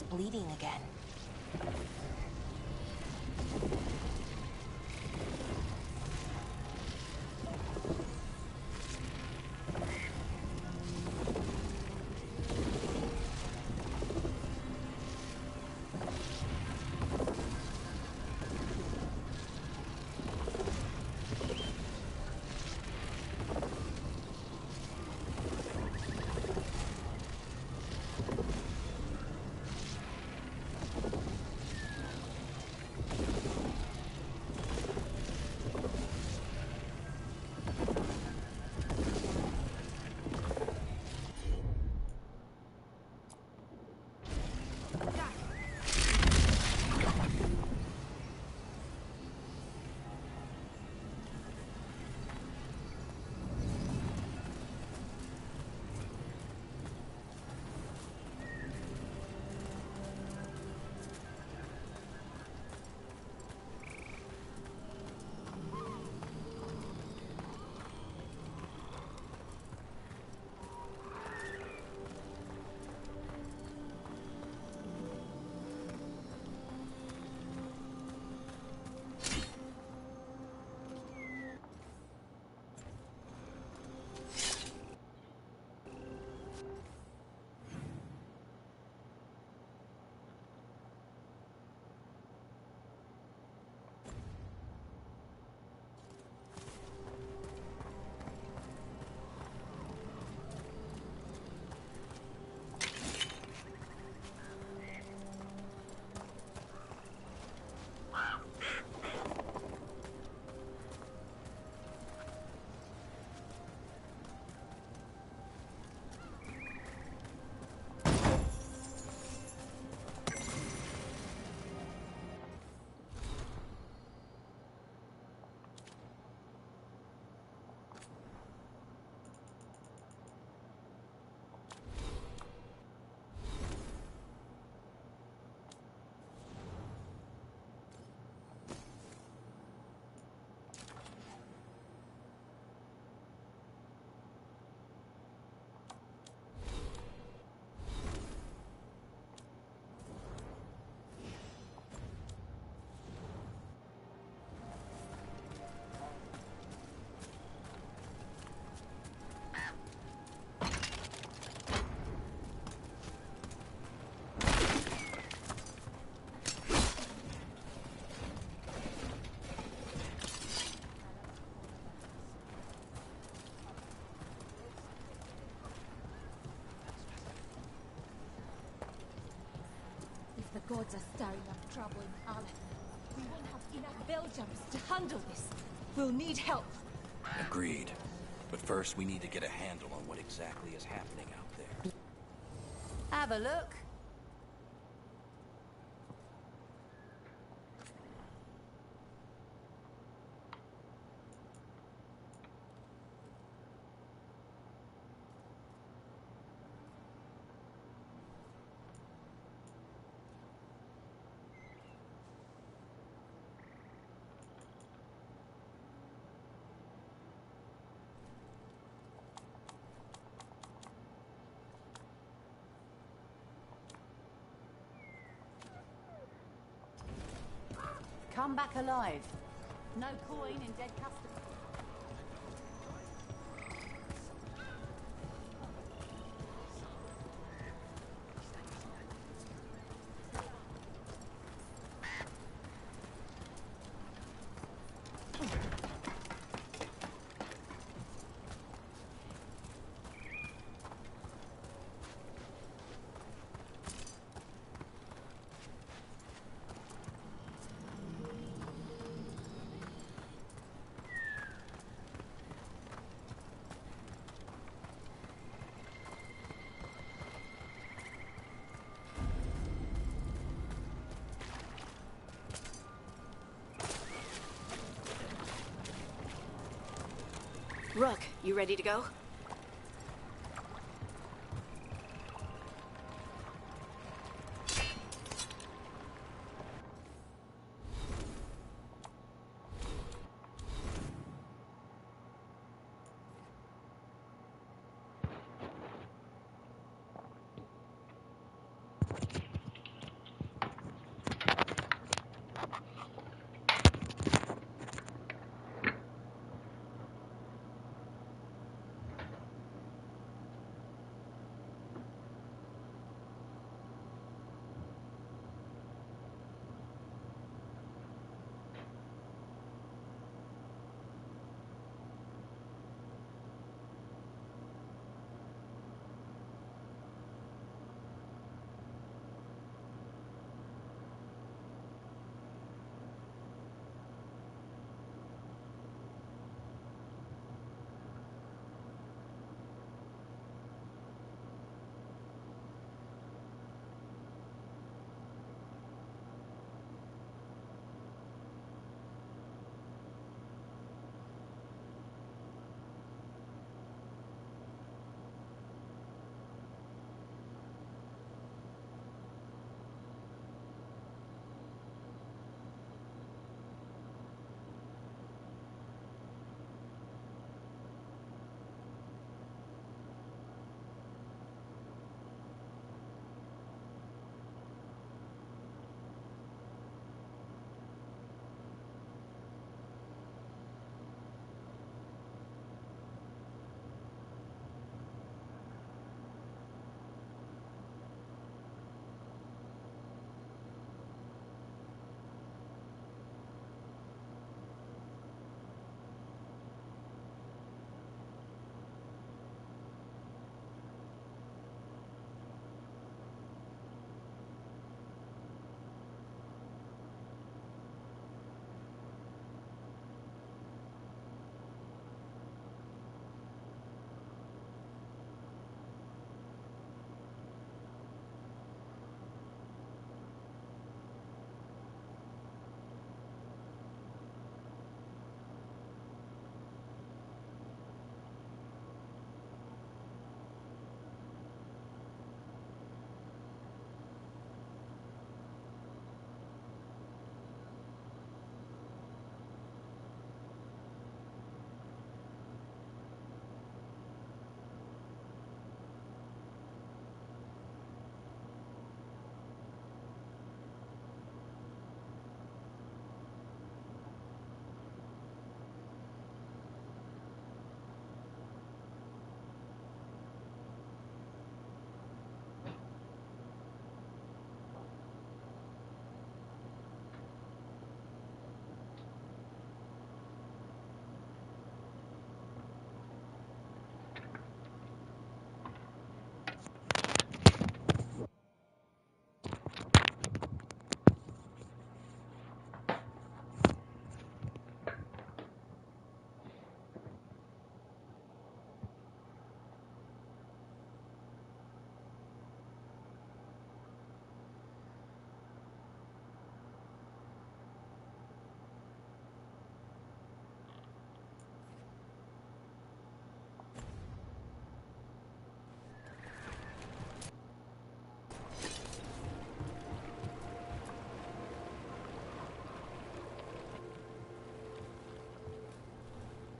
wound's bleeding again. The gods are stirring up trouble in Aleph. We won't have enough bell jumpers to handle this. We'll need help. Agreed. But first we need to get a handle on what exactly is happening out there. Have a look. Come back alive. No coin in dead custody. Rook, you ready to go?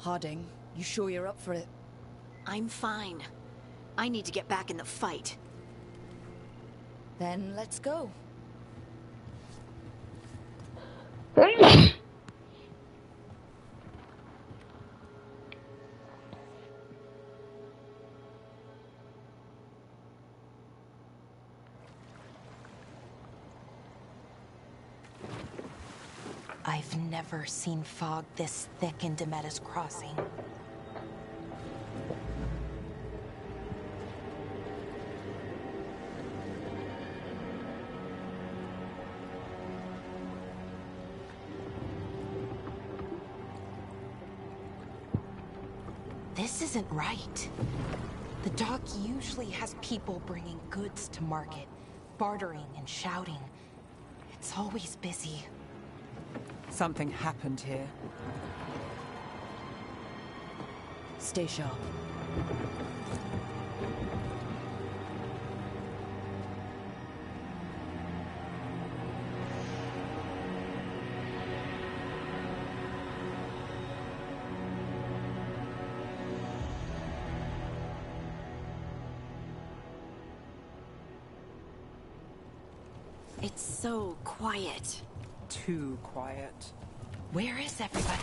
Harding, you sure you're up for it? I'm fine. I need to get back in the fight. Then let's go. I've never seen fog this thick in Demetta's Crossing. This isn't right. The dock usually has people bringing goods to market, bartering and shouting. It's always busy. Something happened here. Stay sharp. It's so quiet. Too quiet. Where is everybody?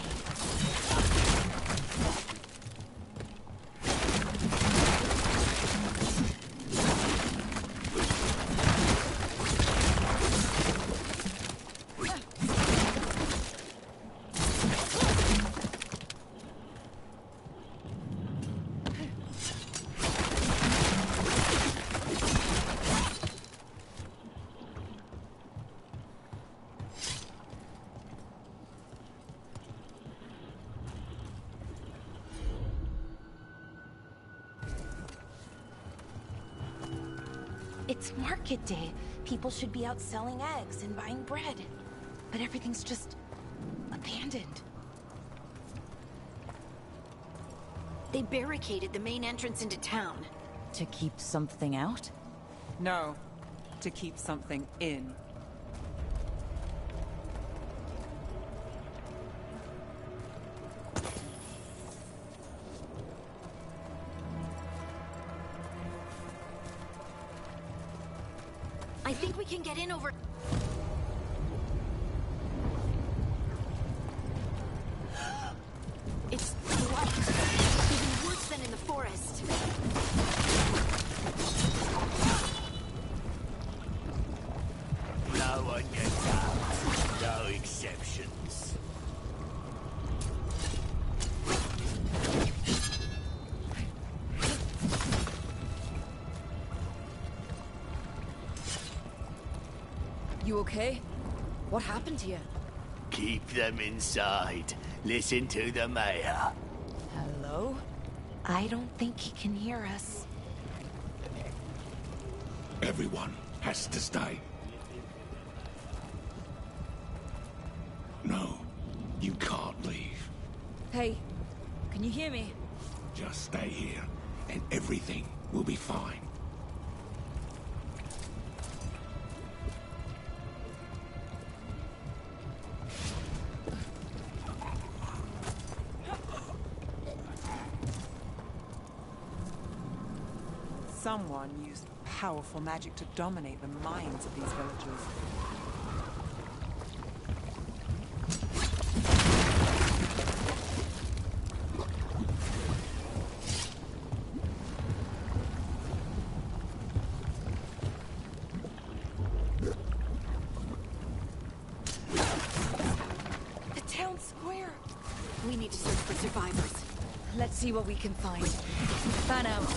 It's market day. People should be out selling eggs and buying bread. But everything's just abandoned. They barricaded the main entrance into town. To keep something out? No, to keep something in. I think we can get in over... It's locked. Even worse than in the forest. No one gets out. No exceptions. You okay? What happened here? Keep them inside. Listen to the mayor. Hello? I don't think he can hear us. Everyone has to stay. No, you can't leave. Hey, can you hear me? Just stay here, and everything will be fine. Someone used powerful magic to dominate the minds of these villagers. The town square. We need to search for survivors. Let's see what we can find. Fan out.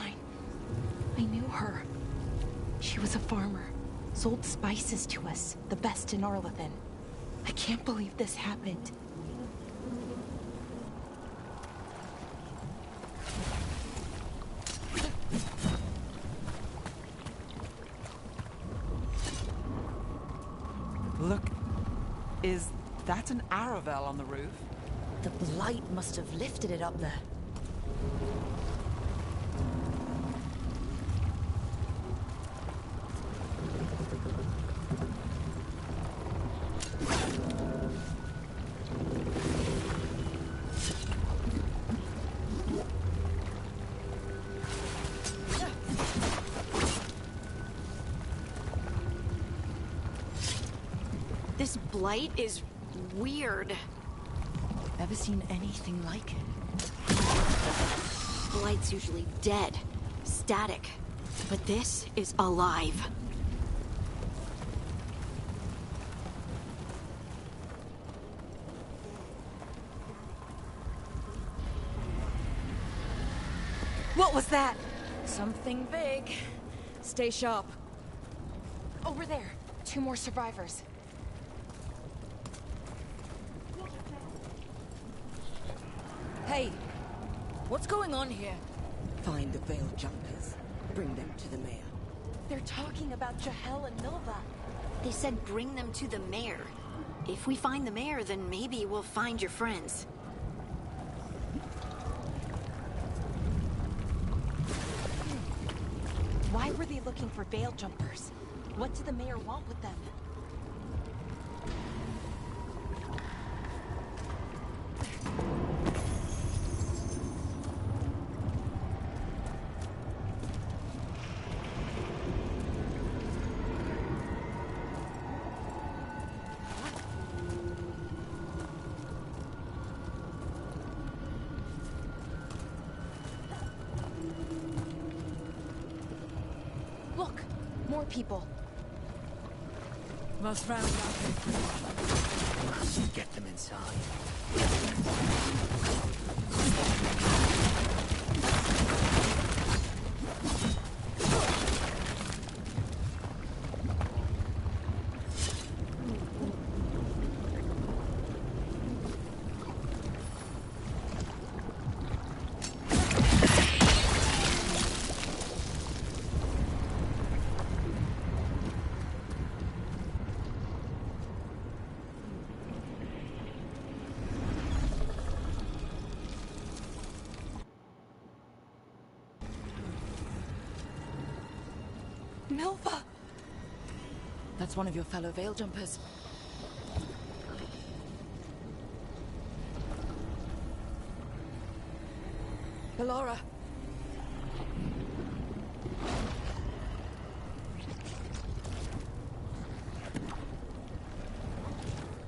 mine. I knew her. She was a farmer, sold spices to us, the best in Arlathan. I can't believe this happened. Look, is that an Aravel on the roof? The blight must have lifted it up there. This blight is weird. Ever seen anything like it? Blight's usually dead, static. But this is alive. What was that? Something big. Stay sharp. Over there. 2 more survivors. Hey, what's going on here? Find the Veiled Jumpers. Bring them to the mayor. They're talking about Jahel and Milva. They said bring them to the mayor. If we find the mayor, then maybe we'll find your friends. Why were they looking for Veil Jumpers? What did the mayor want with them? Look, more people. Must round up. Get them inside. Milva! That's one of your fellow Veil Jumpers. Belora.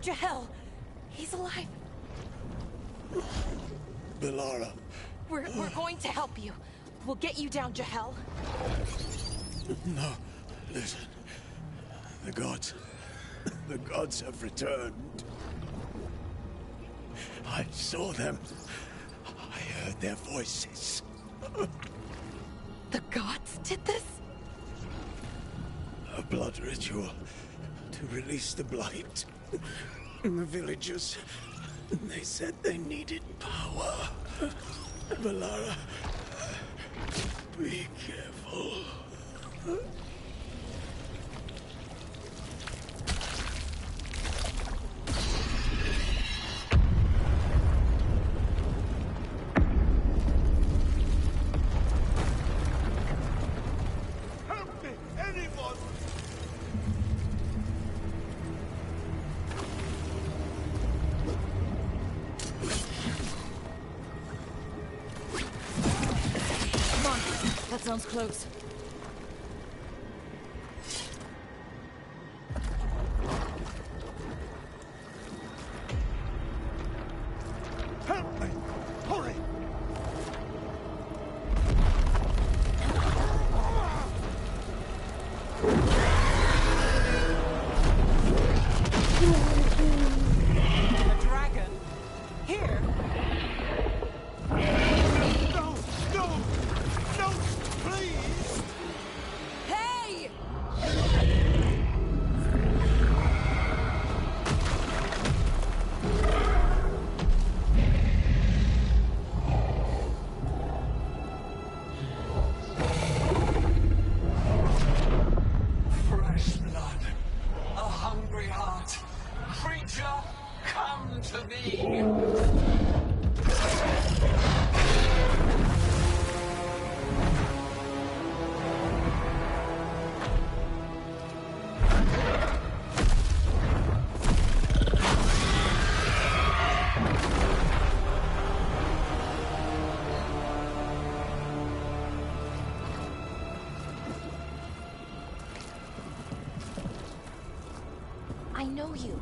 Jahel! He's alive! Bellara. We're going to help you. We'll get you down, Jahel. No, listen. The gods have returned. I saw them. I heard their voices. The gods did this? A blood ritual to release the blight. The villagers, they said they needed power. Bellara, be careful. Help me, anyone! Come on. That sounds close. Help me! Hurry! A dragon? Here? No! No! No! I know you.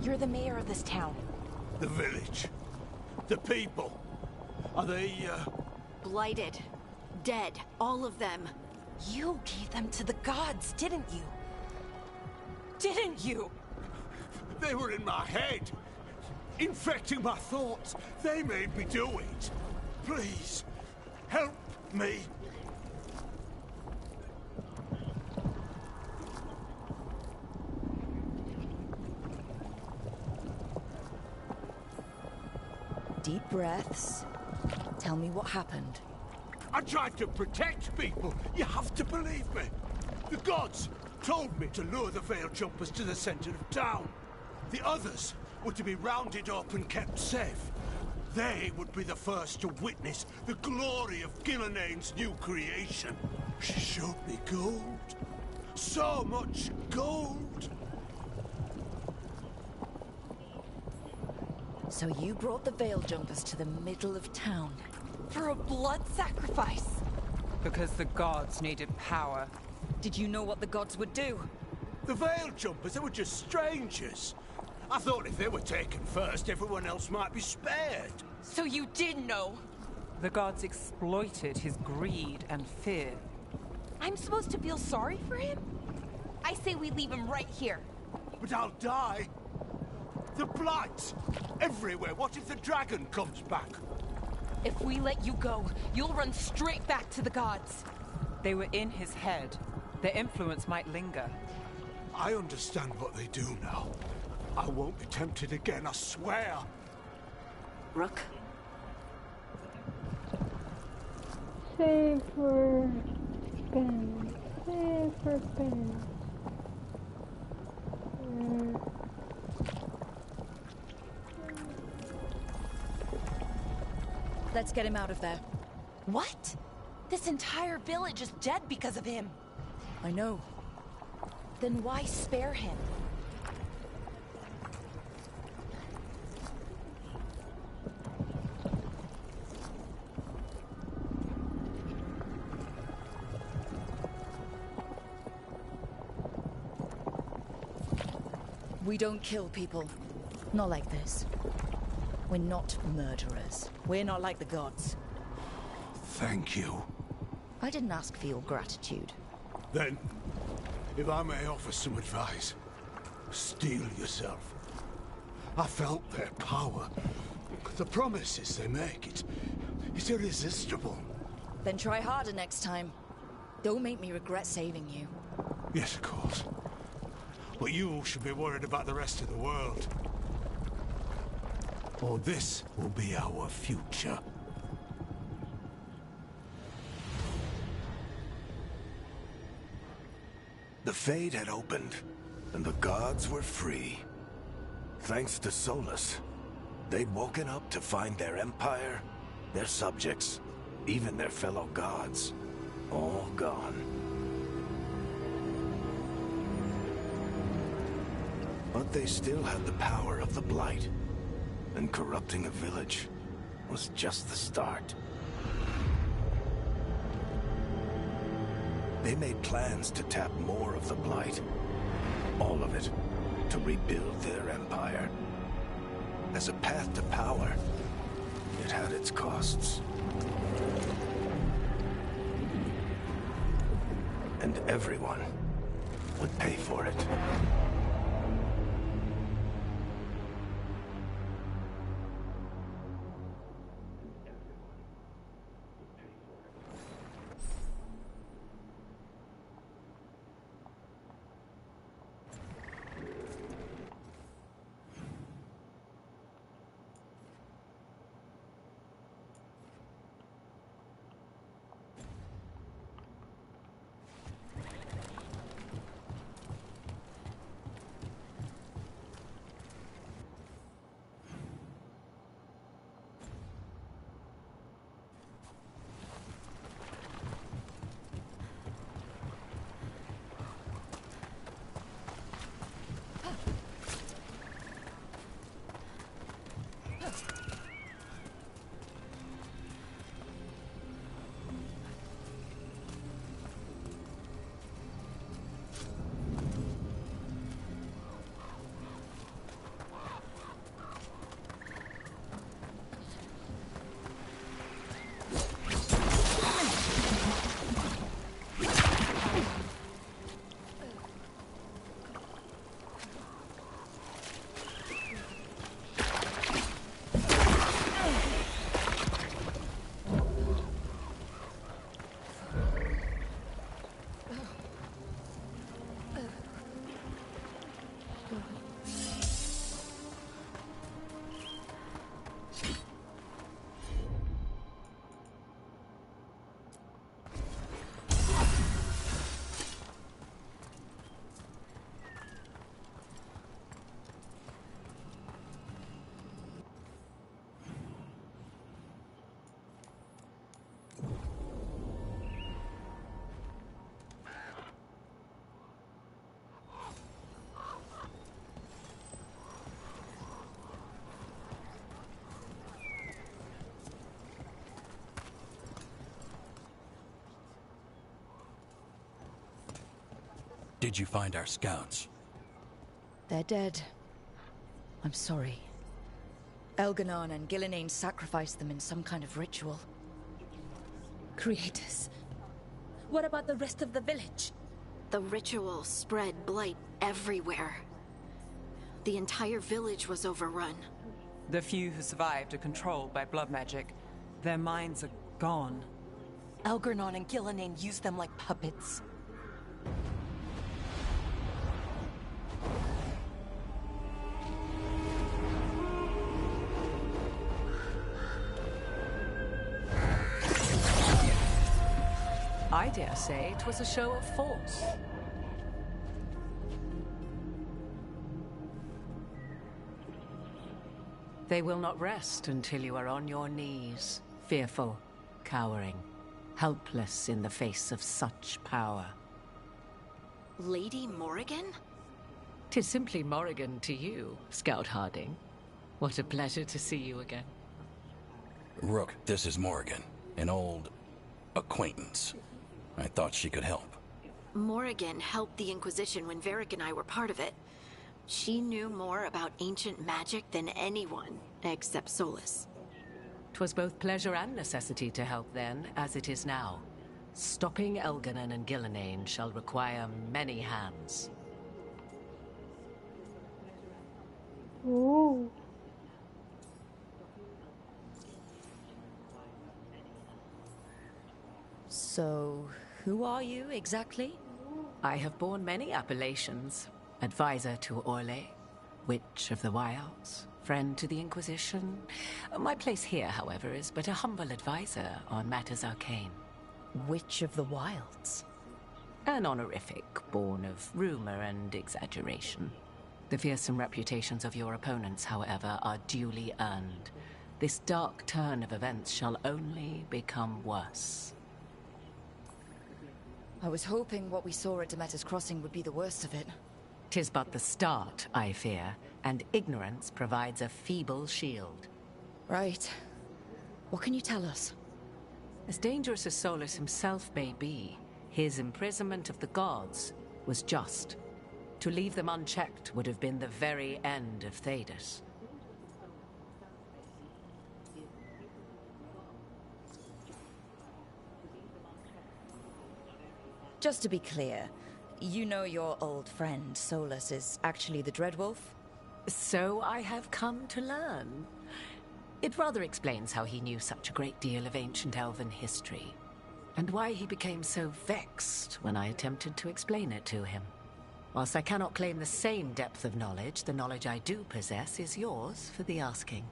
You're the mayor of this town. The village. The people. Are they, Blighted. Dead. All of them. You gave them to the gods, didn't you? Didn't you? They were in my head. Infecting my thoughts. They made me do it. Please, help me. Deep breaths. Tell me what happened. I tried to protect people. You have to believe me. The gods told me to lure the Veil Jumpers to the center of town. The others were to be rounded up and kept safe. They would be the first to witness the glory of Gilnenane's new creation. She showed me gold. So much gold. So you brought the Veil Jumpers to the middle of town. For a blood sacrifice. Because the gods needed power. Did you know what the gods would do? The Veil Jumpers, they were just strangers. I thought if they were taken first, everyone else might be spared. So you did know? The gods exploited his greed and fear. I'm supposed to feel sorry for him? I say we leave him right here. But I'll die. The blight! Everywhere. What if the dragon comes back? If we let you go, you'll run straight back to the gods. They were in his head. Their influence might linger. I understand what they do now. I won't be tempted again, I swear. Rook? Save for Ben. Save for Ben. Let's get him out of there. What? This entire village is dead because of him. I know. Then why spare him? We don't kill people. Not like this. We're not murderers. We're not like the gods. Thank you. I didn't ask for your gratitude. Then, if I may offer some advice, steel yourself. I felt their power. The promises they make, it's irresistible. Then try harder next time. Don't make me regret saving you. Yes, of course. But you should be worried about the rest of the world. Or this will be our future. The Fade had opened, and the gods were free. Thanks to Solus, they'd woken up to find their empire, their subjects, even their fellow gods, all gone. But they still had the power of the Blight, and corrupting a village was just the start. They made plans to tap more of the Blight. All of it, to rebuild their empire. As a path to power, it had its costs. And everyone would pay for it. Did you find our scouts? They're dead. I'm sorry. Elganon and Gillenane sacrificed them in some kind of ritual. Creators. What about the rest of the village? The ritual spread blight everywhere. The entire village was overrun. The few who survived are controlled by blood magic. Their minds are gone. Elganon and Gillenane used them like puppets. I dare say it was a show of force. They will not rest until you are on your knees, fearful, cowering, helpless in the face of such power. Lady Morrigan? 'Tis simply Morrigan to you, Scout Harding. What a pleasure to see you again. Rook, this is Morrigan, an old acquaintance. I thought she could help. Morrigan helped the Inquisition when Varric and I were part of it. She knew more about ancient magic than anyone, except Solus. 'Twas both pleasure and necessity to help then, as it is now. Stopping Elganon and Gillenane shall require many hands. Ooh. So, who are you exactly? I have borne many appellations. Advisor to Orlais, Witch of the Wilds, friend to the Inquisition. My place here, however, is but a humble advisor on matters arcane. Witch of the Wilds? An honorific born of rumor and exaggeration. The fearsome reputations of your opponents, however, are duly earned. This dark turn of events shall only become worse. I was hoping what we saw at Demeter's Crossing would be the worst of it. 'Tis but the start, I fear, and ignorance provides a feeble shield. Right. What can you tell us? As dangerous as Solus himself may be, his imprisonment of the gods was just. To leave them unchecked would have been the very end of Thedas. Just to be clear, you know your old friend Solus is actually the Dreadwolf? So I have come to learn. It rather explains how he knew such a great deal of ancient elven history, and why he became so vexed when I attempted to explain it to him. Whilst I cannot claim the same depth of knowledge, the knowledge I do possess is yours for the asking.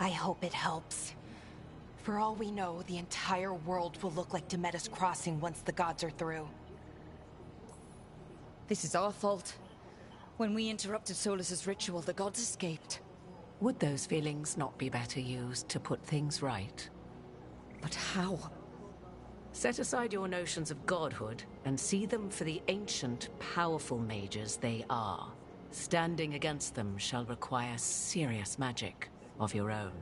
I hope it helps. For all we know, the entire world will look like Demeter's Crossing once the gods are through. This is our fault. When we interrupted Solus's ritual, the gods escaped. Would those feelings not be better used to put things right? But how? Set aside your notions of godhood and see them for the ancient, powerful mages they are. Standing against them shall require serious magic of your own.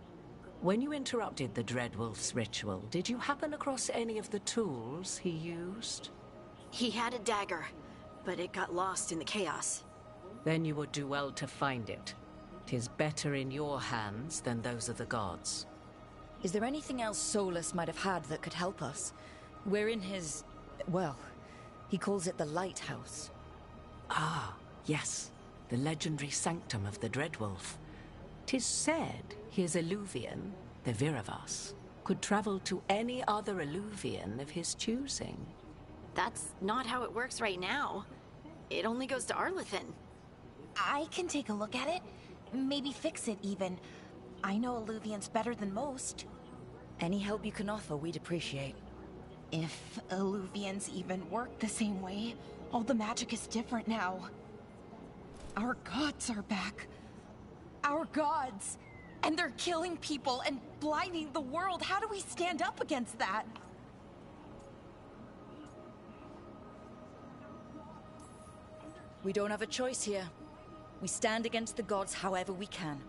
When you interrupted the Dreadwolf's ritual, did you happen across any of the tools he used? He had a dagger, but it got lost in the chaos. Then you would do well to find it. 'Tis better in your hands than those of the gods. Is there anything else Solus might have had that could help us? We're in his... well, he calls it the Lighthouse. Ah, yes. The legendary sanctum of the Dreadwolf. 'Tis said his Illuvian, the Viravas, could travel to any other Illuvian of his choosing. That's not how it works right now. It only goes to Arlethan. I can take a look at it. Maybe fix it, even. I know Illuvians better than most. Any help you can offer, we'd appreciate. If Illuvians even work the same way, all the magic is different now. Our gods are back. Our gods! And they're killing people and blinding the world. How do we stand up against that? We don't have a choice here. We stand against the gods however we can.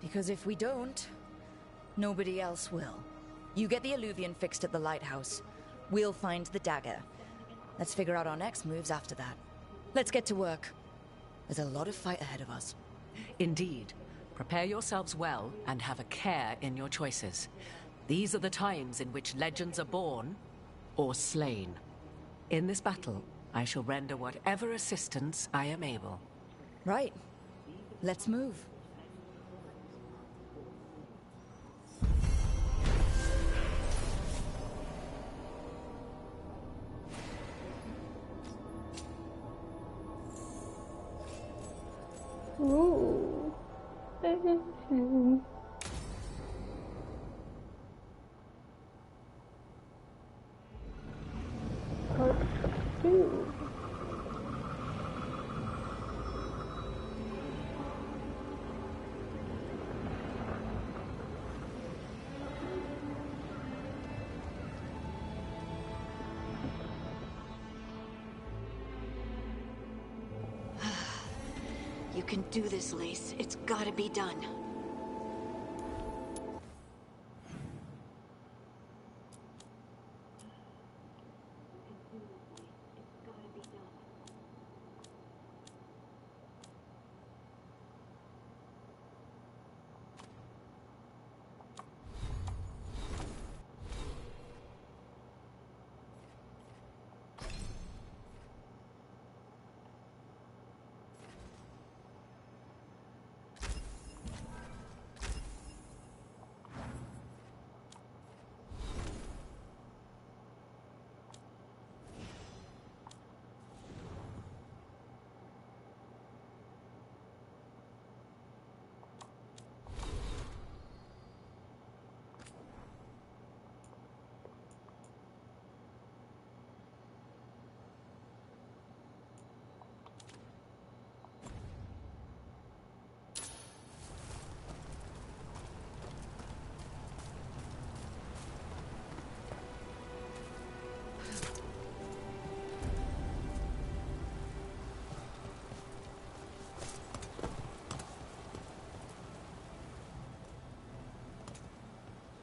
Because if we don't, nobody else will. You get the Illuvian fixed at the lighthouse. We'll find the dagger. Let's figure out our next moves after that. Let's get to work. There's a lot of fight ahead of us. Indeed. Prepare yourselves well and have a care in your choices. These are the times in which legends are born or slain. In this battle, I shall render whatever assistance I am able. Right. Let's move. Ooh. Part 2. You can do this, Lace. It's gotta be done.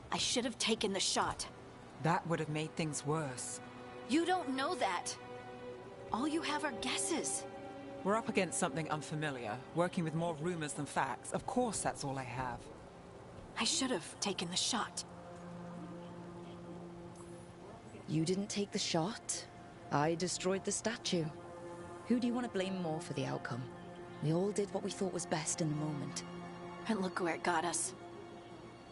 I should have taken the shot. That would have made things worse. You don't know that. All you have are guesses. We're up against something unfamiliar, working with more rumors than facts. Of course, that's all I have. I should have taken the shot. You didn't take the shot. I destroyed the statue. Who do you want to blame more for the outcome? We all did what we thought was best in the moment. And look where it got us.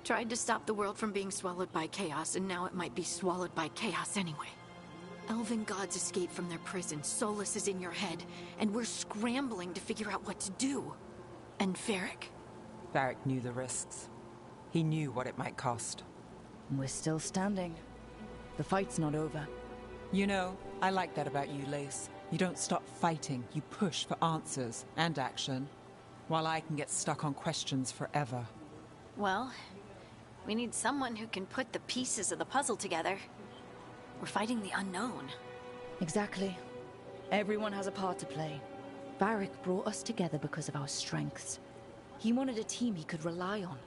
Tried to stop the world from being swallowed by chaos, and now it might be swallowed by chaos anyway. Elven gods escaped from their prison, Solus is in your head, and we're scrambling to figure out what to do. And Varric? Varric knew the risks. He knew what it might cost. We're still standing. The fight's not over. You know, I like that about you, Lace. You don't stop fighting, you push for answers and action, while I can get stuck on questions forever. Well, we need someone who can put the pieces of the puzzle together. We're fighting the unknown. Exactly. Everyone has a part to play. Varric brought us together because of our strengths. He wanted a team he could rely on.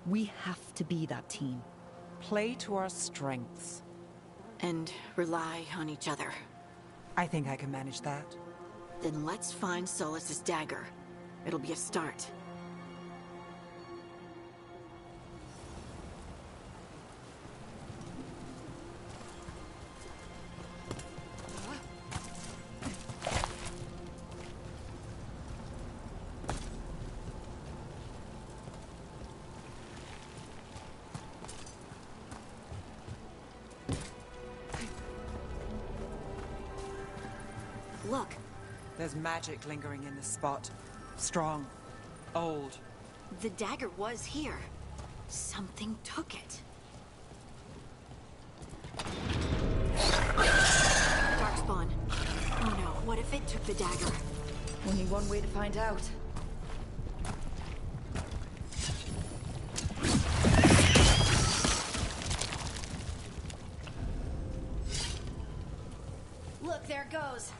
We have to be that team. Play to our strengths. And rely on each other. I think I can manage that. Then let's find Solus's dagger. It'll be a start. Look. There's magic lingering in this spot. Strong. Old. The dagger was here. Something took it. Darkspawn. Oh no, what if it took the dagger? Only one way to find out. Look, there it goes.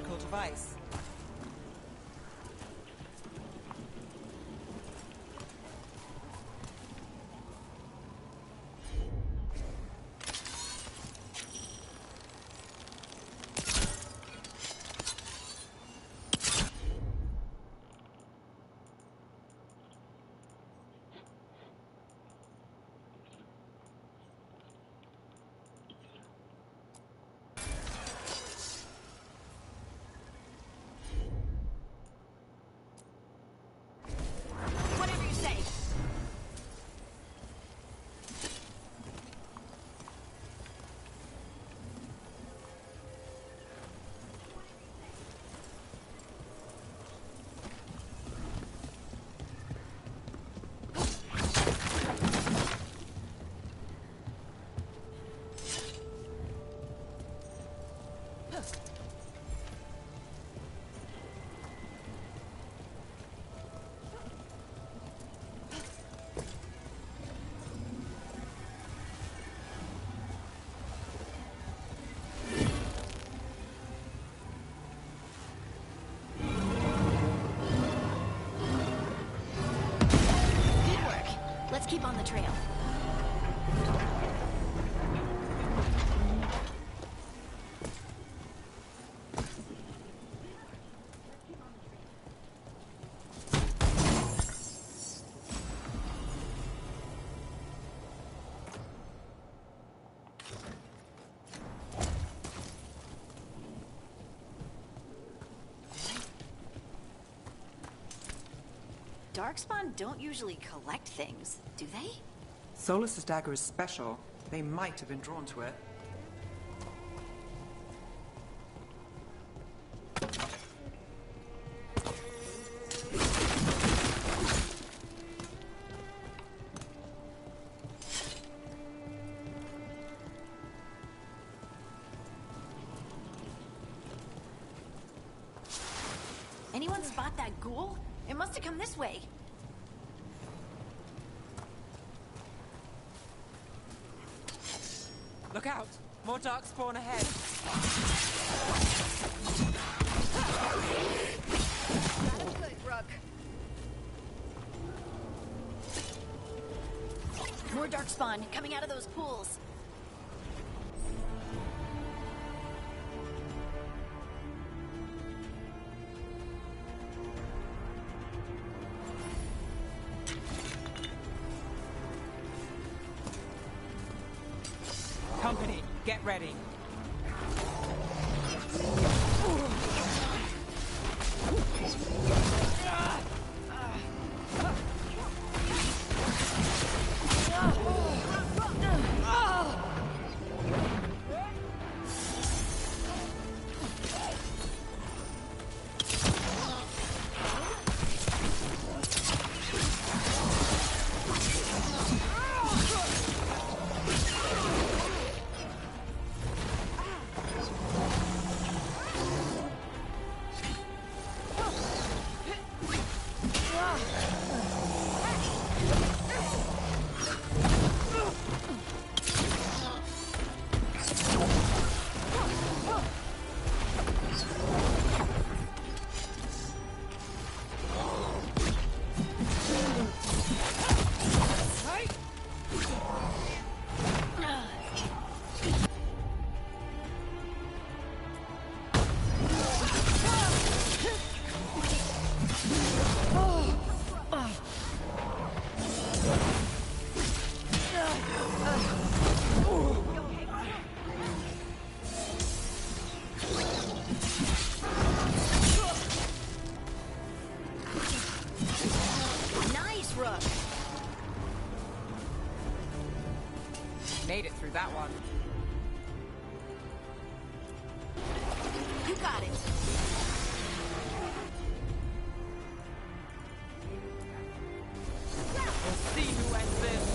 magical device. Whatever you say. Good work. Let's keep on the trail. Darkspawn don't usually collect things, do they? Solus's dagger is special. They might have been drawn to it. Anyone spot that ghoul? It must have come this way. Look out! More darkspawn ahead. Got him good, Rook. More darkspawn coming out of those pools. Company, get ready. Made it through that one. You got it. We'll see who ends this.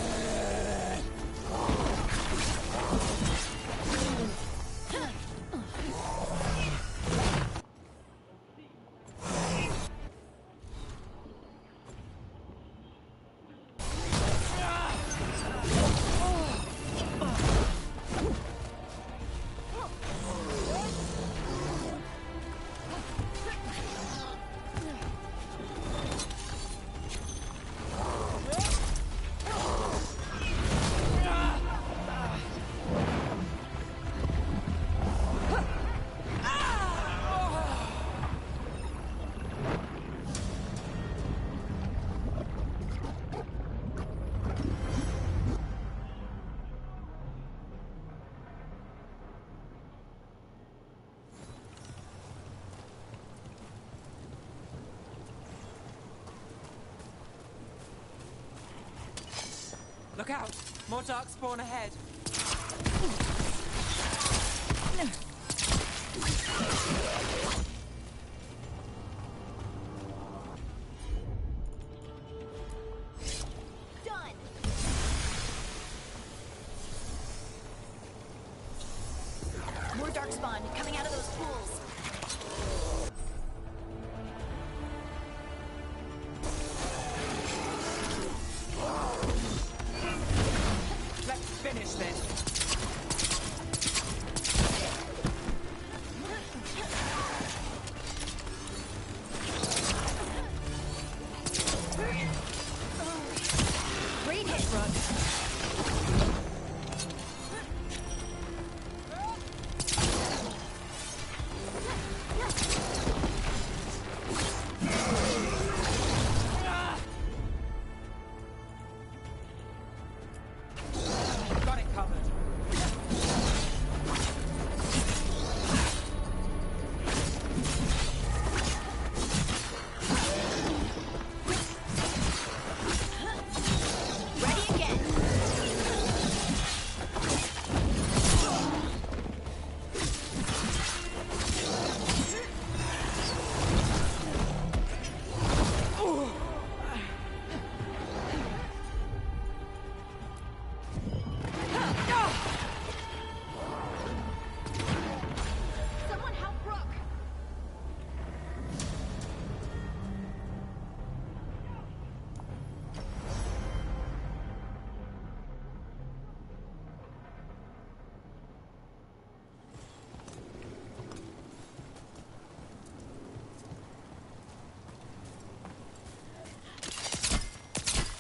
Look out! More darkspawn ahead. Done. More darkspawn coming out of those pools. Let's finish this. Great hit, Rook. Got it covered. Ready again. Someone help Rook.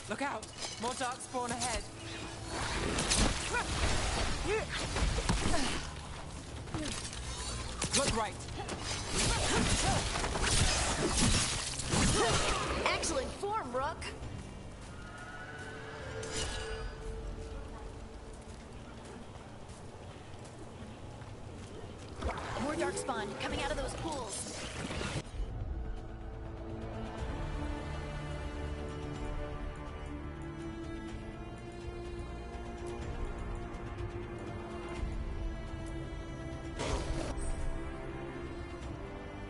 Look out! More darkspawn ahead. Look right. Excellent form, Rook. More darkspawn coming out of those pools.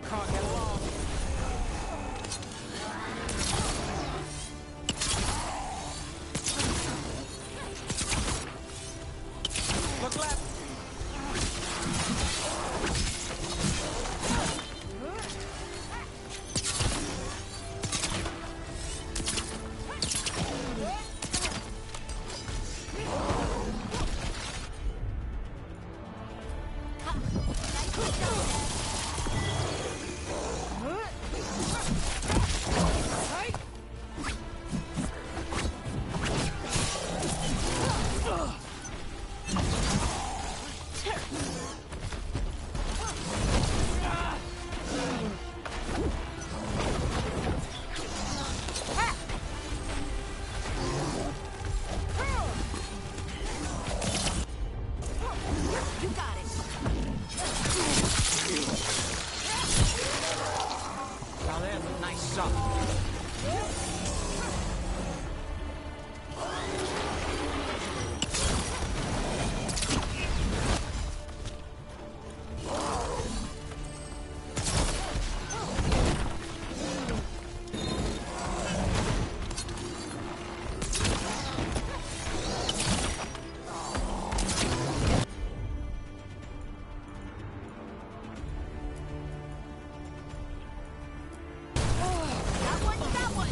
Can't get along. Look left. You got it. Now there's a nice shot. That one.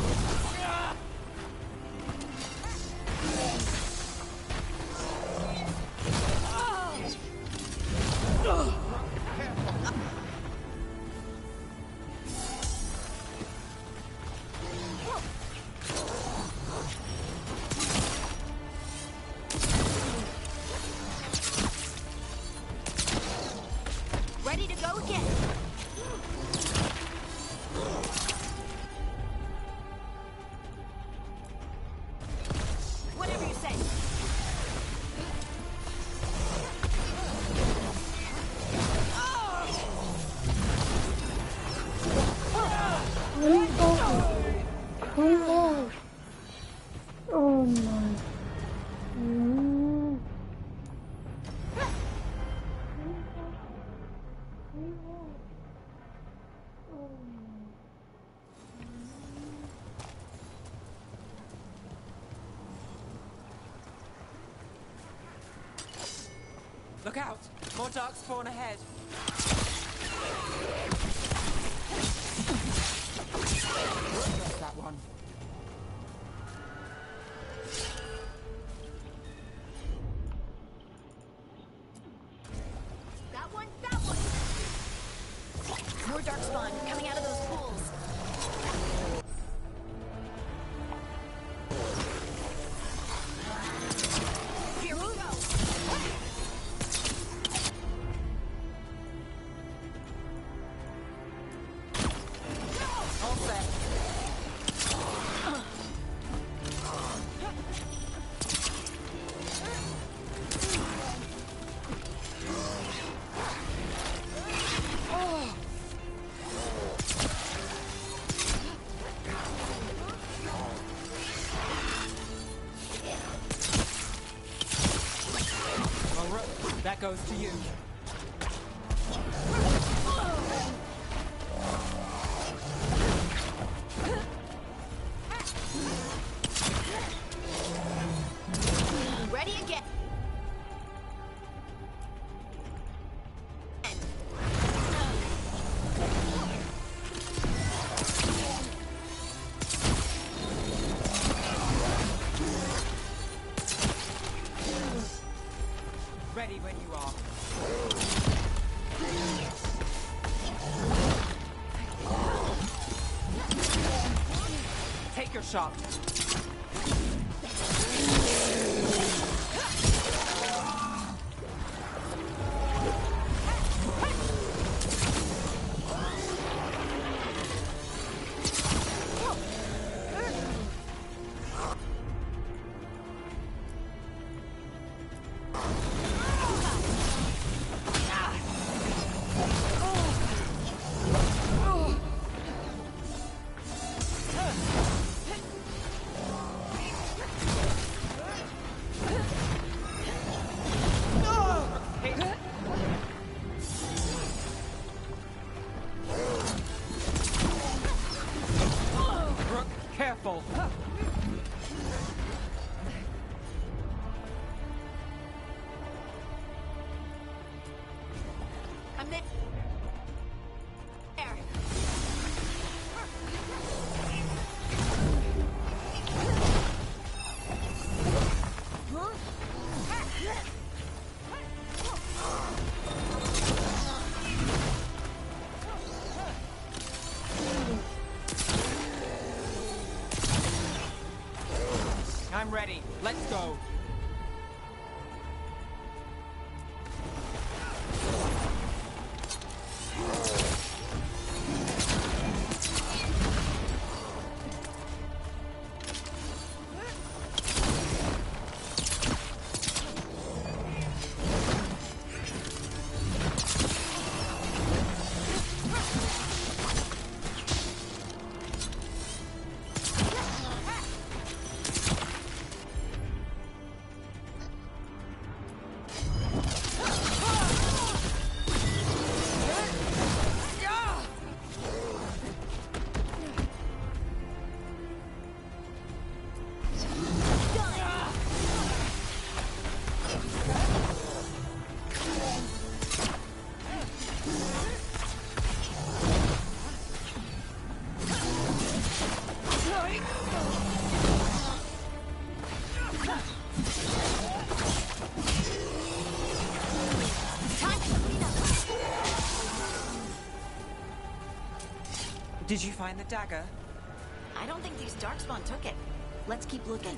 Ready to go again. Whatever you say. Come on. Oh my. Look out! More dark spawn ahead. That's that one. That one, that one! More darkspawn coming out of those pools. Here we go! All set. That goes to you. Ready again. Ready when you are. Take your shot. Careful! I'm there. I'm ready. Let's go. Did you find the dagger? I don't think these darkspawn took it. Let's keep looking.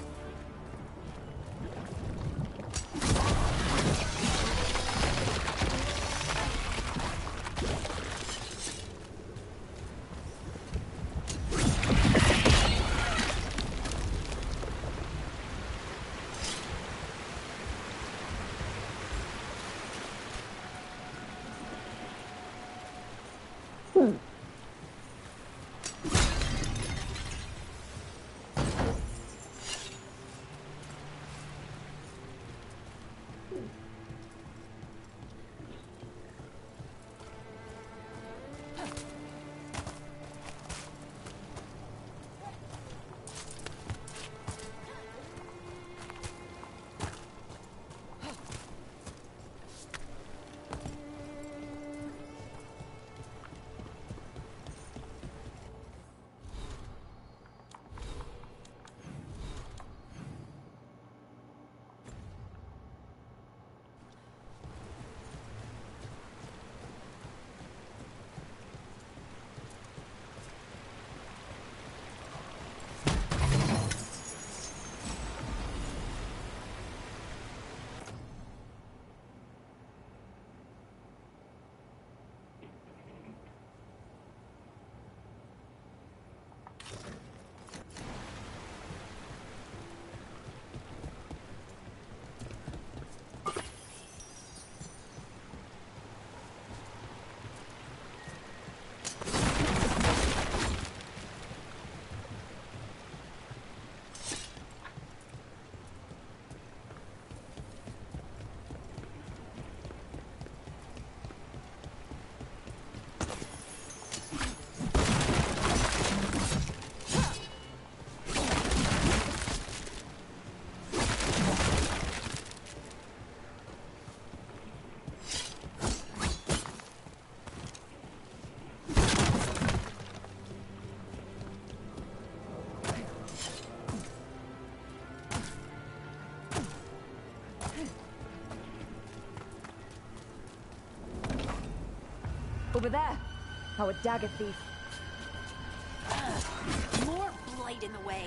Over there! Our dagger thief. More blight in the way.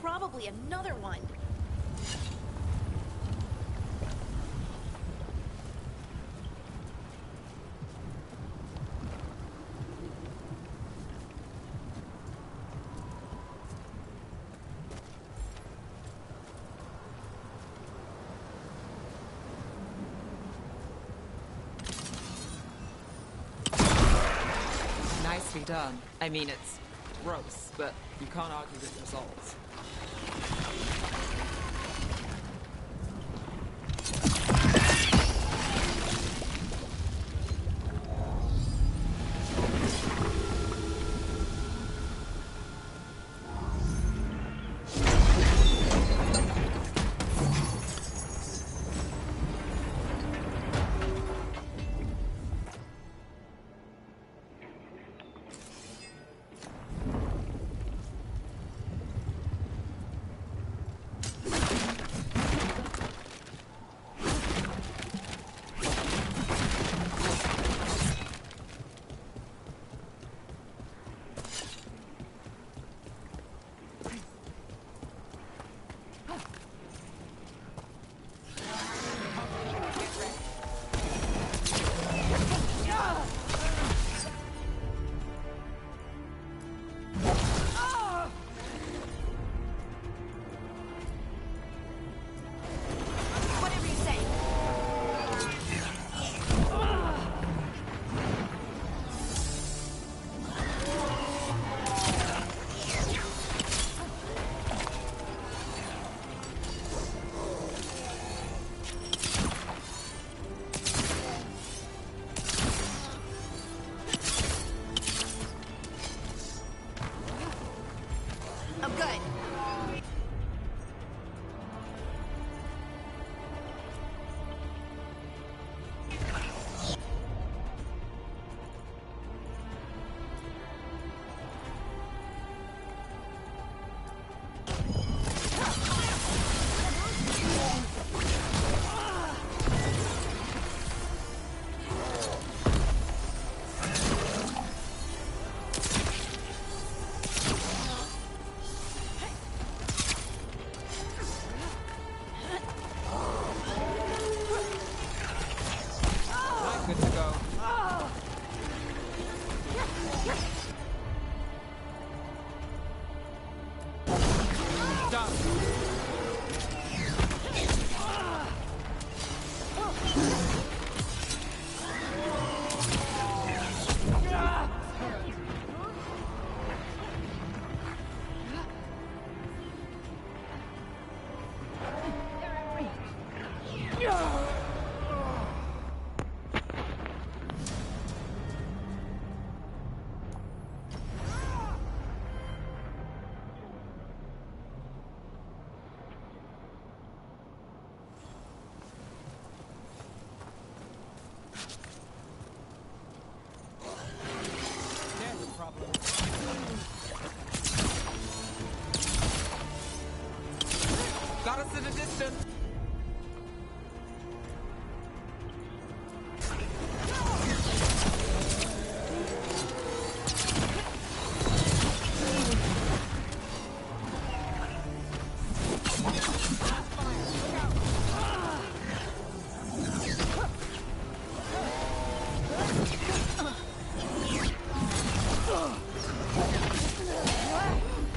Probably another one. Nicely done. I mean, it's gross, but you can't argue with the results.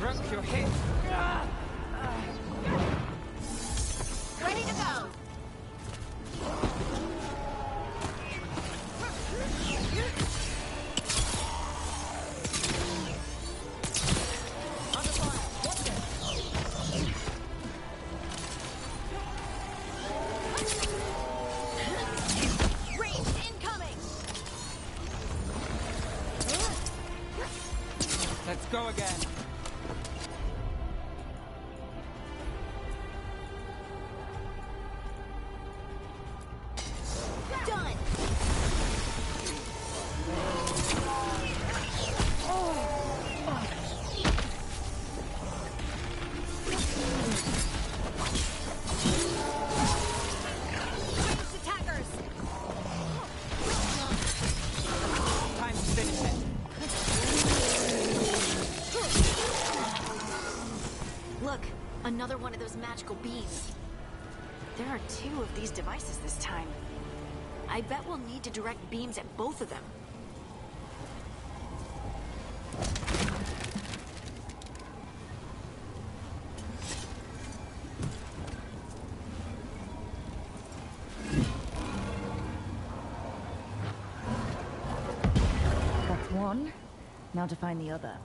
Rook, you're hit. Ready to go. Let's go again. Done. Attackers. Time to finish it. Look, another one of those magical beams. There are 2 of these devices this time. I bet we'll need to direct beams at both of them. That's one. Now to find the other.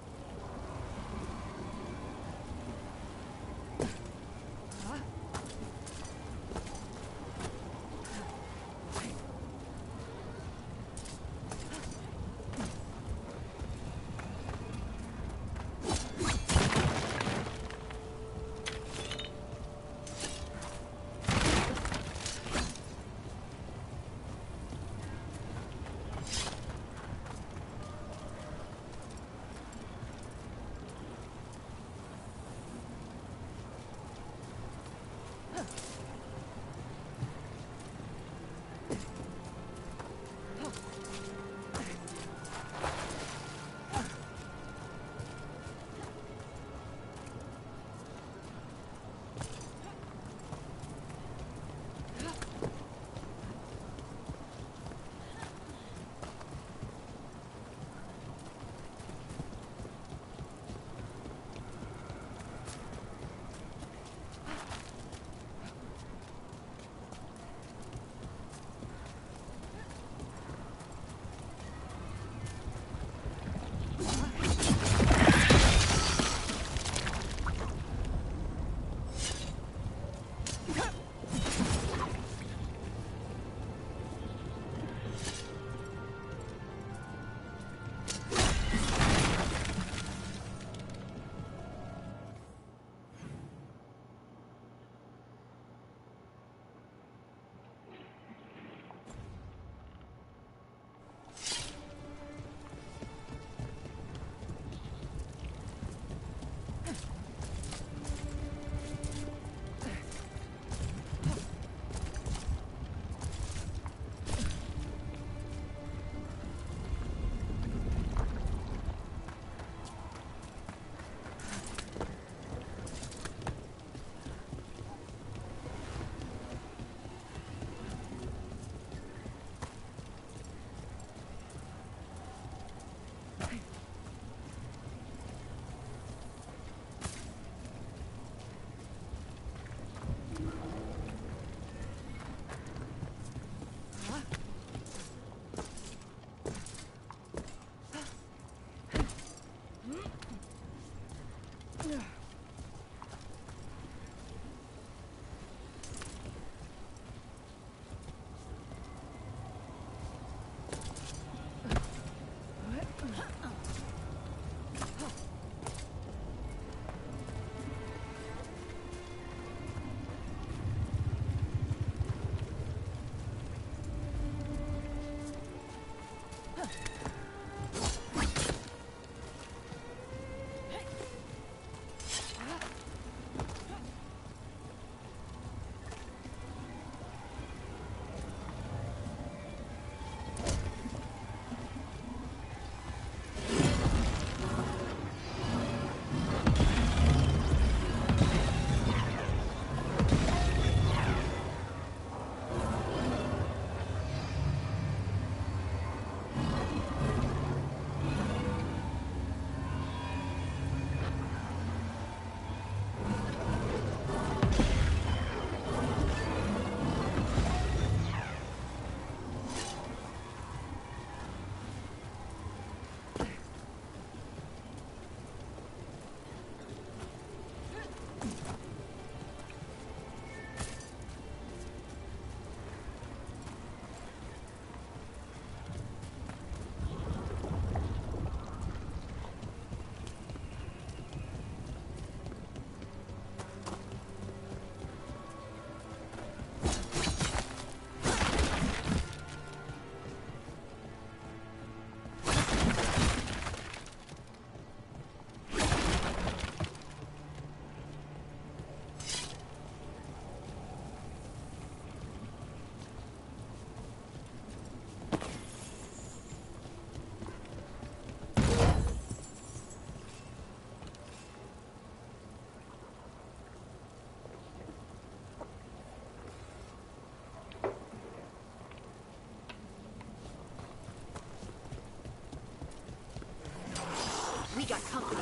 got company.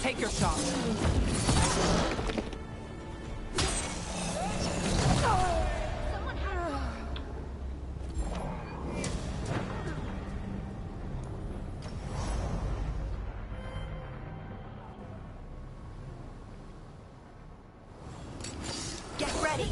Take your shot. Get ready.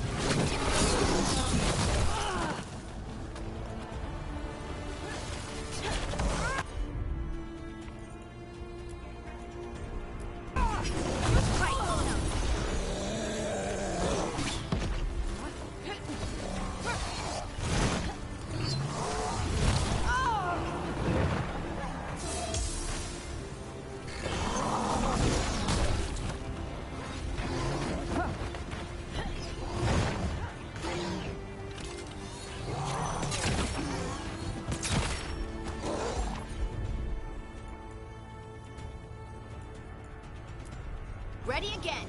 Ready again.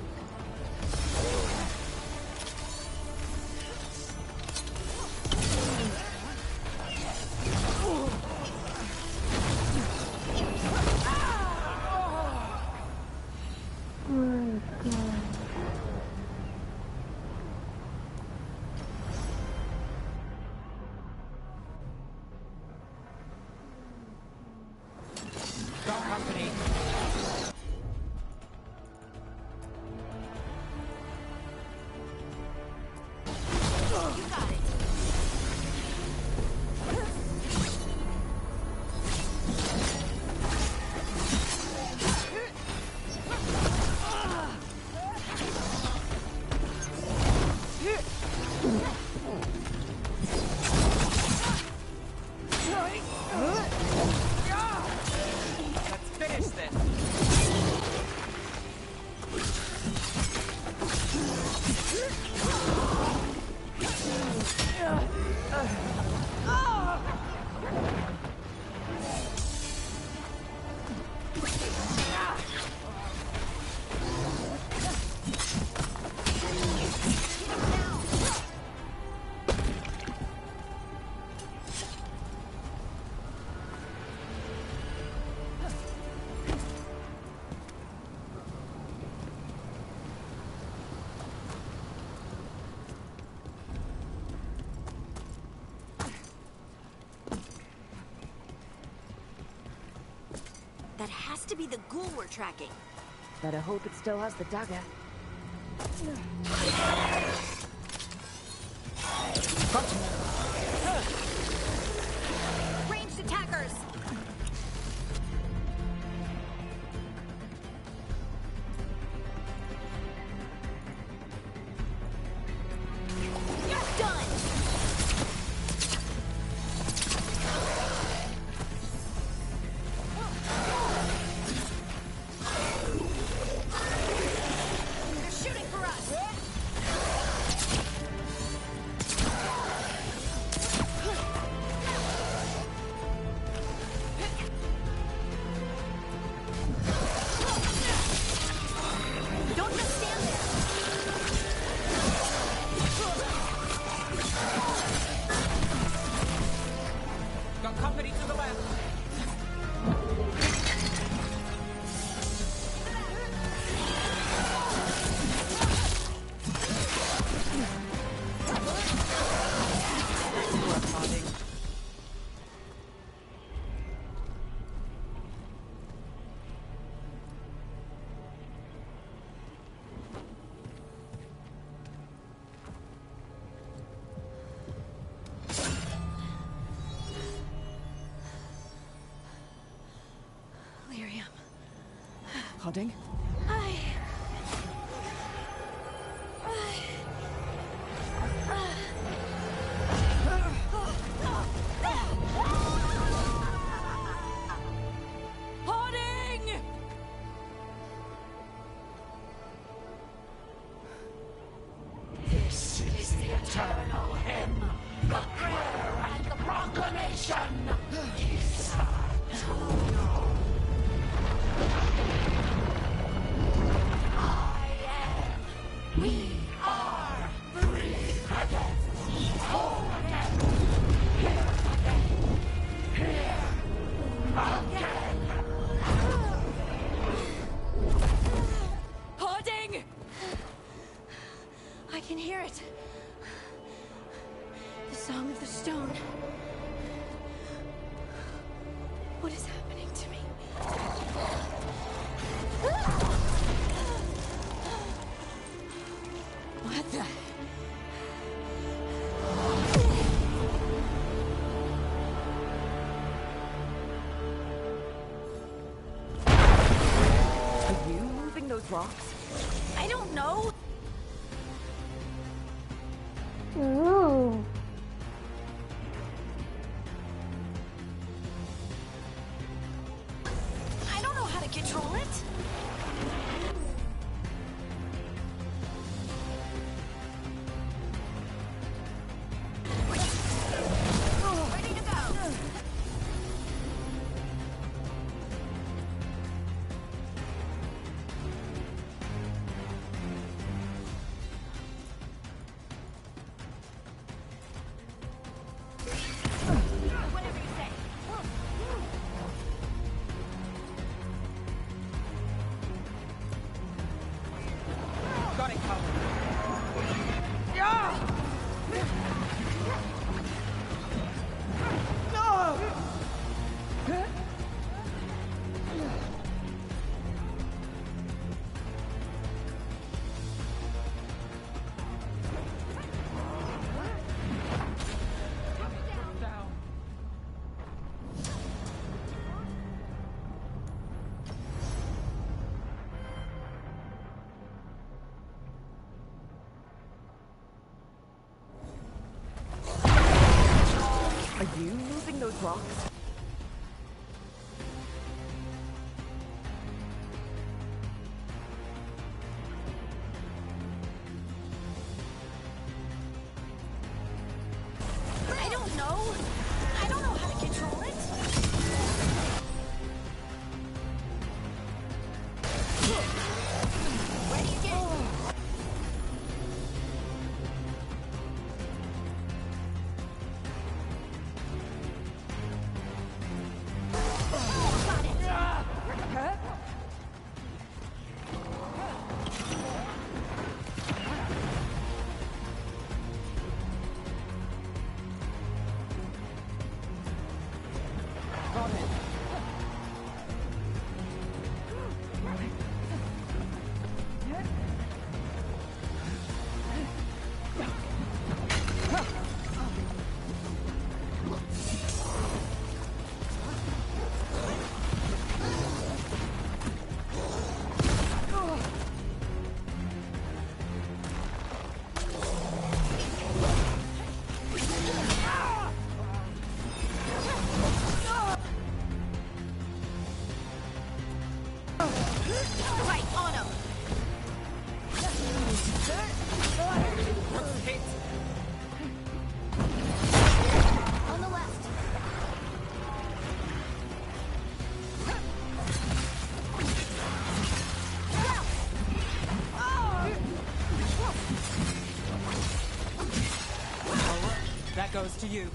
Oh god. Got company. You got it. Let's finish this. That has to be the ghoul we're tracking. Better hope it still has the dagger. Ranged attackers! Harding? Harding! This is the eternal hymn, the prayer and the proclamation. We are free again, whole again, here again, here again. Harding! I can hear it. The song of the stone. What is happening to me? What the? Are you moving those rocks? I don't know. Ooh. I don't know how to control it. Ready to go. Whatever you say. Got it covered. Are you moving those rocks? I don't know. I don't know how to control it. Ready again. Got it. Got it. Right on him. On the left. That goes to you.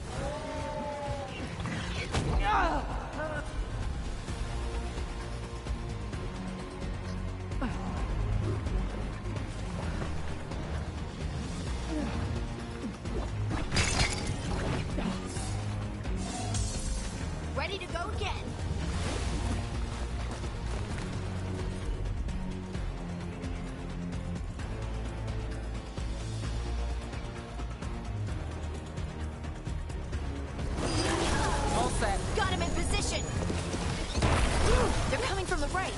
Ready to go again. All set. Got him in position. They're coming from the right.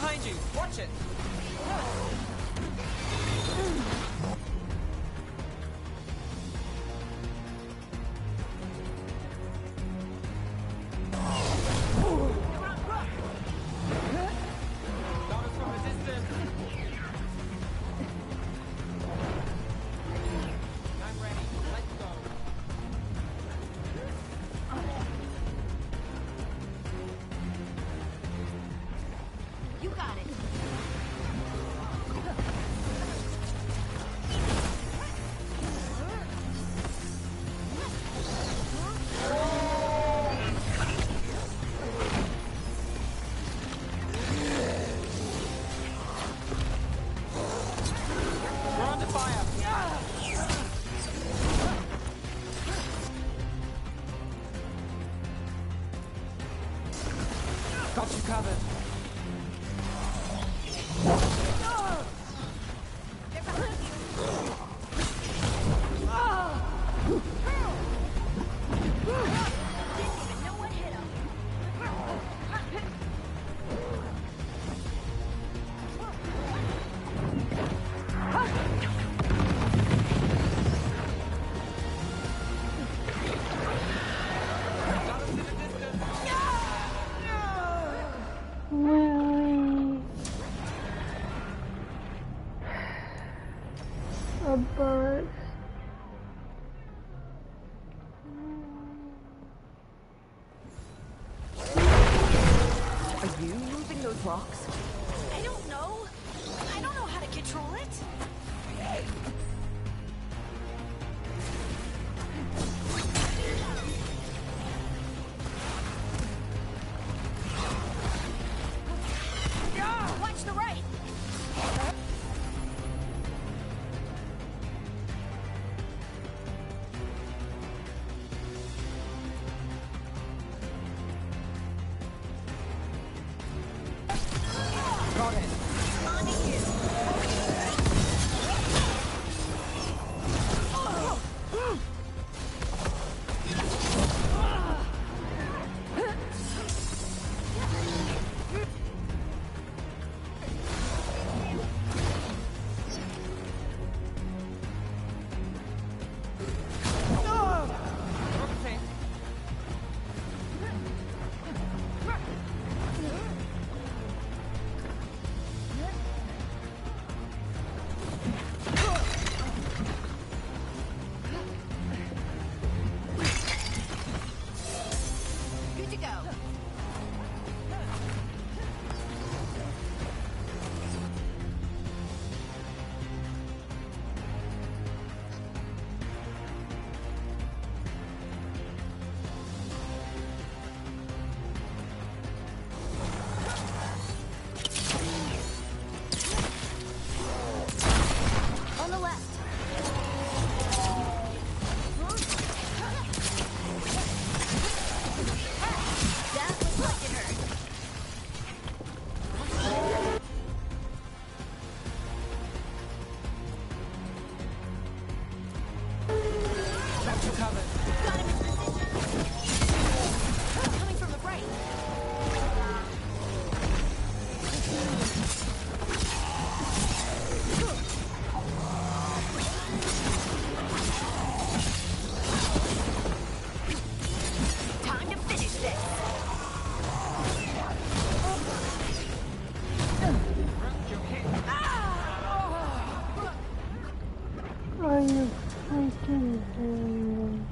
Behind you! Watch it! You got it. We're under fire! Got you covered. A bus. Are you moving those rocks? I don't know. I don't know how to control it. Watch the right. Got it. Good to go. On the left. That looks like it hurt. Got you covered. Got him in position. Coming from the right. Time to finish this. Are you freaking doing?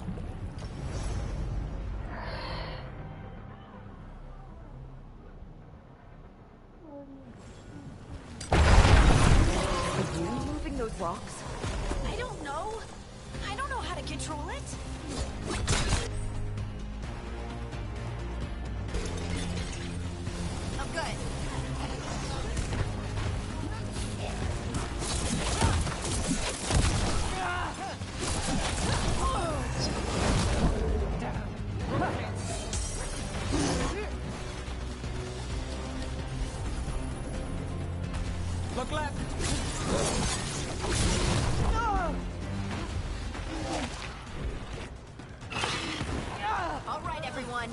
Are you moving those rocks? I don't know. I don't know how to control it. I'm good. Look left. All right, everyone.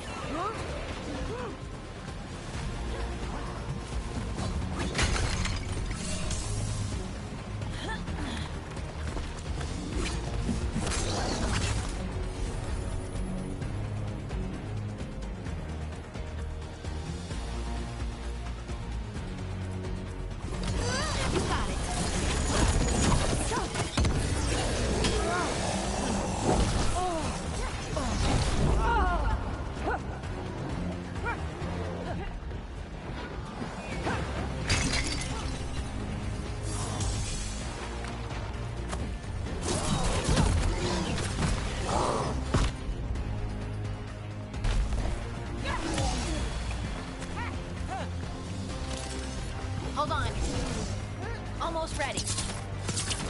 Hold on. Almost ready.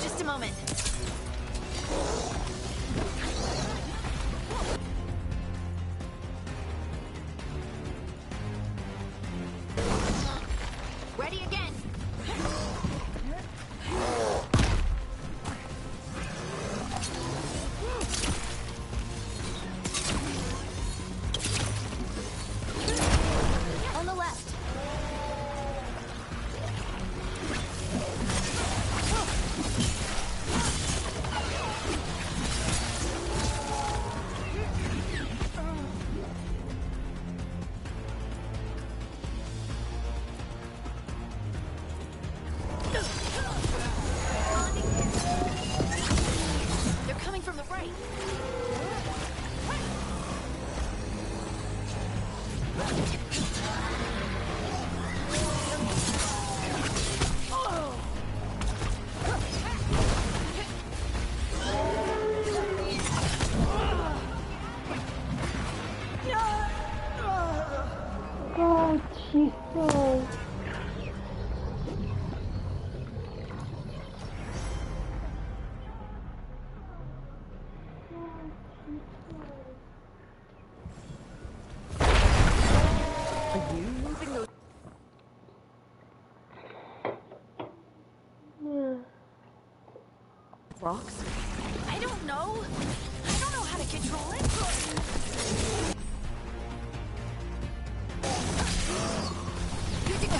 Just a moment. Ready again. On the left. They're coming from the right. God, she's so... Are you moving those? Rocks? I don't know. I don't know how to control it. Good to go.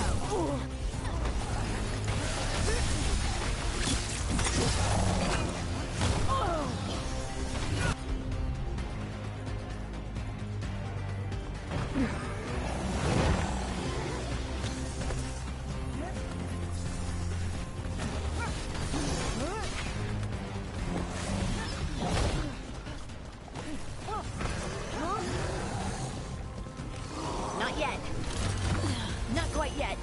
Not yet. Not quite yet.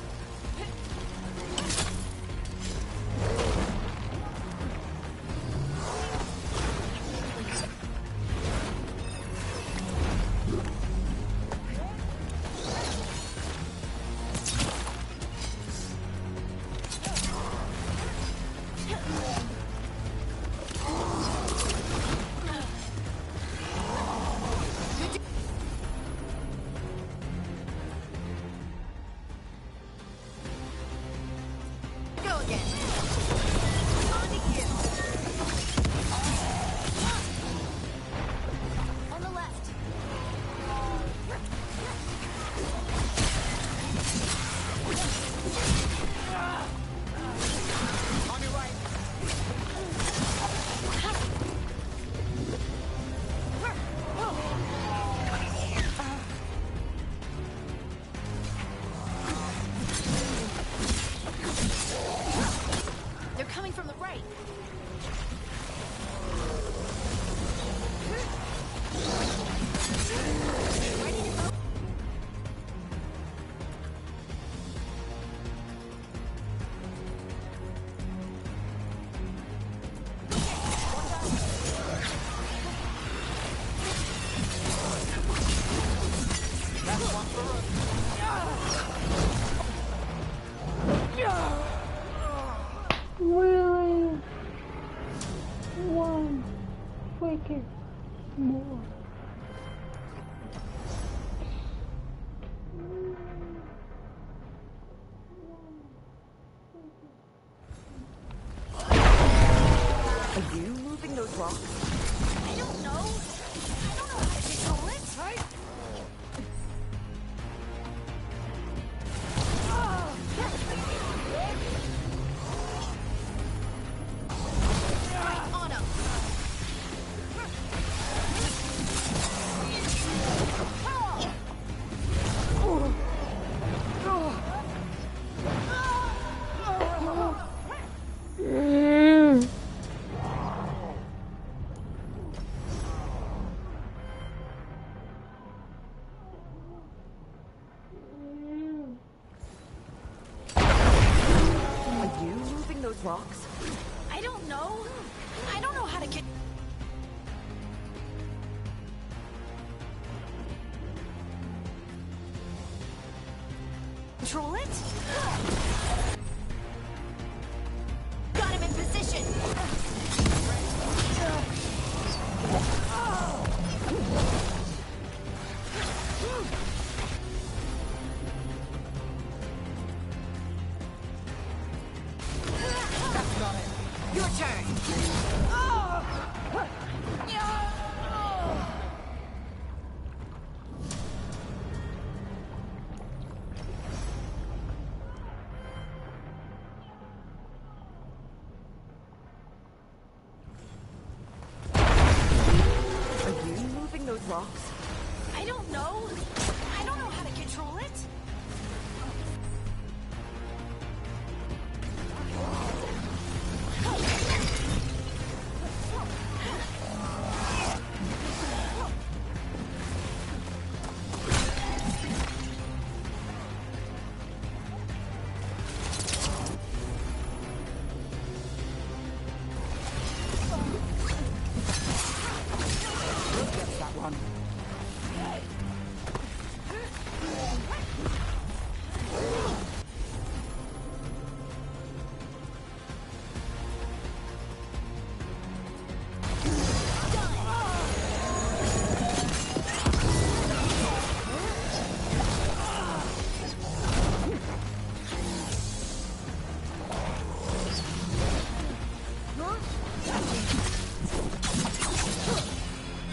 Go again. On to you. On the left. On your right. They're coming from the right. Ready to go? Really? One freaking more. Are you moving those rocks? I don't know. I don't know how to control it. On 'em. Are you moving those rocks? I don't know. I don't know how to get... Control it? Got him in position! That's got it. Your turn! Are you moving those rocks? I don't know. I don't know how to control it. Gets that one.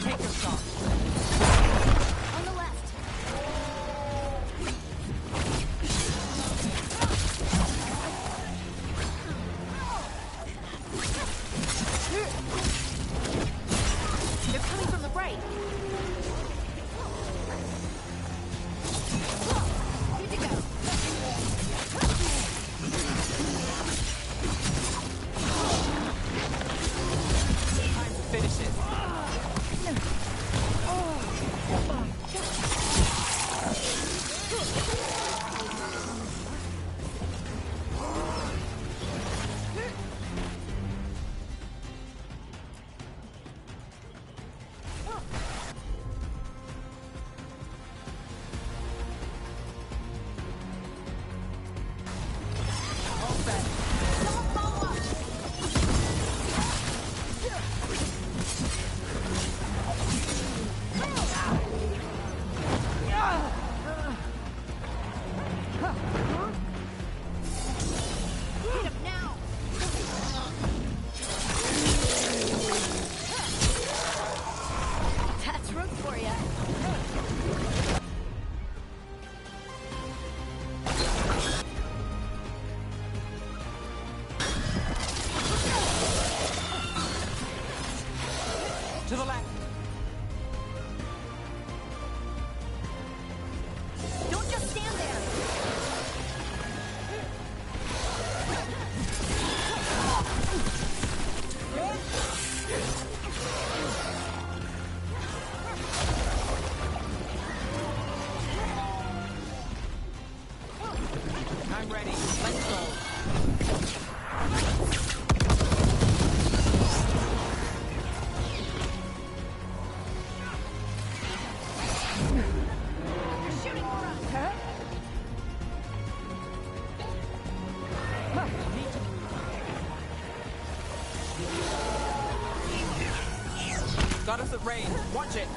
Take your shot. On the left. They're coming from the right. Good to go. Time to finish it. All set. Don't follow up. Hit him now. That's room for you. To the left. Don't just stand there. I'm ready. Let's go. They're shooting for us. Got us at range. Watch it.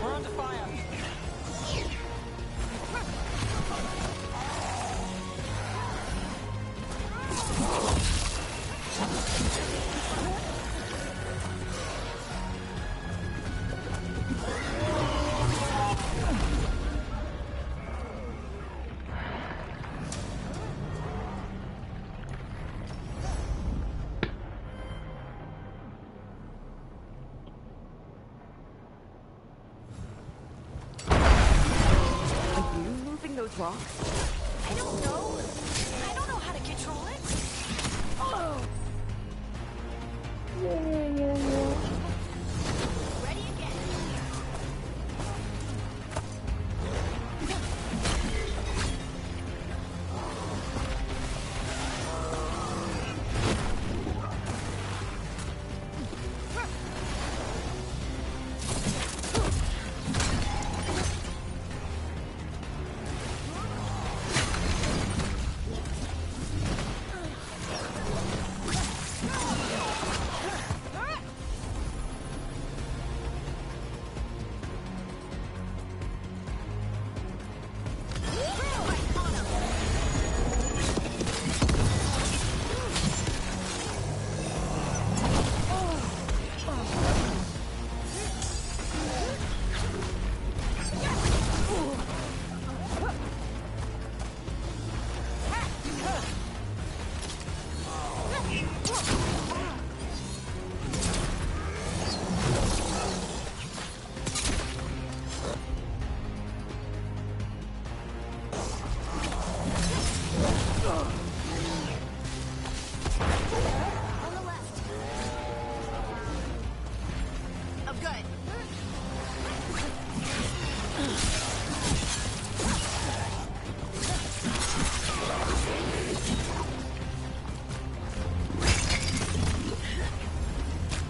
We're under fire. rock? I don't know. I don't know how to control it. Oh! Ready again.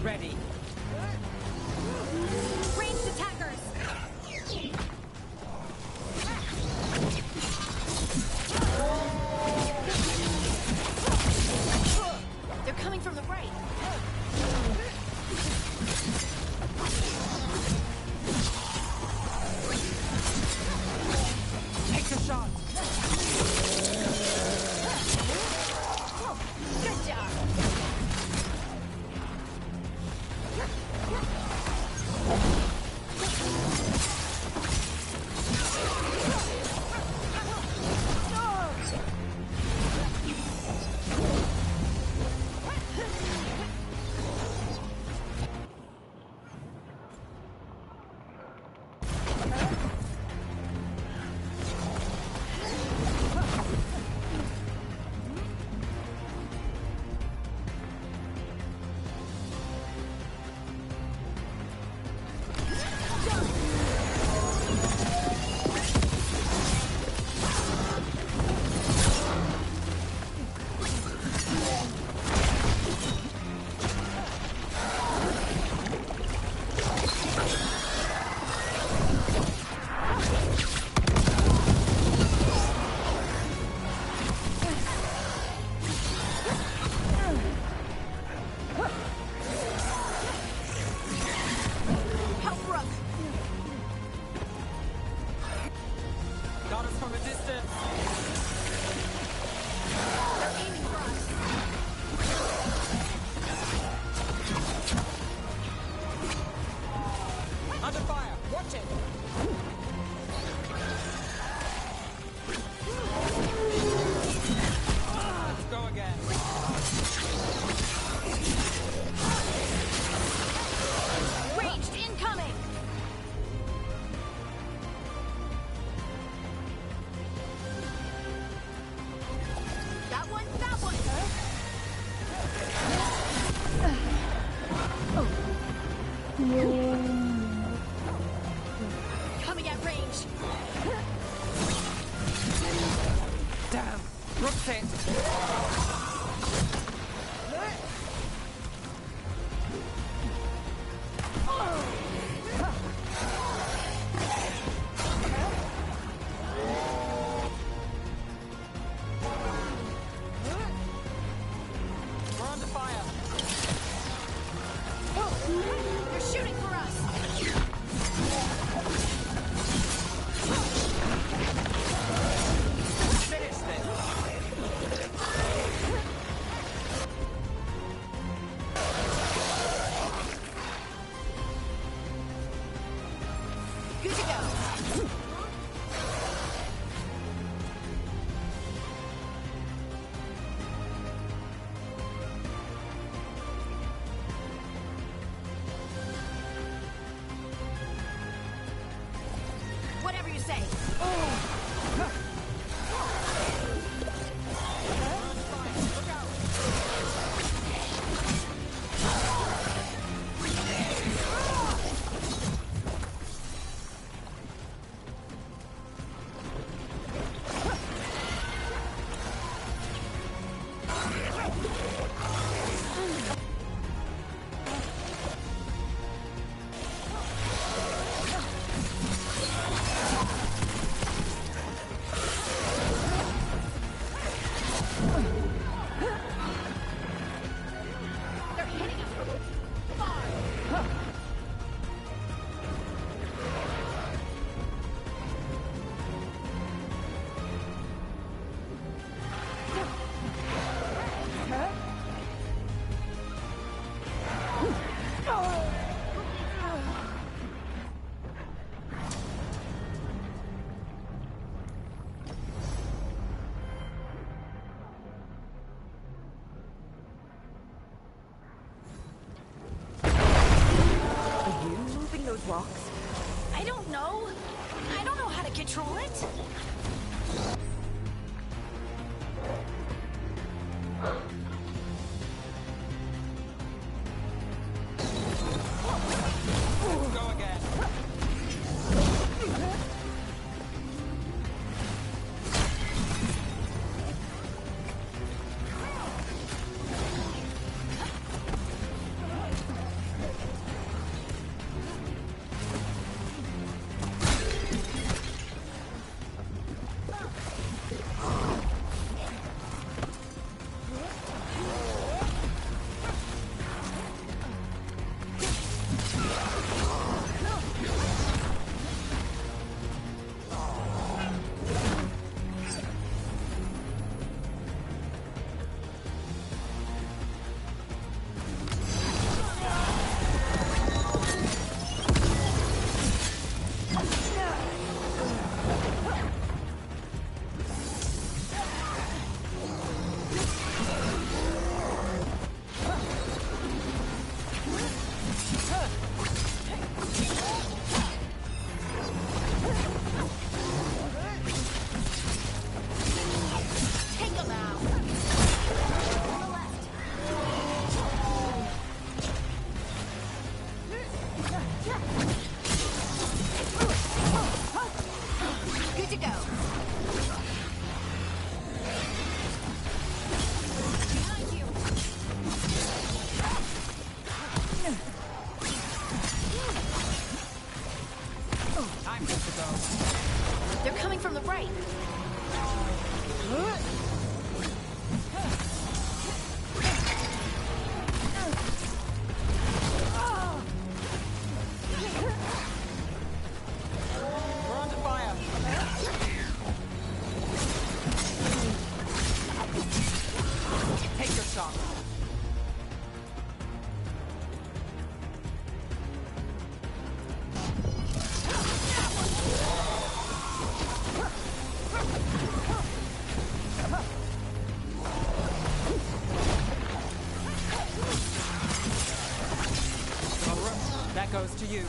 Ready. Ranged attackers! They're coming from the right. Take a shot. Good job. Got us from a distance. They're aiming for us. Under fire. Watch it. Let's go again. Ranged incoming. That one, that one. Coming at range. Damn. Rotate. We're under fire. They're shooting for us. Finish this. Good to go. Whatever you say. control it? Go again. They're coming from the right. We're under fire. Take your shot. That goes to you.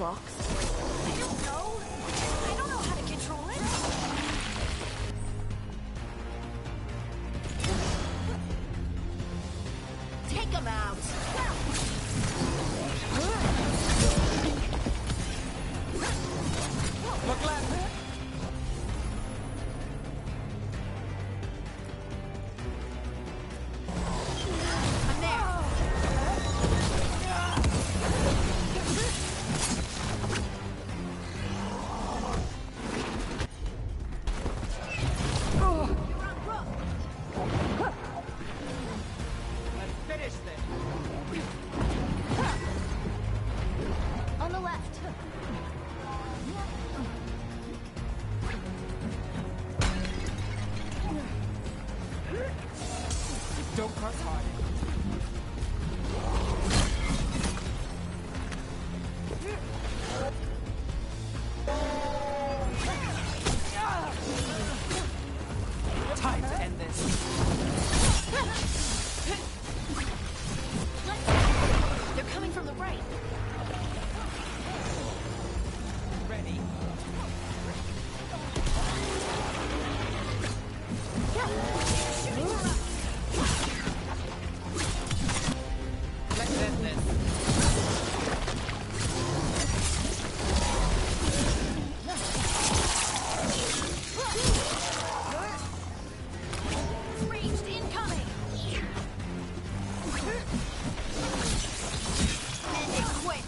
box? I don't know. I don't know how to control it. Take him out! Look left! I'm there. Let's finish this! On the left. Don't press hard. Time to end this. They're coming from the right. Ready? Let's end this. Ranged incoming. End it quick.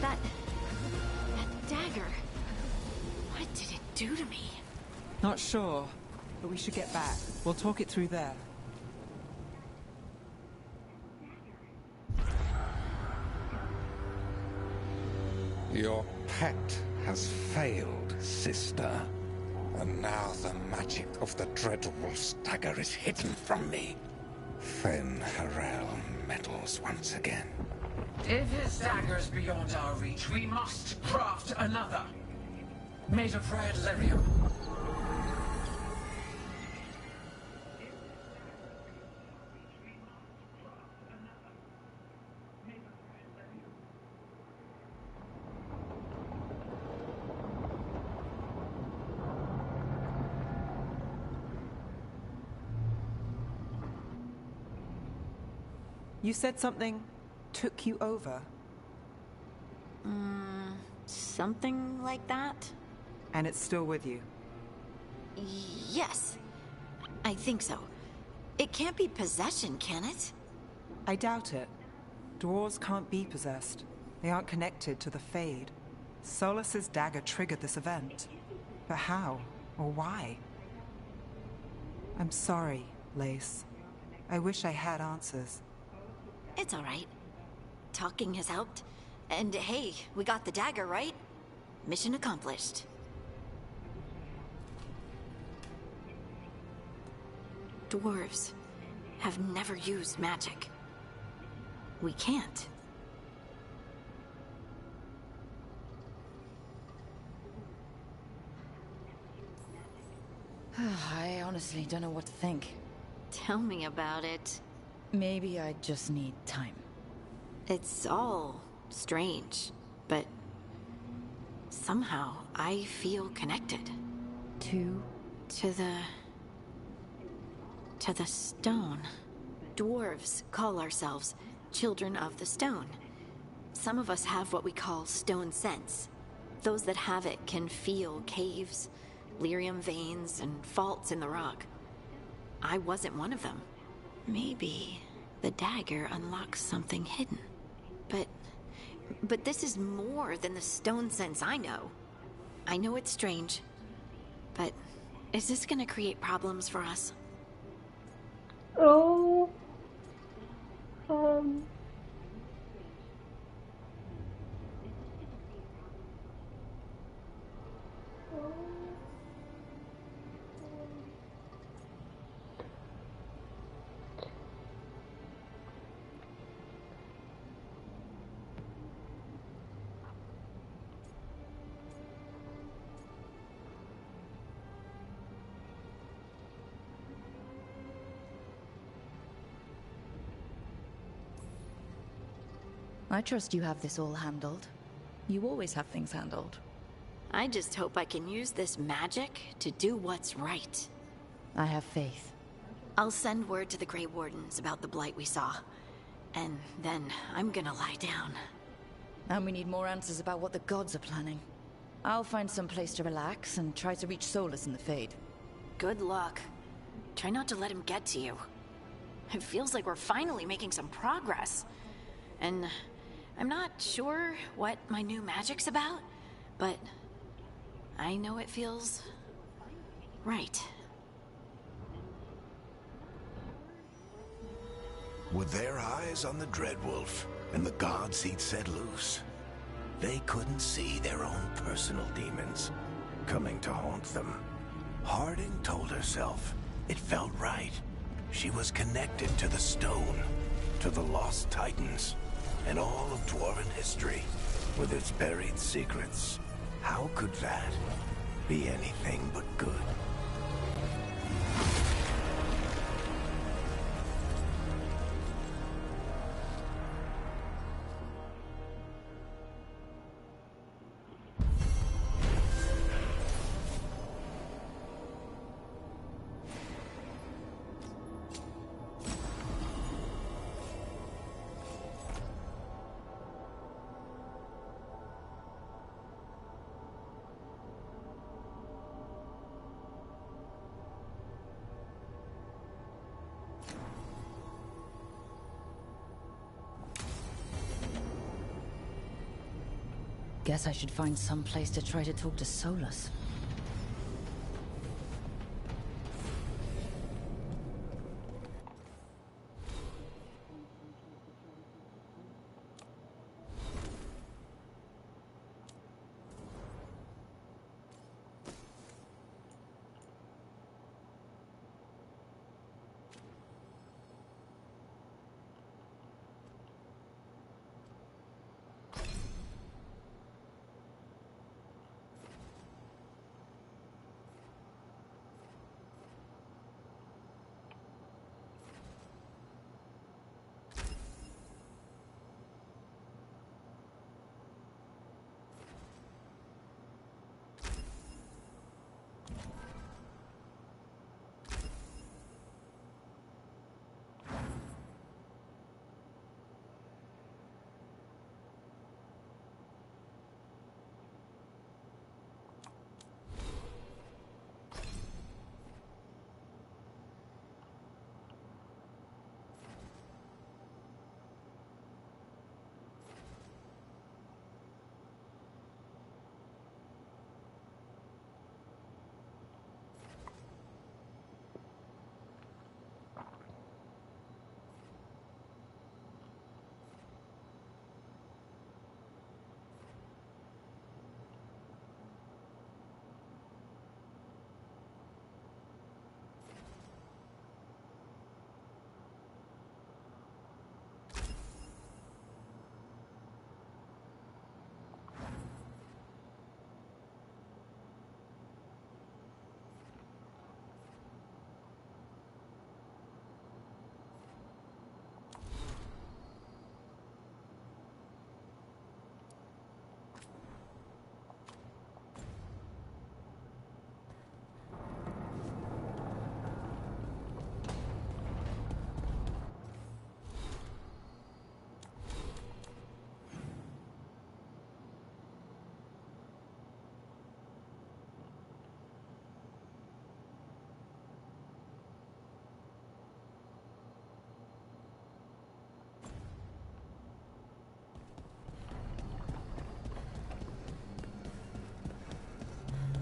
That dagger. What did it do to me? Not sure, but we should get back. We'll talk it through there. Your pet has failed, sister. And now the magic of the Dreadwolf's dagger is hidden from me. Fen Harel meddles once again. If his dagger's beyond our reach, we must craft another. Made of red lyrium. You said something took you over, Something like that? and it's still with you. Yes. I think so. It can't be possession, can it? I doubt it. Dwarves can't be possessed. They aren't connected to the Fade. Solus's dagger triggered this event. But how? Or why? I'm sorry, Lace. I wish I had answers. It's all right. Talking has helped. And hey, we got the dagger, right? Mission accomplished. Dwarves have never used magic. We can't. I honestly don't know what to think. Tell me about it. Maybe I just need time. It's all strange, but somehow I feel connected. To the stone. Dwarves call ourselves children of the stone. Some of us have what we call stone sense. Those that have it can feel caves, lyrium veins, and faults in the rock. I wasn't one of them. Maybe the dagger unlocks something hidden. But this is more than the stone sense I know. I know it's strange, but is this gonna create problems for us? Oh. I trust you have this all handled. You always have things handled. I just hope I can use this magic to do what's right. I have faith. I'll send word to the Grey Wardens about the blight we saw. And then I'm gonna lie down. And we need more answers about what the gods are planning. I'll find some place to relax and try to reach Solus in the Fade. Good luck. Try not to let him get to you. It feels like we're finally making some progress. And I'm not sure what my new magic's about, but I know it feels right. With their eyes on the Dreadwolf and the gods he'd set loose, they couldn't see their own personal demons coming to haunt them. Harding told herself it felt right. She was connected to the stone, to the lost titans, and all of Dwarven history, with its buried secrets. How could that be anything but good? Guess I should find some place to try to talk to Solus.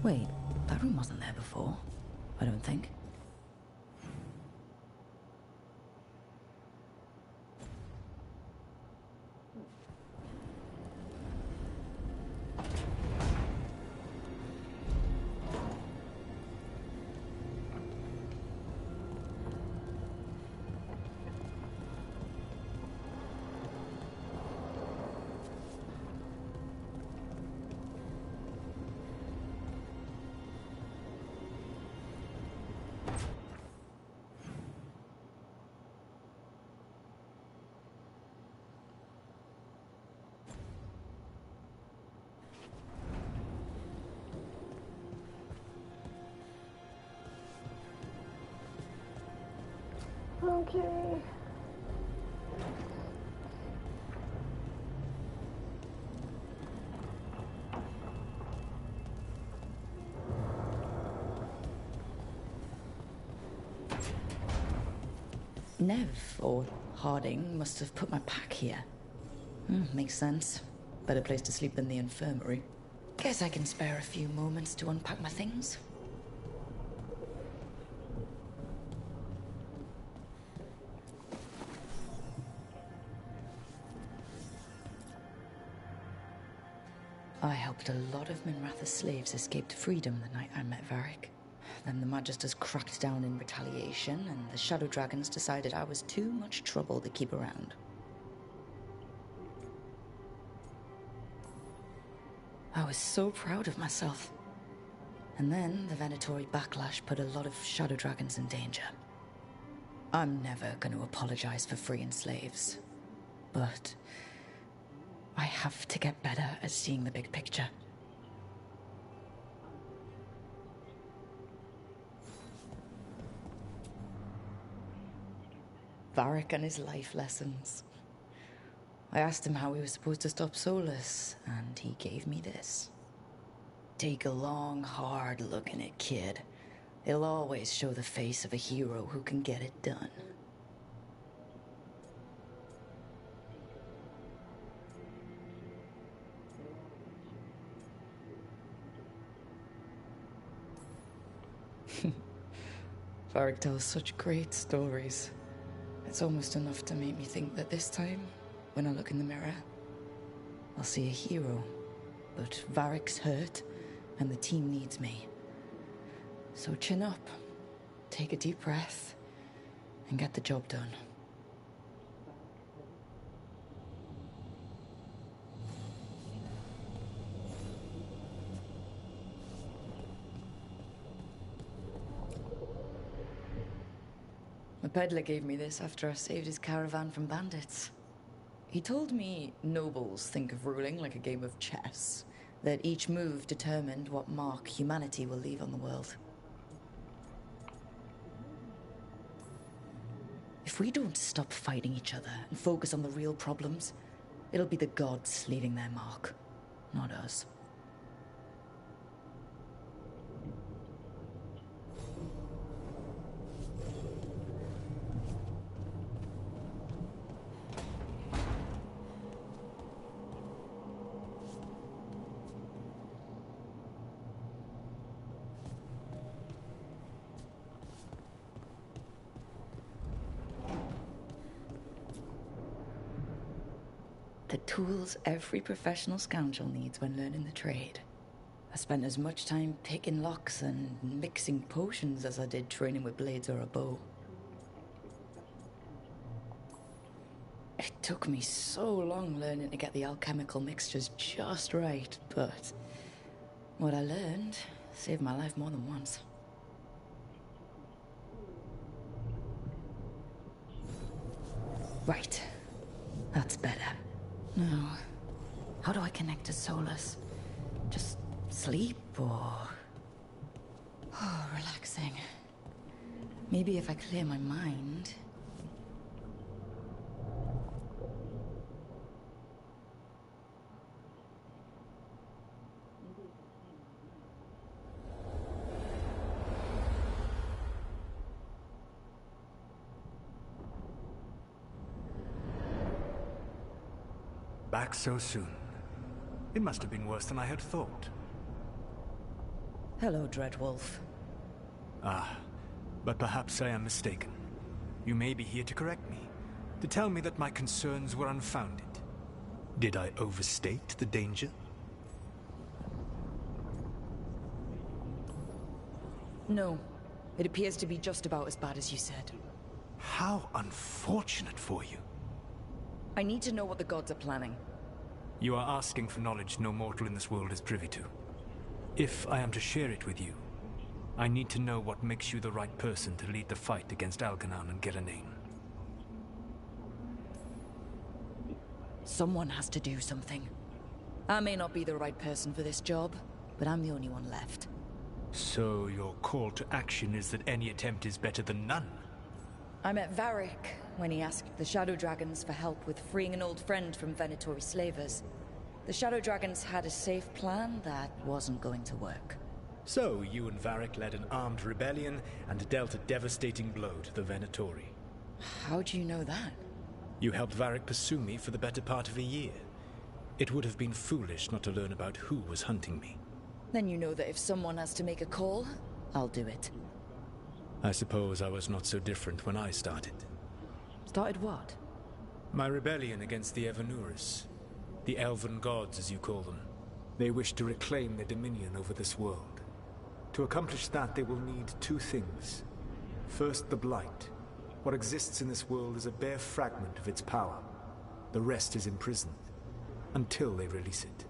Wait, that room wasn't there before, I don't think. Okay. Nev, or Harding, must have put my pack here. Makes sense. Better place to sleep than the infirmary. Guess I can spare a few moments to unpack my things. I helped a lot of Minratha's slaves escape to freedom the night I met Varric. Then the Magisters cracked down in retaliation, and the Shadow Dragons decided I was too much trouble to keep around. I was so proud of myself. And then the Venatori backlash put a lot of Shadow Dragons in danger. I'm never going to apologize for freeing slaves. But I have to get better at seeing the big picture. Varric and his life lessons. I asked him how we were supposed to stop Solus, and he gave me this. Take a long, hard look in it, kid. It'll always show the face of a hero who can get it done. Varric tells such great stories. It's almost enough to make me think that this time, when I look in the mirror, I'll see a hero. But Varric's hurt, and the team needs me. So chin up, take a deep breath, and get the job done. The peddler gave me this after I saved his caravan from bandits. He told me nobles think of ruling like a game of chess, that each move determined what mark humanity will leave on the world. If we don't stop fighting each other and focus on the real problems, it'll be the gods leaving their mark, not us. The tools every professional scoundrel needs when learning the trade. I spent as much time picking locks and mixing potions as I did training with blades or a bow. It took me so long learning to get the alchemical mixtures just right, but what I learned saved my life more than once. Right. That's better. Now, how do I connect to Solus? Just sleep or... Oh, relaxing. Maybe if I clear my mind... Back so soon. It must have been worse than I had thought. Hello, Dreadwolf. Ah, but perhaps I am mistaken. You may be here to correct me, to tell me that my concerns were unfounded. Did I overstate the danger? No. It appears to be just about as bad as you said. How unfortunate for you. I need to know what the gods are planning. You are asking for knowledge no mortal in this world is privy to. If I am to share it with you, I need to know what makes you the right person to lead the fight against Algernon and Geranean. Someone has to do something. I may not be the right person for this job, but I'm the only one left. So your call to action is that any attempt is better than none? I met Varric when he asked the Shadow Dragons for help with freeing an old friend from Venatori slavers. The Shadow Dragons had a safe plan that wasn't going to work. So, you and Varric led an armed rebellion and dealt a devastating blow to the Venatori. How do you know that? You helped Varric pursue me for the better part of a year. It would have been foolish not to learn about who was hunting me. Then you know that if someone has to make a call, I'll do it. I suppose I was not so different when I started. Started what? My rebellion against the Evanuris. The Elven Gods, as you call them. They wish to reclaim their dominion over this world. To accomplish that, they will need two things. First, the Blight. What exists in this world is a bare fragment of its power. The rest is imprisoned, until they release it.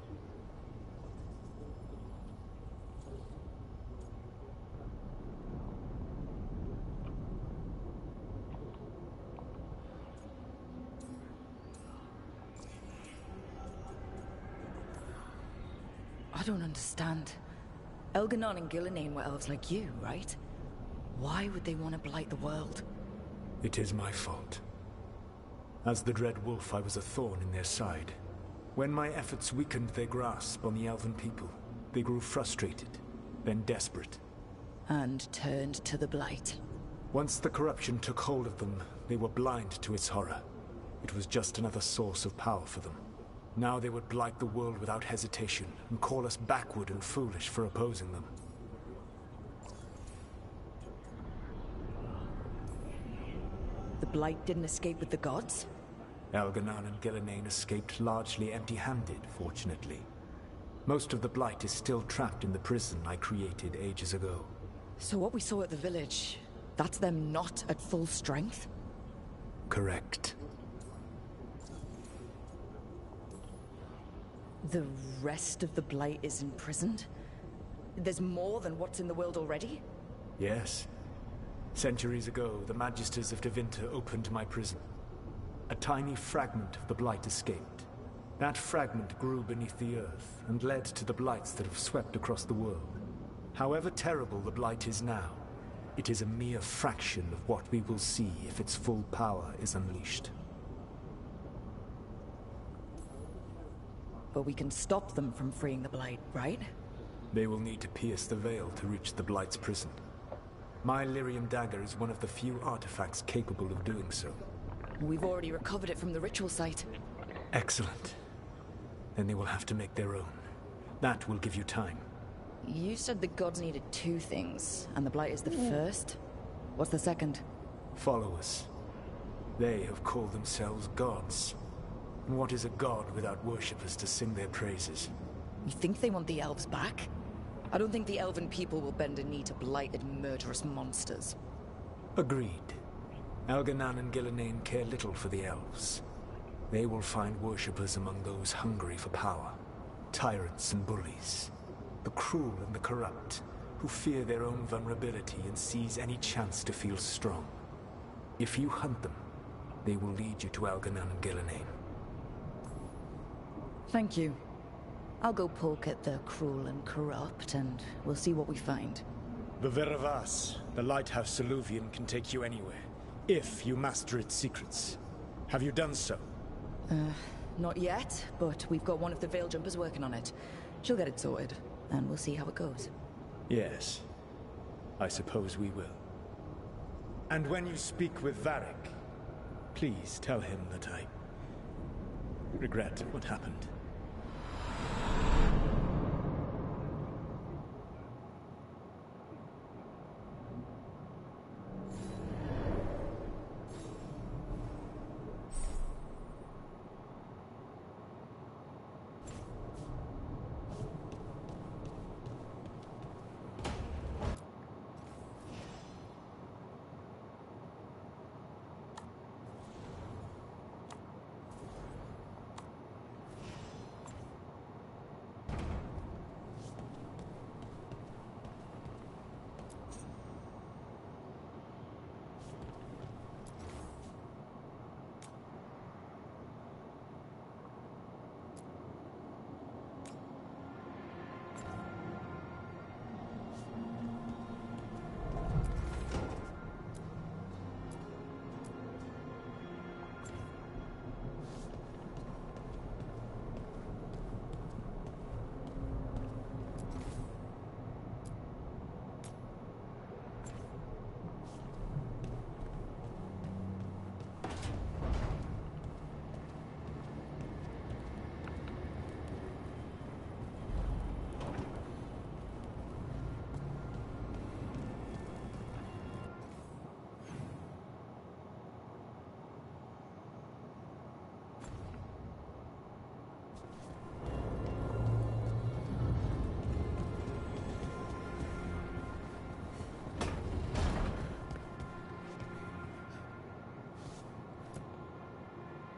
I don't understand. Elganon and Gillenane were elves like you, right? Why would they want to blight the world? It is my fault. As the Dread Wolf, I was a thorn in their side. When my efforts weakened their grasp on the Elven people, they grew frustrated, then desperate. And turned to the Blight. Once the corruption took hold of them, they were blind to its horror. It was just another source of power for them. Now they would blight the world without hesitation, and call us backward and foolish for opposing them. The Blight didn't escape with the gods? Elganon and Gillenane escaped largely empty-handed, fortunately. Most of the Blight is still trapped in the prison I created ages ago. So what we saw at the village, that's them not at full strength? Correct. The rest of the Blight is imprisoned? There's more than what's in the world already? Yes. Centuries ago, the Magisters of Tevinter opened my prison. A tiny fragment of the Blight escaped. That fragment grew beneath the earth and led to the Blights that have swept across the world. However terrible the Blight is now, it is a mere fraction of what we will see if its full power is unleashed. But we can stop them from freeing the Blight, right? They will need to pierce the veil to reach the Blight's prison. My Lyrium dagger is one of the few artifacts capable of doing so. We've already recovered it from the ritual site. Excellent. Then they will have to make their own. That will give you time. You said the gods needed two things, and the Blight is the first? What's the second? Followers. They have called themselves gods. And what is a god without worshippers to sing their praises? You think they want the elves back? I don't think the elven people will bend a knee to blighted, murderous monsters. Agreed. Elganon and Gillenane care little for the elves. They will find worshippers among those hungry for power. Tyrants and bullies. The cruel and the corrupt, who fear their own vulnerability and seize any chance to feel strong. If you hunt them, they will lead you to Elganon and Gillenane. Thank you. I'll go poke at the cruel and corrupt, and we'll see what we find. The Veravas, the lighthouse Soluvian, can take you anywhere, if you master its secrets. Have you done so? Not yet, but we've got one of the Veil Jumpers working on it. She'll get it sorted, and we'll see how it goes. Yes. I suppose we will. And when you speak with Varric, please tell him that I regret what happened.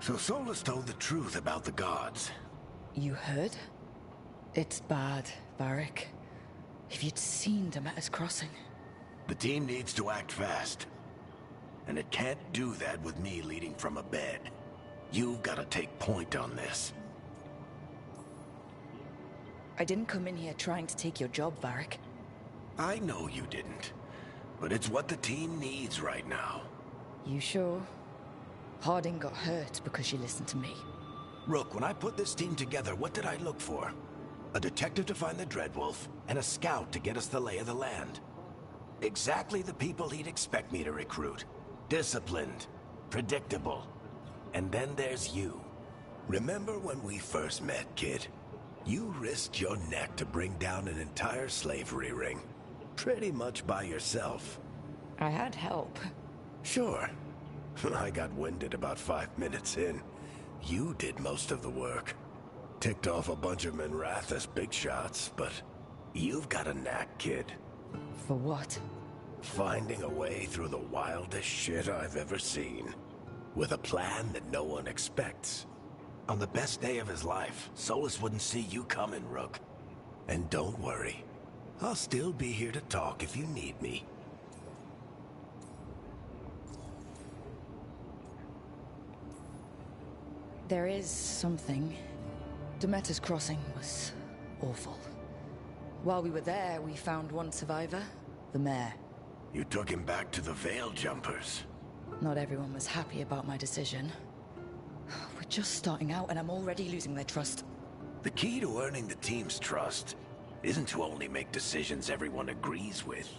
So Solus told the truth about the gods. You heard? It's bad, Varric. If you'd seen Demeter's crossing. The team needs to act fast. And it can't do that with me leading from a bed. You've got to take point on this. I didn't come in here trying to take your job, Varric. I know you didn't. But it's what the team needs right now. You sure? Harding got hurt because she listened to me. Rook, when I put this team together, what did I look for? A detective to find the Dreadwolf, and a scout to get us the lay of the land. Exactly the people he'd expect me to recruit. Disciplined, predictable. And then there's you. Remember when we first met, kid? You risked your neck to bring down an entire slavery ring. Pretty much by yourself. I had help. Sure. I got winded about 5 minutes in. You did most of the work. Ticked off a bunch of Minrathous big shots, but you've got a knack, kid. For what? Finding a way through the wildest shit I've ever seen. With a plan that no one expects. On the best day of his life, Solus wouldn't see you coming, Rook. And don't worry. I'll still be here to talk if you need me. There is something. Demeter's crossing was awful. While we were there, we found one survivor, the mayor. You took him back to the Veil Jumpers. Not everyone was happy about my decision. We're just starting out and I'm already losing their trust. The key to earning the team's trust isn't to only make decisions everyone agrees with.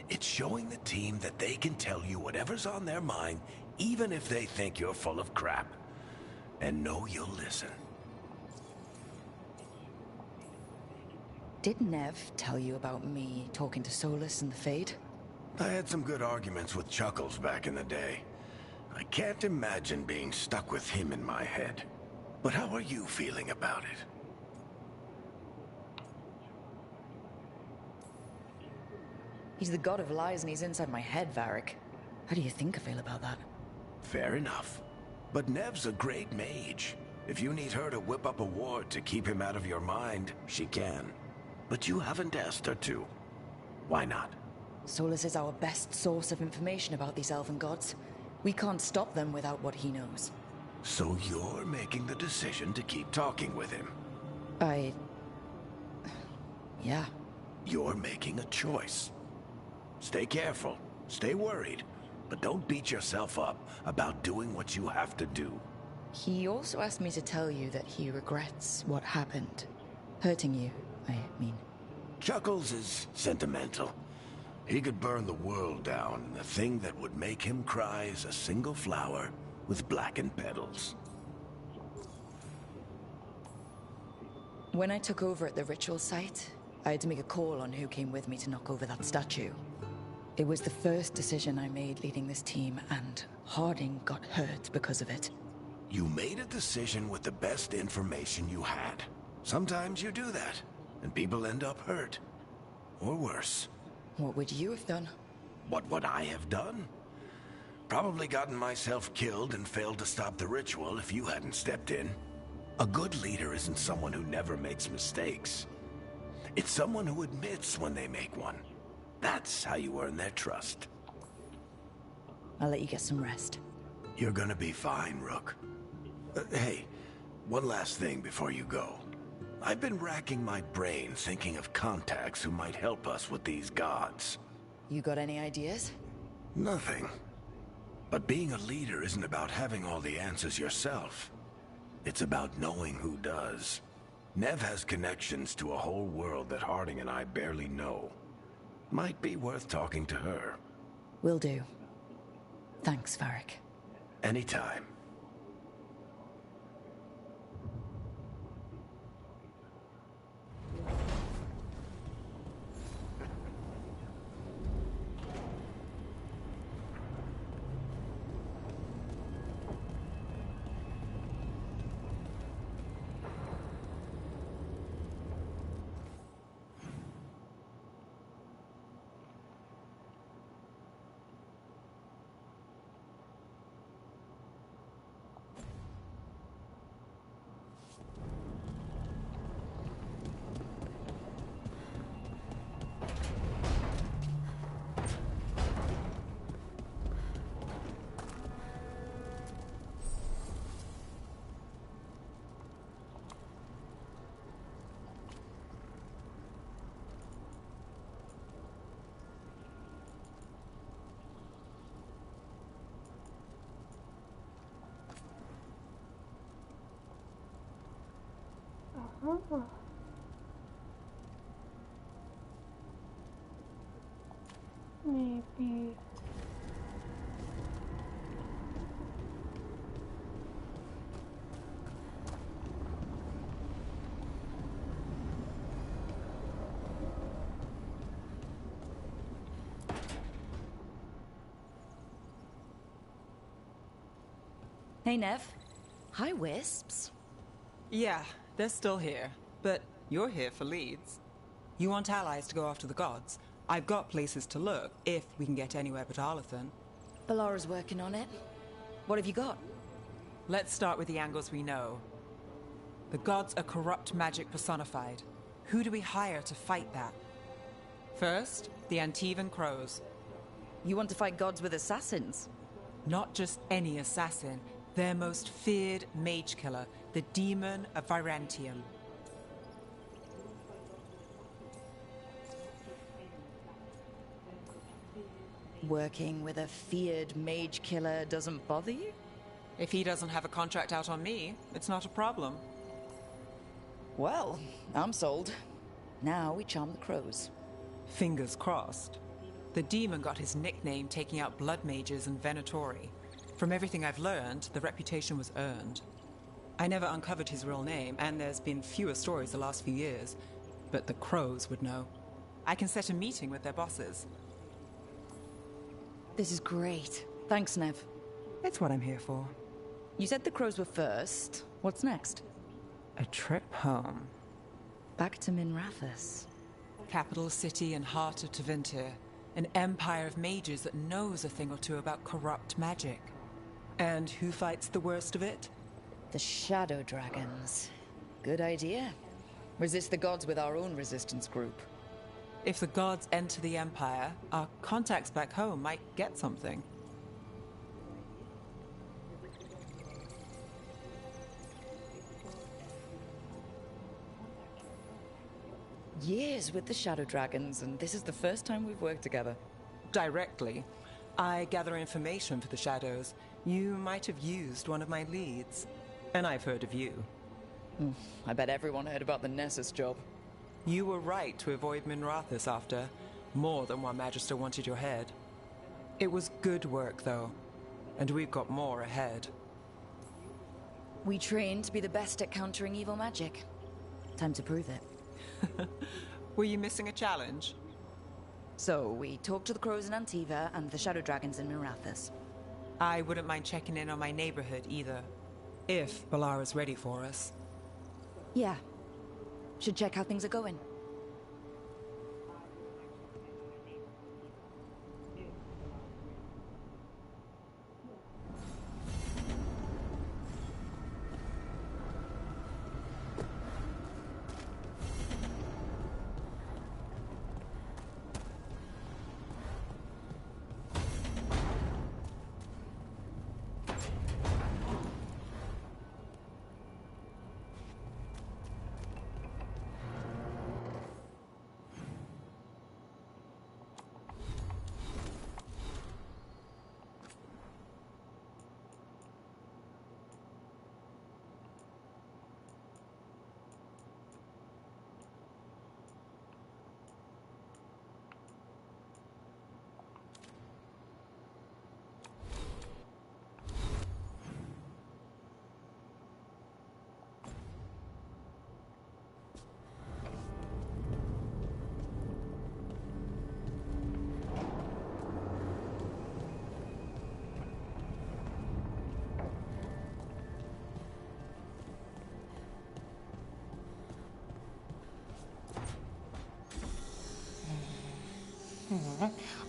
It's showing the team that they can tell you whatever's on their mind, even if they think you're full of crap. And know you'll listen. Did Nev tell you about me talking to Solus and the Fade? I had some good arguments with Chuckles back in the day. I can't imagine being stuck with him in my head. But how are you feeling about it? He's the god of lies and he's inside my head, Varric. How do you think I feel about that? Fair enough. But Nev's a great mage. If you need her to whip up a ward to keep him out of your mind, she can. But you haven't asked her to. Why not? Solus is our best source of information about these elven gods. We can't stop them without what he knows. So you're making the decision to keep talking with him? Yeah. You're making a choice. Stay careful, stay worried, but don't beat yourself up about doing what you have to do. He also asked me to tell you that he regrets what happened. Hurting you, I mean. Chuckles is sentimental. He could burn the world down, and the thing that would make him cry is a single flower with blackened petals. When I took over at the ritual site, I had to make a call on who came with me to knock over that statue. It was the first decision I made leading this team, and Harding got hurt because of it. You made a decision with the best information you had. Sometimes you do that, and people end up hurt. Or worse. What would you have done? What would I have done? Probably gotten myself killed and failed to stop the ritual if you hadn't stepped in. A good leader isn't someone who never makes mistakes. It's someone who admits when they make one. That's how you earn their trust. I'll let you get some rest. You're gonna be fine, Rook. Hey, one last thing before you go. I've been racking my brain thinking of contacts who might help us with these gods. You got any ideas? Nothing. But being a leader isn't about having all the answers yourself. It's about knowing who does. Nev has connections to a whole world that Harding and I barely know. Might be worth talking to her. Will do. Thanks, Varric. Anytime. Ah. Maybe. Hey, Nev. Hi, Wisps. Yeah, they're still here. But you're here for leads. You want allies to go after the gods? I've got places to look, if we can get anywhere but Arlathan. Balara's working on it. What have you got? Let's start with the angles we know. The gods are corrupt magic personified. Who do we hire to fight that? First, the Antivan Crows. You want to fight gods with assassins? Not just any assassin. Their most feared mage killer, the Demon of Virantium. Working with a feared mage killer doesn't bother you? If he doesn't have a contract out on me, it's not a problem. Well, I'm sold. Now we charm the crows. Fingers crossed. The demon got his nickname taking out blood mages and Venatori. From everything I've learned, the reputation was earned. I never uncovered his real name, and there's been fewer stories the last few years, but the crows would know. I can set a meeting with their bosses. This is great. Thanks, Nev. It's what I'm here for. You said the crows were first. What's next? A trip home. Back to Minrathous. Capital city and heart of Tevinter. An empire of mages that knows a thing or two about corrupt magic. And who fights the worst of it? The Shadow Dragons. Good idea. Resist the gods with our own resistance group. If the gods enter the Empire, our contacts back home might get something. Years with the Shadow Dragons, and this is the first time we've worked together. Directly. I gather information for the Shadows. You might have used one of my leads. And I've heard of you. I bet everyone heard about the Nessus job. You were right to avoid Minrathous after. More than one Magister wanted your head. It was good work, though. And we've got more ahead. We trained to be the best at countering evil magic. Time to prove it. Were you missing a challenge? So, we talked to the crows in Antiva and the Shadow Dragons in Minrathous. I wouldn't mind checking in on my neighborhood either. If Balara's ready for us. Yeah. Should check how things are going.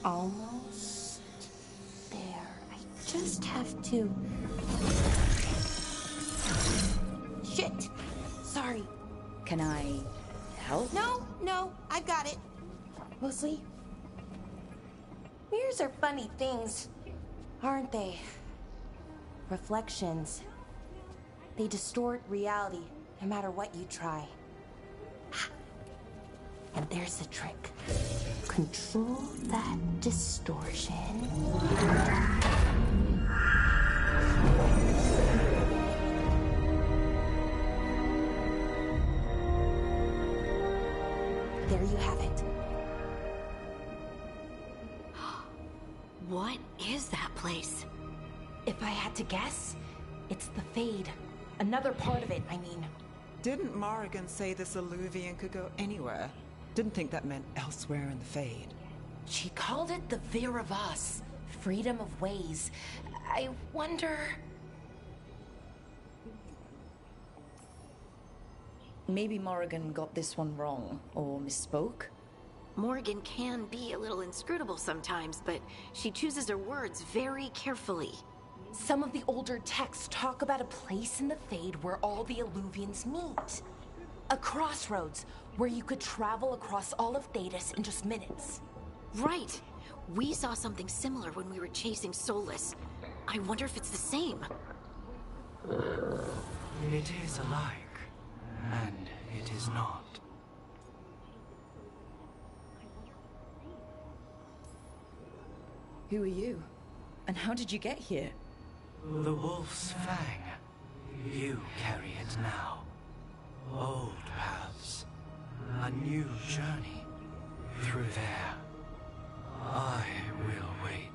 Almost there. I just have to... Shit! Sorry. Can I help? No, I've got it. Mostly, mirrors are funny things, aren't they? Reflections. They distort reality, no matter what you try. And there's the trick. Control that distortion. There you have it. What is that place? If I had to guess, it's the Fade. Another part of it, I mean. Didn't Morrigan say this Illuvian could go anywhere? Didn't think that meant elsewhere in the Fade. She called it the Vir of Us. Freedom of ways. I wonder... Maybe Morrigan got this one wrong, or misspoke? Morrigan can be a little inscrutable sometimes, but she chooses her words very carefully. Some of the older texts talk about a place in the Fade where all the Illuvians meet. A crossroads where you could travel across all of Thedas in just minutes. Right. We saw something similar when we were chasing Solus. I wonder if it's the same. It is alike, and it is not. Who are you? And how did you get here? The Wolf's Fang. You carry it now. Old paths. A new journey. Through there. I will wait.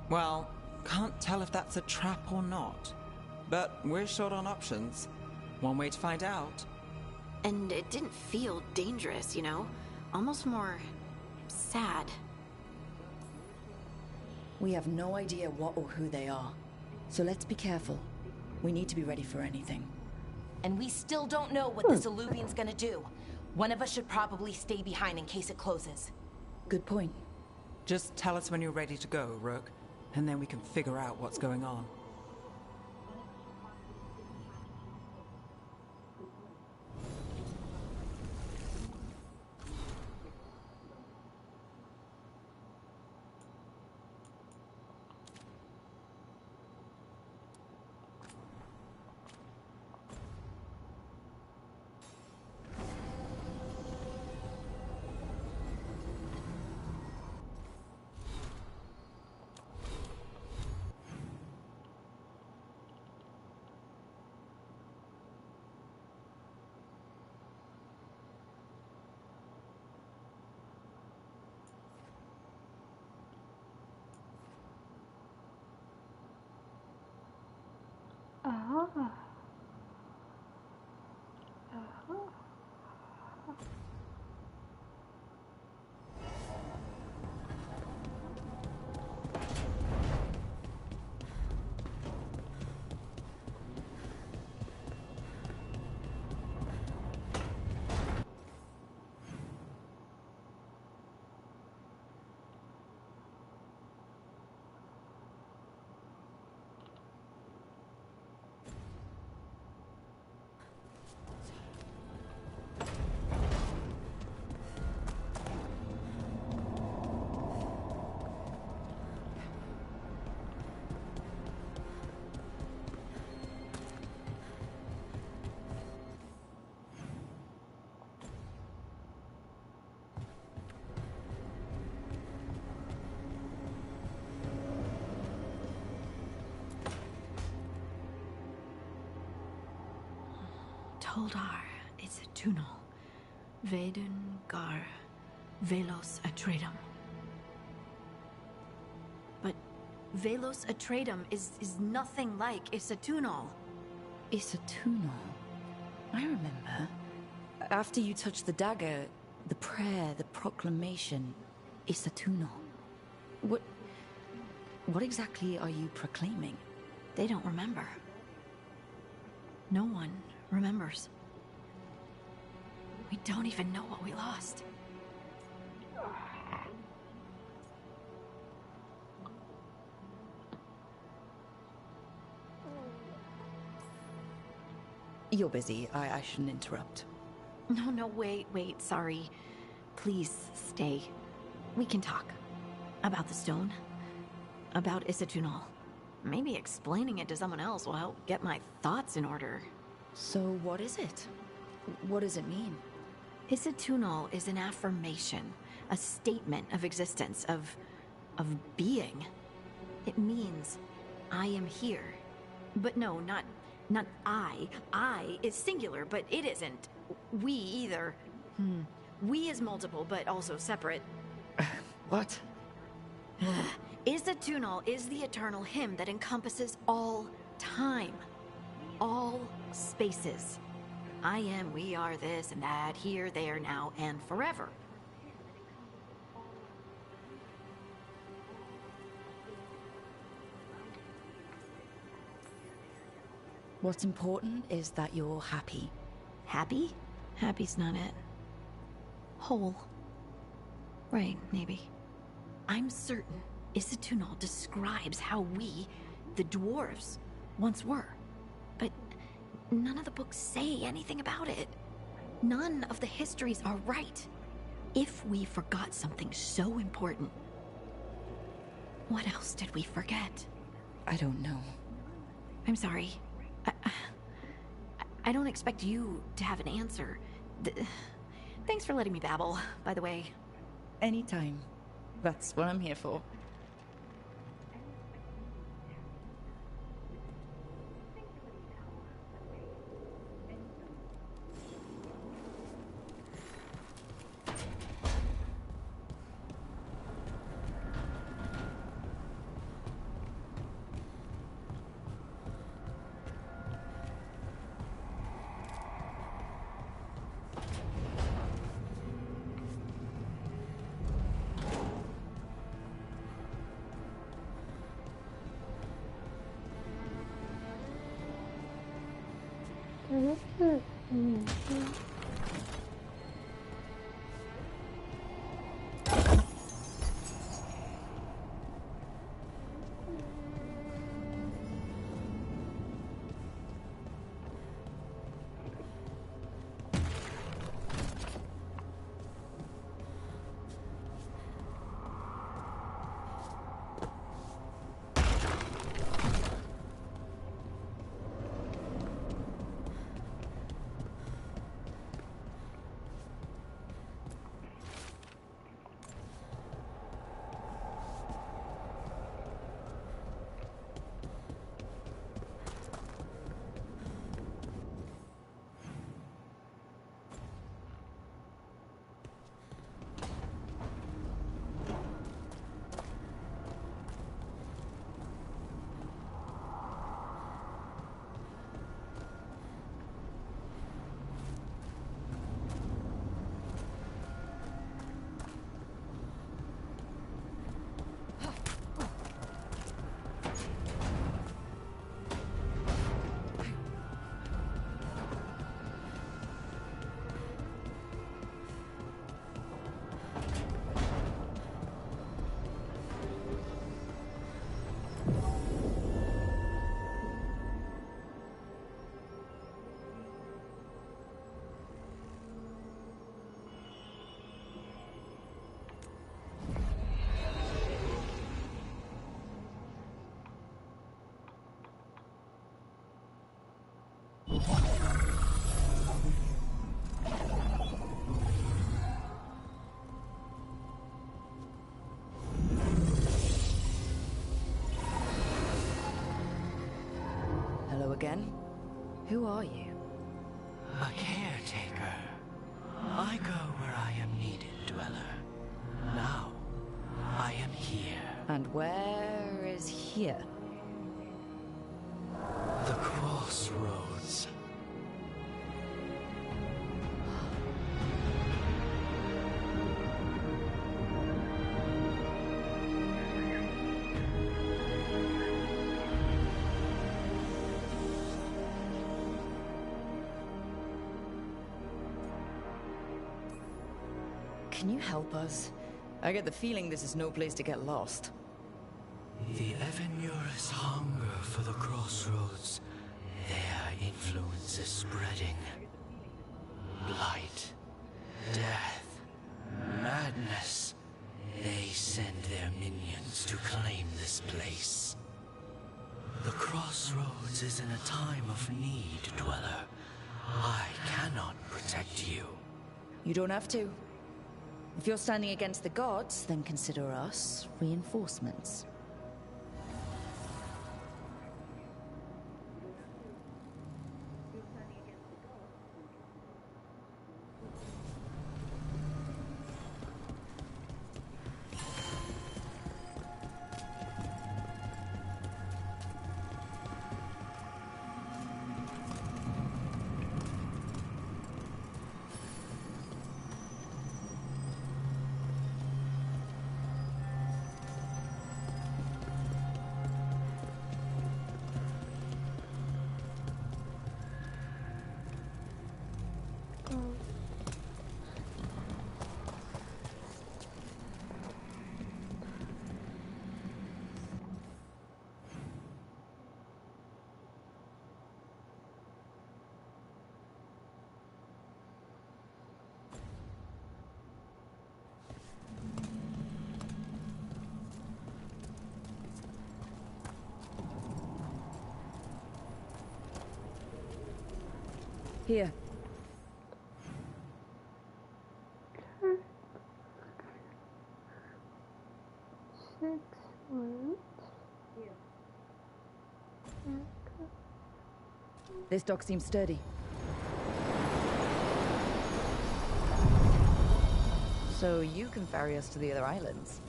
Well, can't tell if that's a trap or not. But we're short on options. One way to find out. And it didn't feel dangerous, you know? Almost more... sad. We have no idea what or who they are. So let's be careful. We need to be ready for anything. And we still don't know what this Illuvian's gonna do. One of us should probably stay behind in case it closes. Good point. Just tell us when you're ready to go, Rook, and then we can figure out what's going on. Ah. Toldar is a tunnel. Veilguard, Velos Atreidim. But Velos Atreidim is nothing like Isatunal. Isatunal? I remember. After you touched the dagger, the prayer, the proclamation, Isatunal. What exactly are you proclaiming? They don't remember. No one remembers. We don't even know what we lost. You're busy. I shouldn't interrupt. No, wait, sorry. Please, stay. We can talk. About the stone. About Isatunal. Maybe explaining it to someone else will help get my thoughts in order. So what is it? What does it mean? Isatunal is an affirmation, a statement of existence, of being. It means, I am here. But no, not Not I. I is singular, but it isn't. We either. We is multiple, but also separate. What? Isatunal is the eternal hymn that encompasses all time. All spaces. I am, we are, this and that, here, there, now, and forever. What's important is that you're happy. Happy? Happy's not it. Whole. Right, maybe. I'm certain Isatunal describes how we, the dwarves, once were. But none of the books say anything about it. None of the histories are right. If we forgot something so important, what else did we forget? I don't know. I'm sorry. I don't expect you to have an answer. Thanks for letting me babble, by the way. Anytime. That's what I'm here for. Again? Who are you? A caretaker. I go where I am needed, dweller. Now, I am here. And where is here? The crossroads. Can you help us? I get the feeling this is no place to get lost. The Evenur's hunger for the crossroads. Their influence is spreading. Blight, death, madness. They send their minions to claim this place. The crossroads is in a time of need, dweller. I cannot protect you. You don't have to. If you're standing against the gods, then consider us reinforcements. Here. Excellent. This dock seems sturdy. So you can ferry us to the other islands?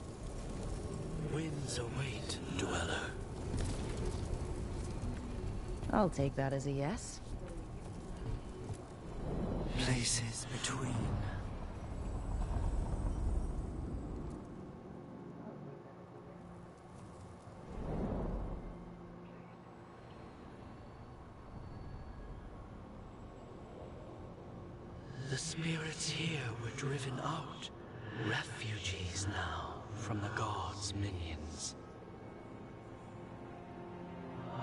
Winds await, Dweller. I'll take that as a yes. Places between. The spirits here were driven out, refugees now from the gods' minions.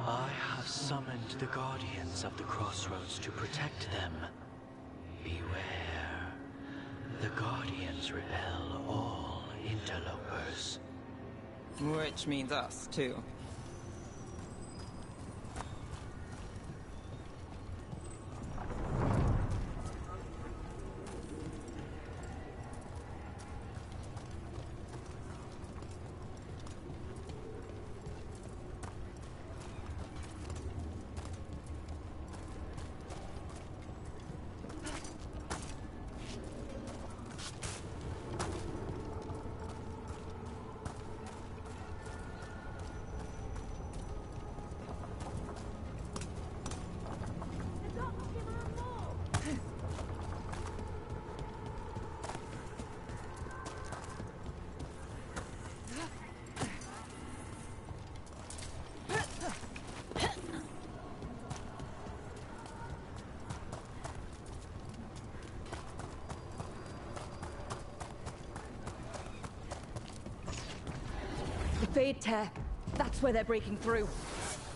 I have summoned the guardians of the crossroads to protect them. Beware. The guardians repel all interlopers. Which means us, too. The Fade Tear. That's where they're breaking through.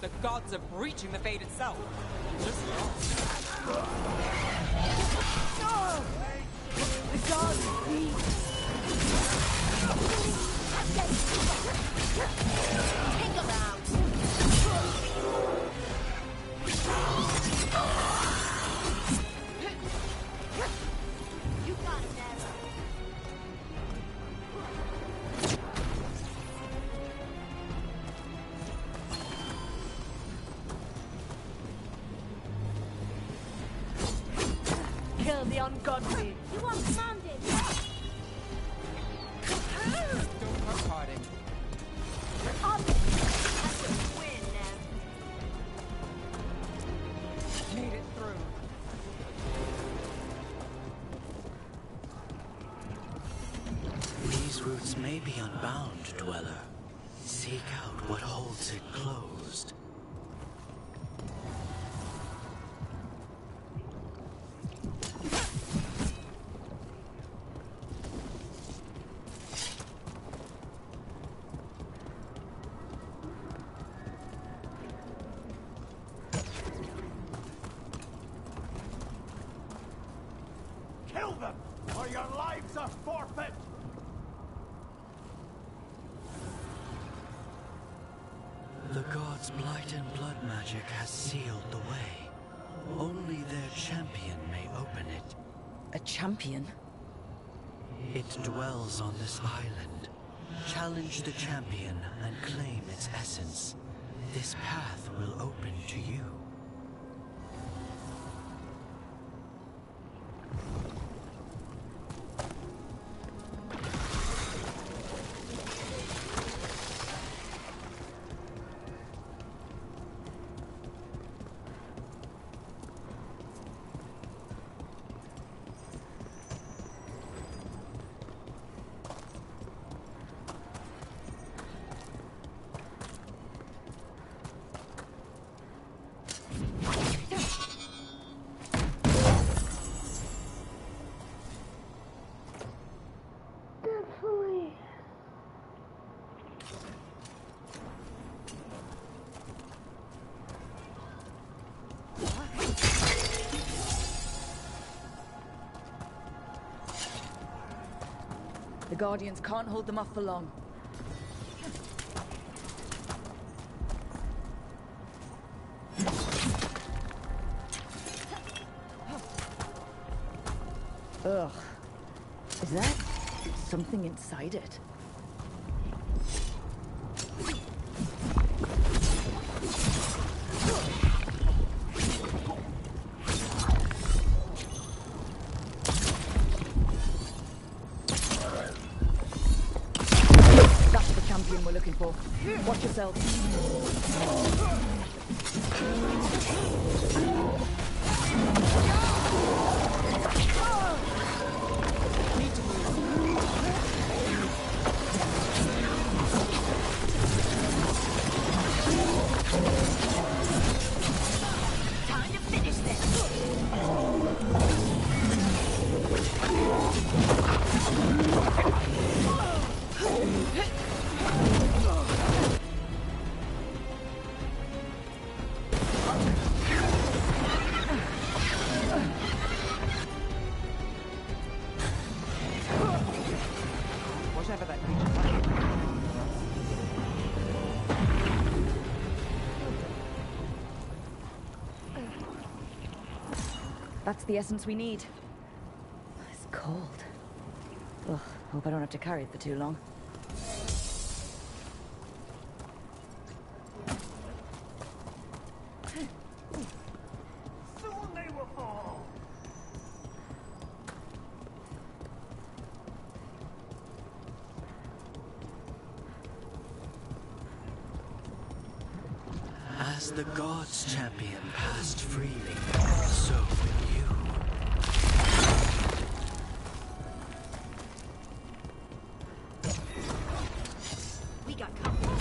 The gods are breaching the Fade itself. Just No! The gods speak. Take them out. You got it, Ned. Kill the ungodly. You are commanded. don't hurt Harding. Up. I will win, Ned. Made it through. These routes may be unbound, Dweller. Seek out what holds it closed. Kill them, or your lives are forfeit! The gods' blight and blood magic has sealed the way. Only their champion may open it. A champion? It dwells on this island. Challenge the champion and claim its essence. This path will open to you. Definitely. The Guardians can't hold them off for long. Ugh. Is that something inside it? That's the champion we're looking for. Watch yourself. Time to finish this. Whatever that creature might be. That's the essence we need. It's cold. Ugh, hope I don't have to carry it for too long. Soon they will fall. As the gods' champion passed freely, so will you. We got company.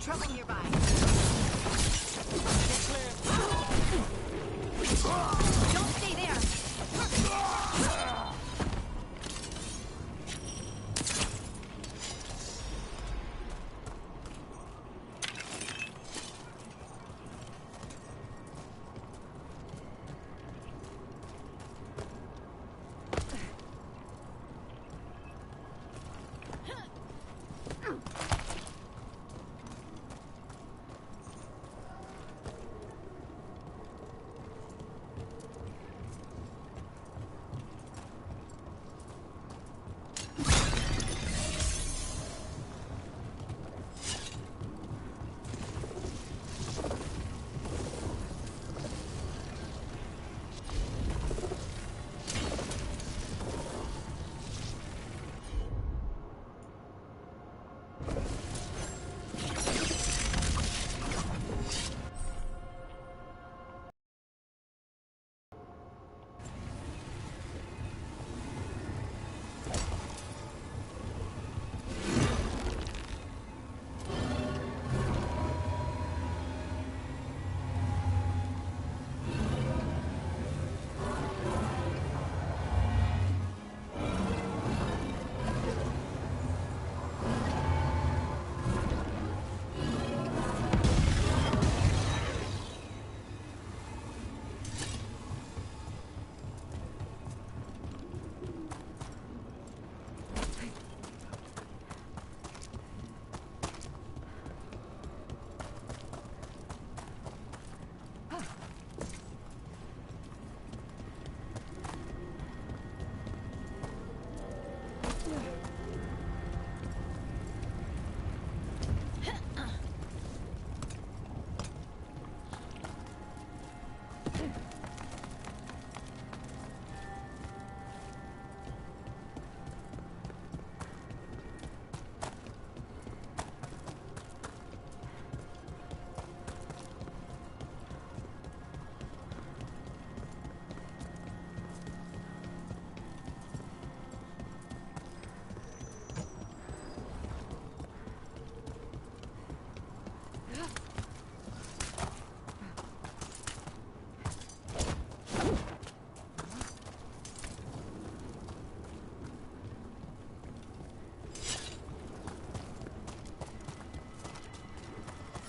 Trouble nearby. Don't stay there.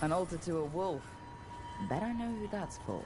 An altar to a wolf. Bet I know who that's for.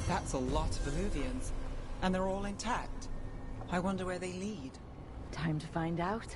That's a lot of Illuvians. And they're all intact. I wonder where they lead. Time to find out.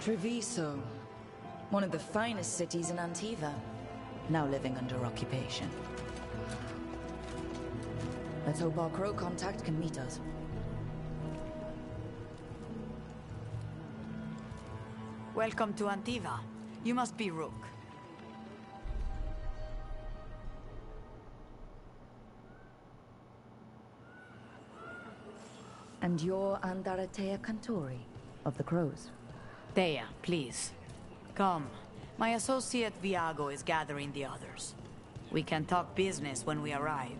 Treviso, one of the finest cities in Antiva, now living under occupation. Let's hope our crow contact can meet us. Welcome to Antiva. You must be Rook. And you're Andaratea Cantori, of the Crows? Thea, please. Come. My associate Viago is gathering the others. We can talk business when we arrive.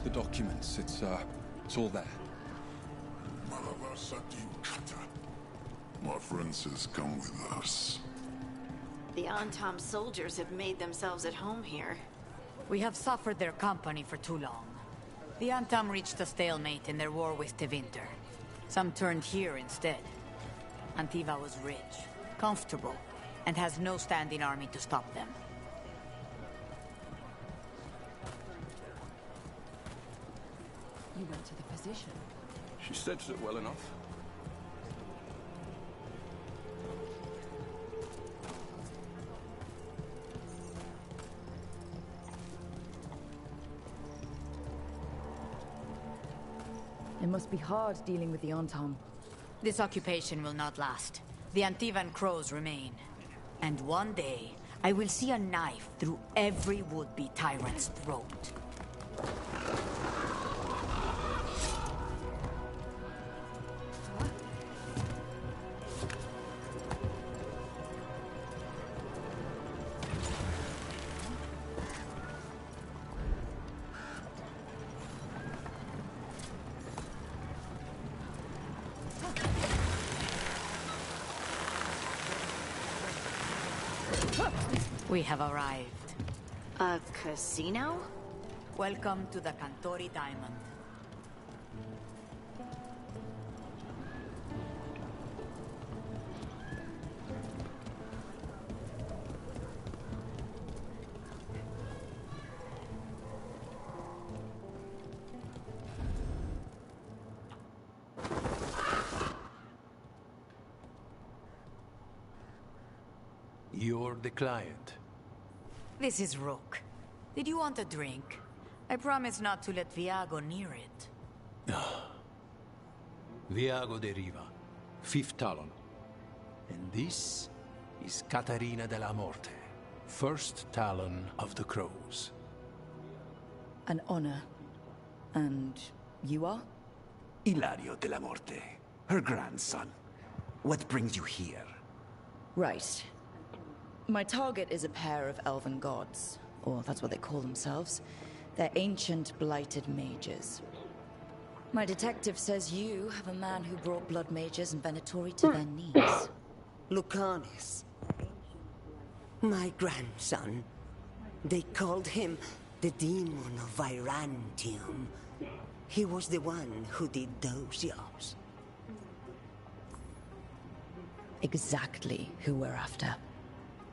The documents, it's all there. My friend says come with us. The Antam soldiers have made themselves at home here. We have suffered their company for too long. The Antam reached a stalemate in their war with Tevinter. Some turned here instead. Antiva was rich, comfortable, and has no standing army to stop them. You went to the physician. She staged it well enough. It must be hard dealing with the Antam. This occupation will not last. The Antivan crows remain. And one day, I will see a knife through every would-be tyrant's throat. We have arrived. A casino? Welcome to the Cantori Diamond. You're the client. This is Rook. Did you want a drink? I promise not to let Viago near it. Viago de Riva, 5th Talon. And this is Catarina de la Morte, 1st Talon of the Crows. An honor. And you are? Ilario de la Morte, her grandson. What brings you here? Right. My target is a pair of elven gods, or that's what they call themselves. They're ancient, blighted mages. My detective says you have a man who brought blood mages and Venatori to their knees. Lucanis. My grandson. They called him the Demon of Virantium. He was the one who did those jobs. Exactly who we're after.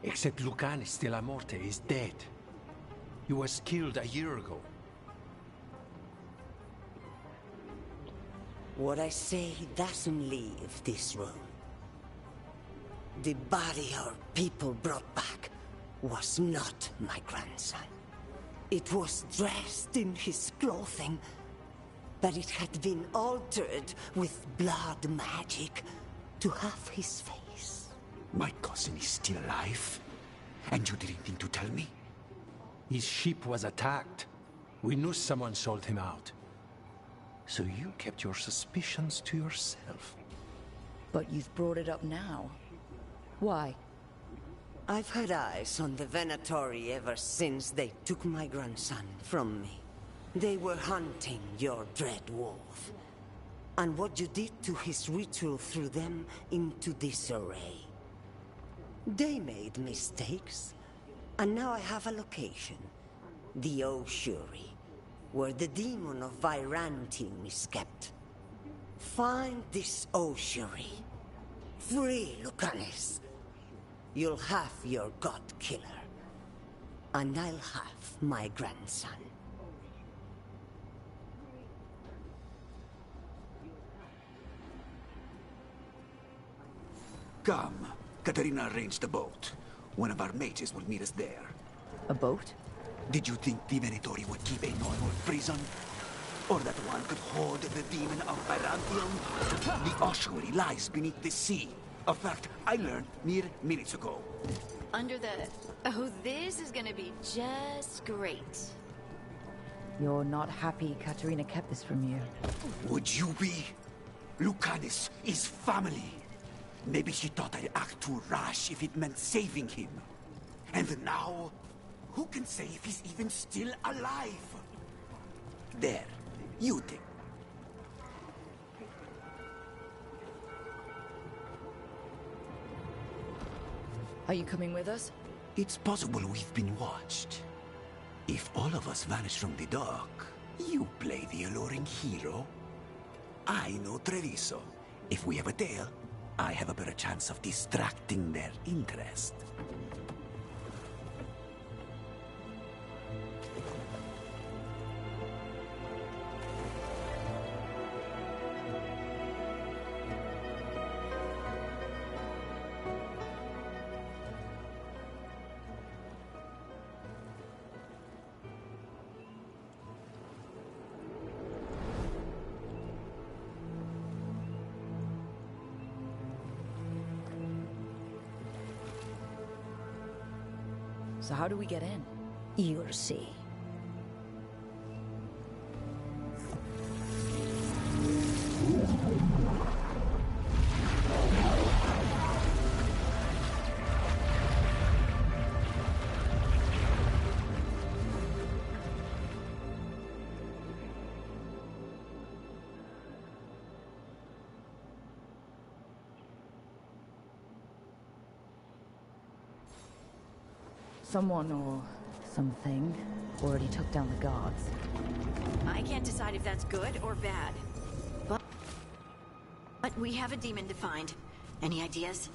Except Lucanis de la Morte is dead. He was killed a year ago. What I say doesn't leave this room. The body our people brought back was not my grandson. It was dressed in his clothing, but it had been altered with blood magic to have his face. My cousin is still alive? And you didn't think to tell me? His ship was attacked. We knew someone sold him out. So you kept your suspicions to yourself. But you've brought it up now. Why? I've had eyes on the Venatori ever since they took my grandson from me. They were hunting your dread wolf. And what you did to his ritual threw them into disarray. They made mistakes, and now I have a location. The Ossuary, where the demon of Virantium is kept. Find this Ossuary. Free Lucanis. You'll have your god killer. And I'll have my grandson. Come. Katarina arranged a boat. One of our mages will meet us there. A boat? Did you think the Venatori would keep a normal prison? Or that one could hold the demon of Byzantium? The ossuary lies beneath the sea. A fact I learned mere minutes ago. Under the... Oh, this is gonna be just great. You're not happy Katarina kept this from you. Would you be? Lucanus is family. Maybe she thought I'd act too rash if it meant saving him. And now, who can say if he's even still alive? There, you take. Are you coming with us? It's possible we've been watched. If all of us vanish from the dock, you play the alluring hero. I know Treviso. If we have a tail, I have a better chance of distracting their interest. So how do we get in? You'll see. Someone or something already took down the guards. I can't decide if that's good or bad. But we have a demon to find. Any ideas?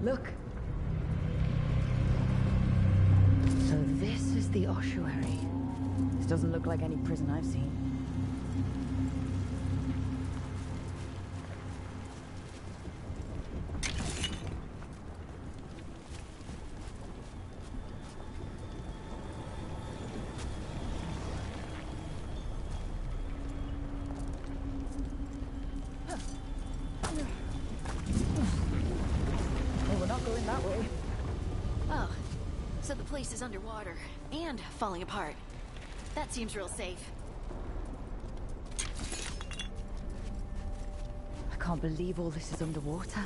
Look. So this is the ossuary. This doesn't look like any prison I've seen. Is underwater and falling apart. That seems real safe. I can't believe all this is underwater.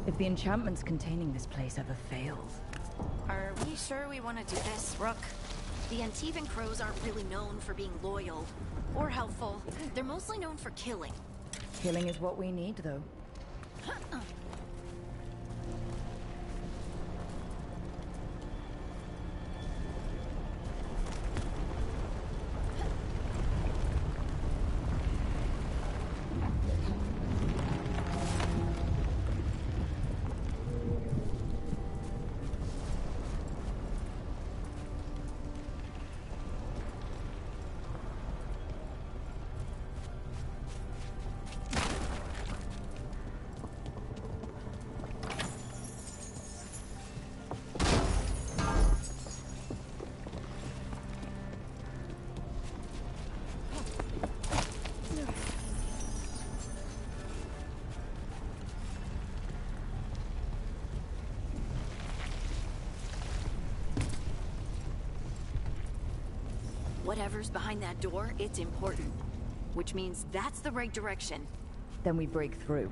If the enchantments containing this place ever failed. Are we sure we want to do this, Rook? The Antivan Crows aren't really known for being loyal or helpful. They're mostly known for killing. Killing is what we need, though. Whatever's behind that door, it's important. Which means that's the right direction. Then we break through.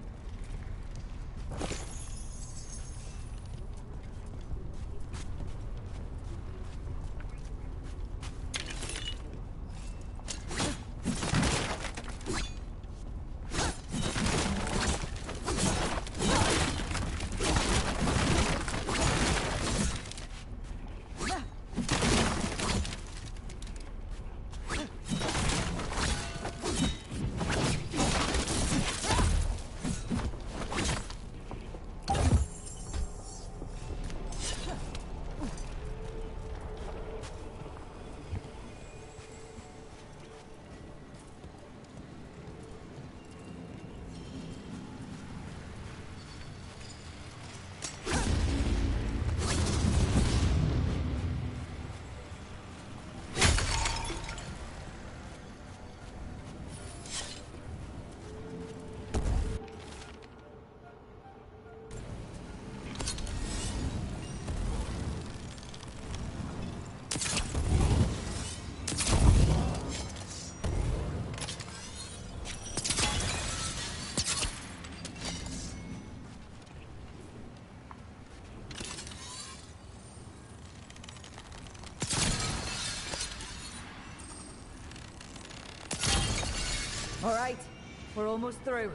All right, we're almost through.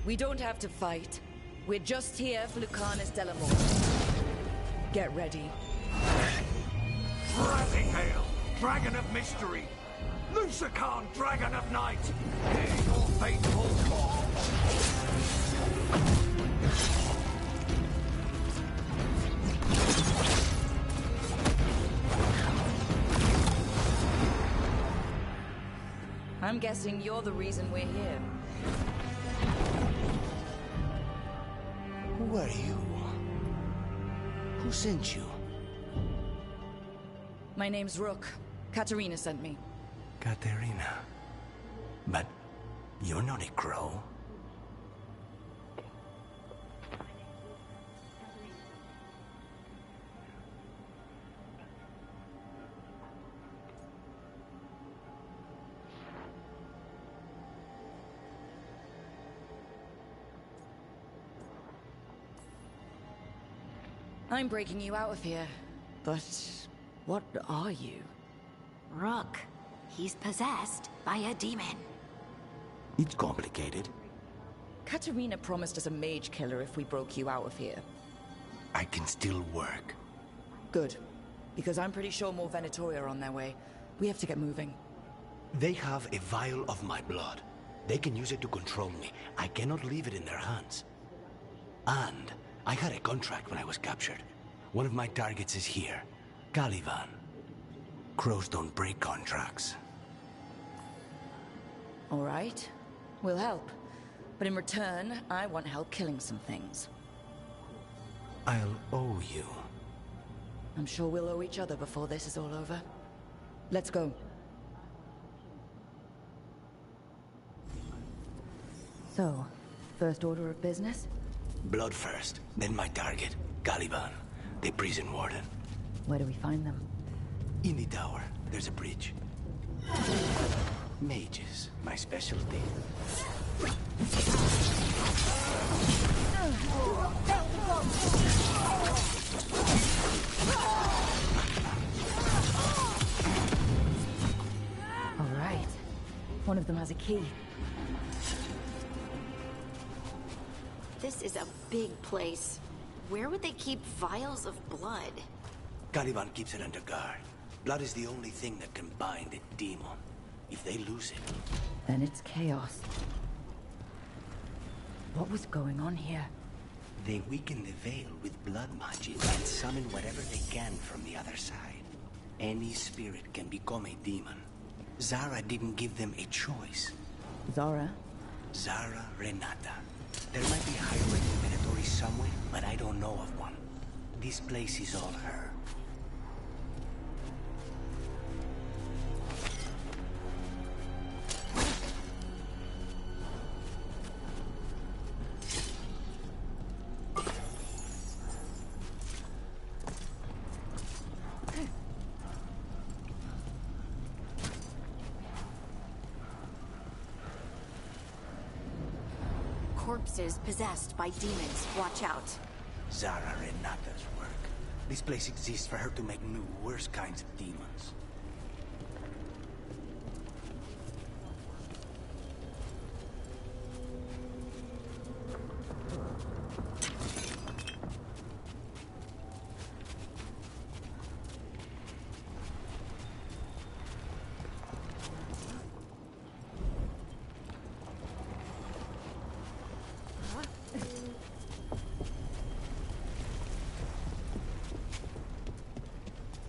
We don't have to fight. We're just here for Lucanus Delamore. Get ready. Rising Hail, Dragon of Mystery! Lucican, Dragon of Night! Hear your faithful call! I'm guessing you're the reason we're here. Who are you? Who sent you? My name's Rook. Katerina sent me. Katerina. But you're not a crow. I'm breaking you out of here. But what are you? Rook. He's possessed by a demon. It's complicated. Katerina promised us a mage killer if we broke you out of here. I can still work. Good. Because I'm pretty sure more Venatori are on their way. We have to get moving. They have a vial of my blood. They can use it to control me. I cannot leave it in their hands. And I had a contract when I was captured. One of my targets is here. Caliban. Crows don't break contracts. All right. We'll help. But in return, I want help killing some things. I'll owe you. I'm sure we'll owe each other before this is all over. Let's go. So, first order of business? Blood first, then my target, Caliban, the prison warden. Where do we find them? In the tower, there's a bridge. Mages, my specialty. All right. One of them has a key. This is a big place. Where would they keep vials of blood? Caliban keeps it under guard. Blood is the only thing that can bind a demon. If they lose it... Then it's chaos. What was going on here? They weaken the veil with blood magic and summon whatever they can from the other side. Any spirit can become a demon. Zara didn't give them a choice. Zara? Zara Renata. There might be a high-ranking Venatori somewhere, but I don't know of one. This place is all her. Corpses possessed by demons. Watch out. Zara Renata's work. This place exists for her to make new, worse kinds of demons.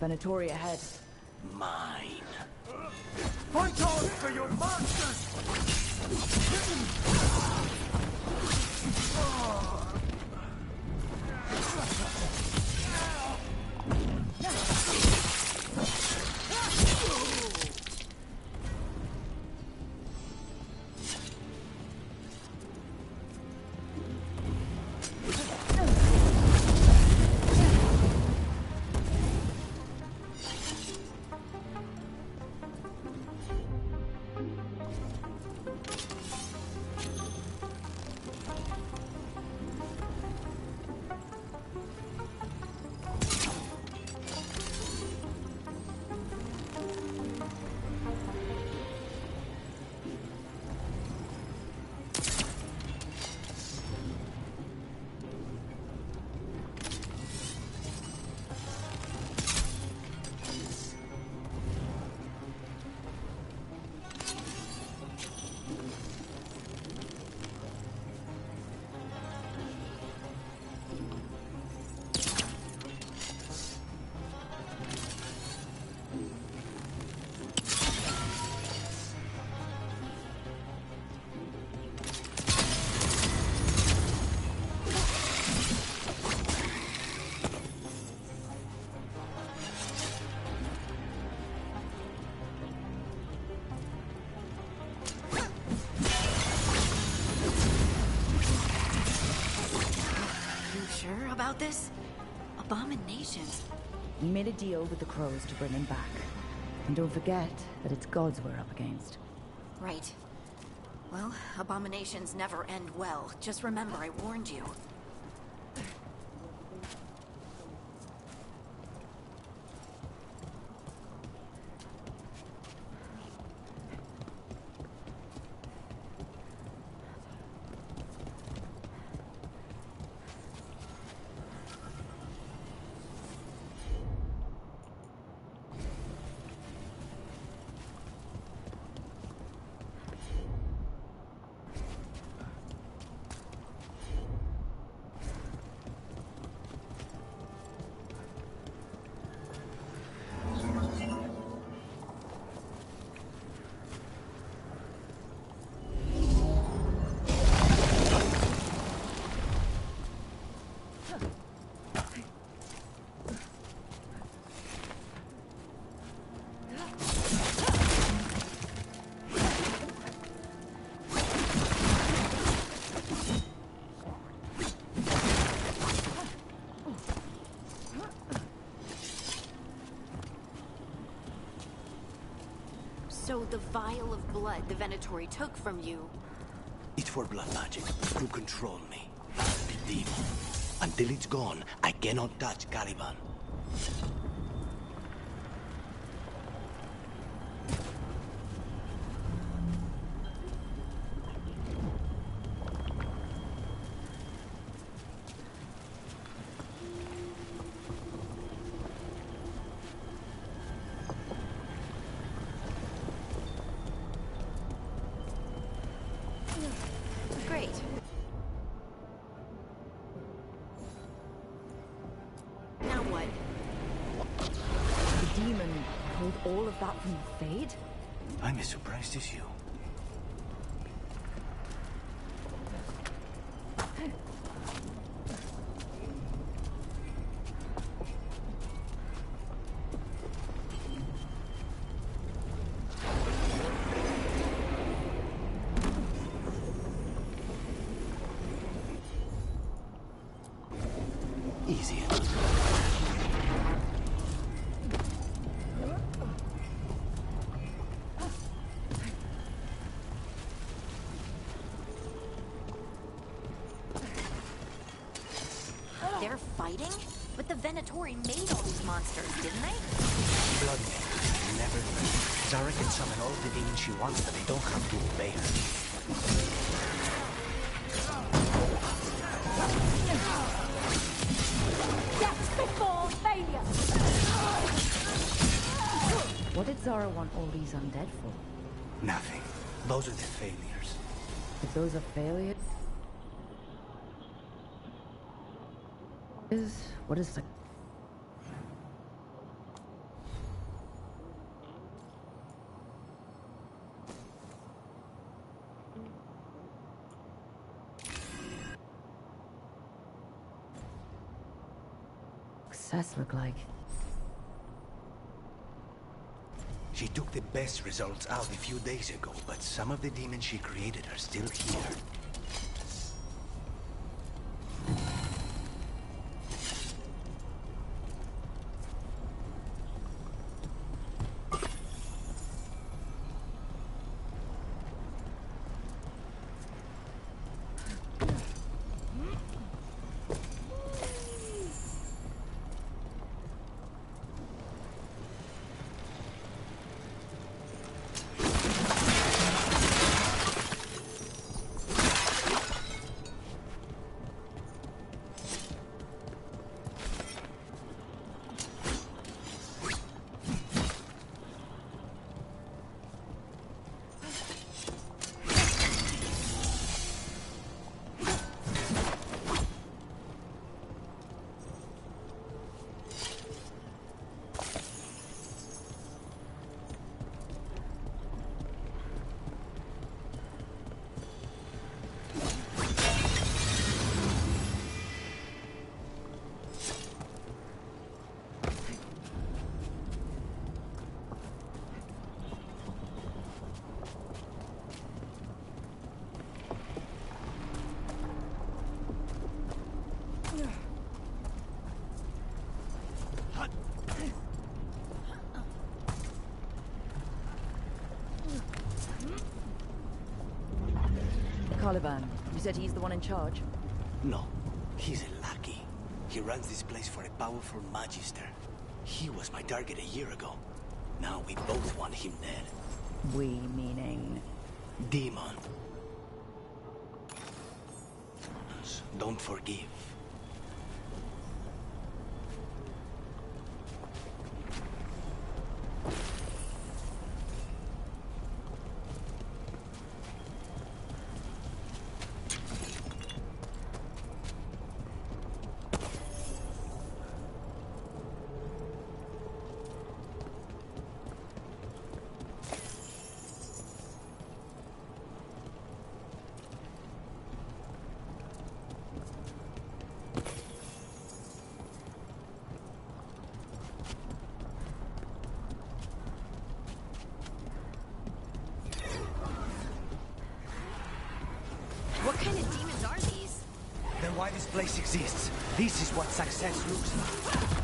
Venatori ahead. Mine. Fight on for your masters! About this? Abominations. We made a deal with the crows to bring him back. And don't forget that it's gods we're up against. Right. Well, abominations never end well. Just remember, I warned you. So the vial of blood the Venatori took from you... It's for blood magic, to control me. The demon. Until it's gone, I cannot touch Caliban. Great. Now what? The demon pulled all of that from the Fade? I'm as surprised as you. Easy enough. They're fighting? But the Venatori made all these monsters, didn't they? Blood never. Zara can summon all the demons she wants, but they don't have to obey her. Death before failure! What did Zara want all these undead for? Nothing. Those are the failures. If those are failures... What is the... success look like? She took the best results out a few days ago, but some of the demons she created are still here. Caliban, you said he's the one in charge? No, he's a lackey. He runs this place for a powerful magister. He was my target a year ago. Now we both want him dead. We meaning? Demon. Don't forgive. What kind of demons are these? Then why this place exists? This is what success looks like.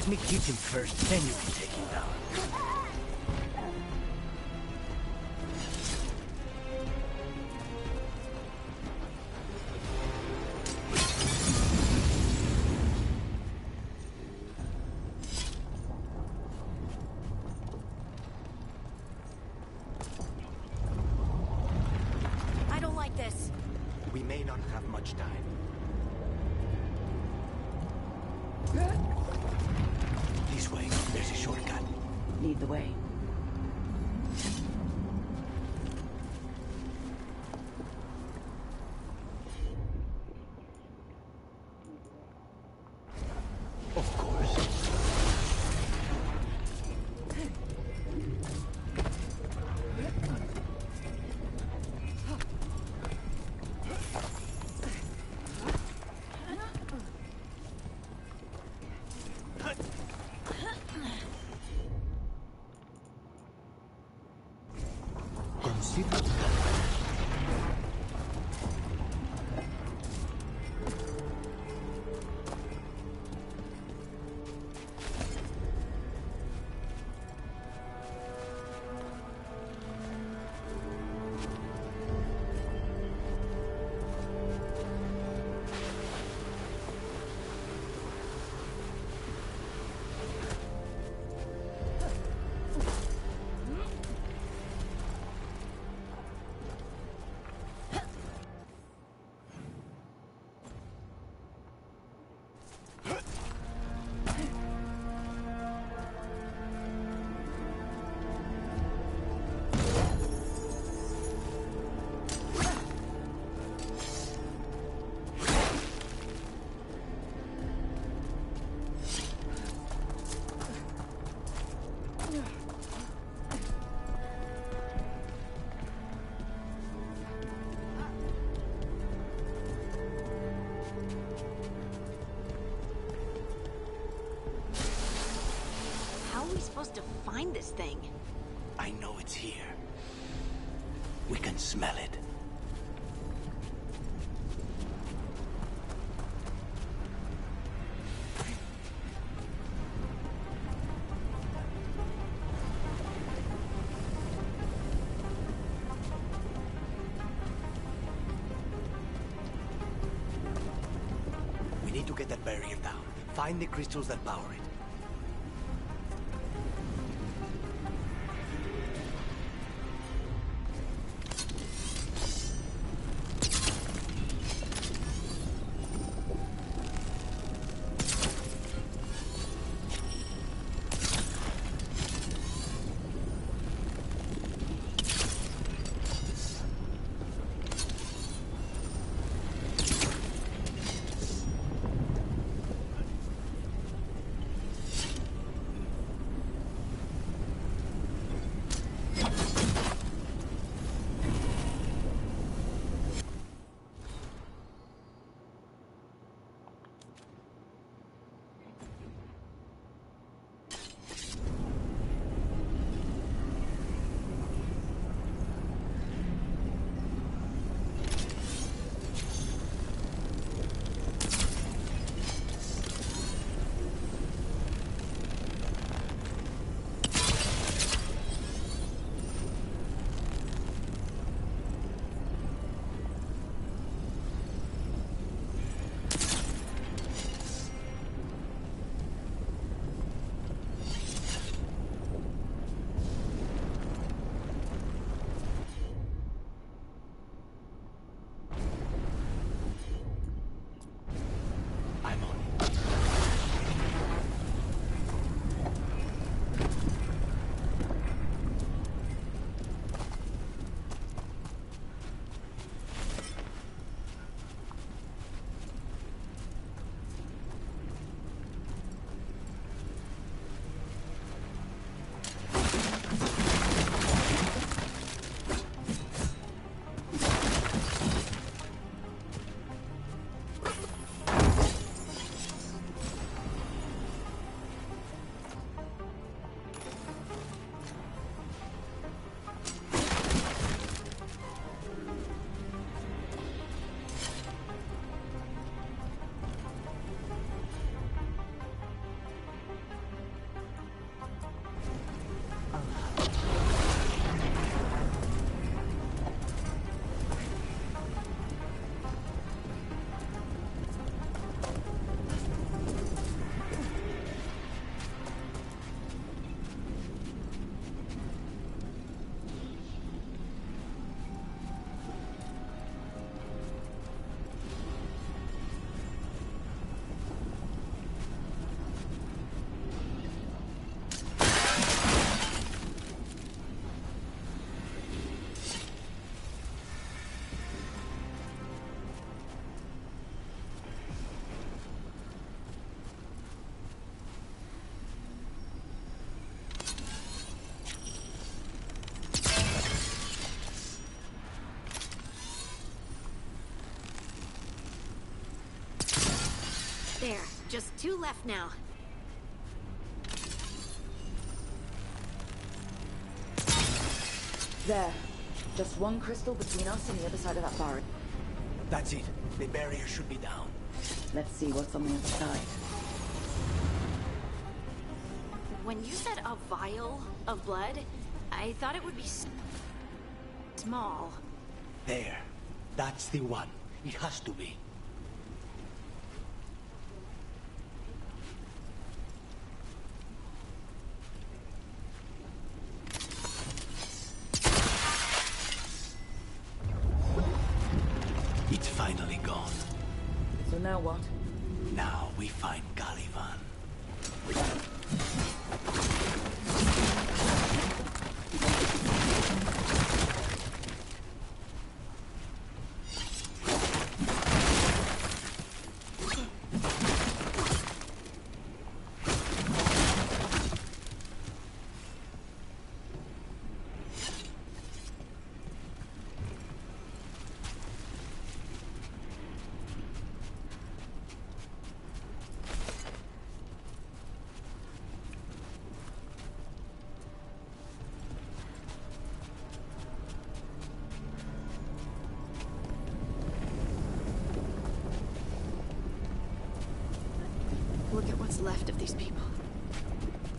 Let me hit him first, then you can take him down. I don't like this. We may not have much time. This way, there's a shortcut. Lead the way. Of course. Consider How are we supposed to find this thing? I know it's here. We can smell it. We need to get that barrier down. Find the crystals that power it. Just 2 left now. There. Just 1 crystal between us and the other side of that barrier. That's it. The barrier should be down. Let's see what's on the other side. When you said a vial of blood, I thought it would be small. There. That's the one. It has to be. It's finally gone. So now what? Now we find Caliban. Look at what's left of these people.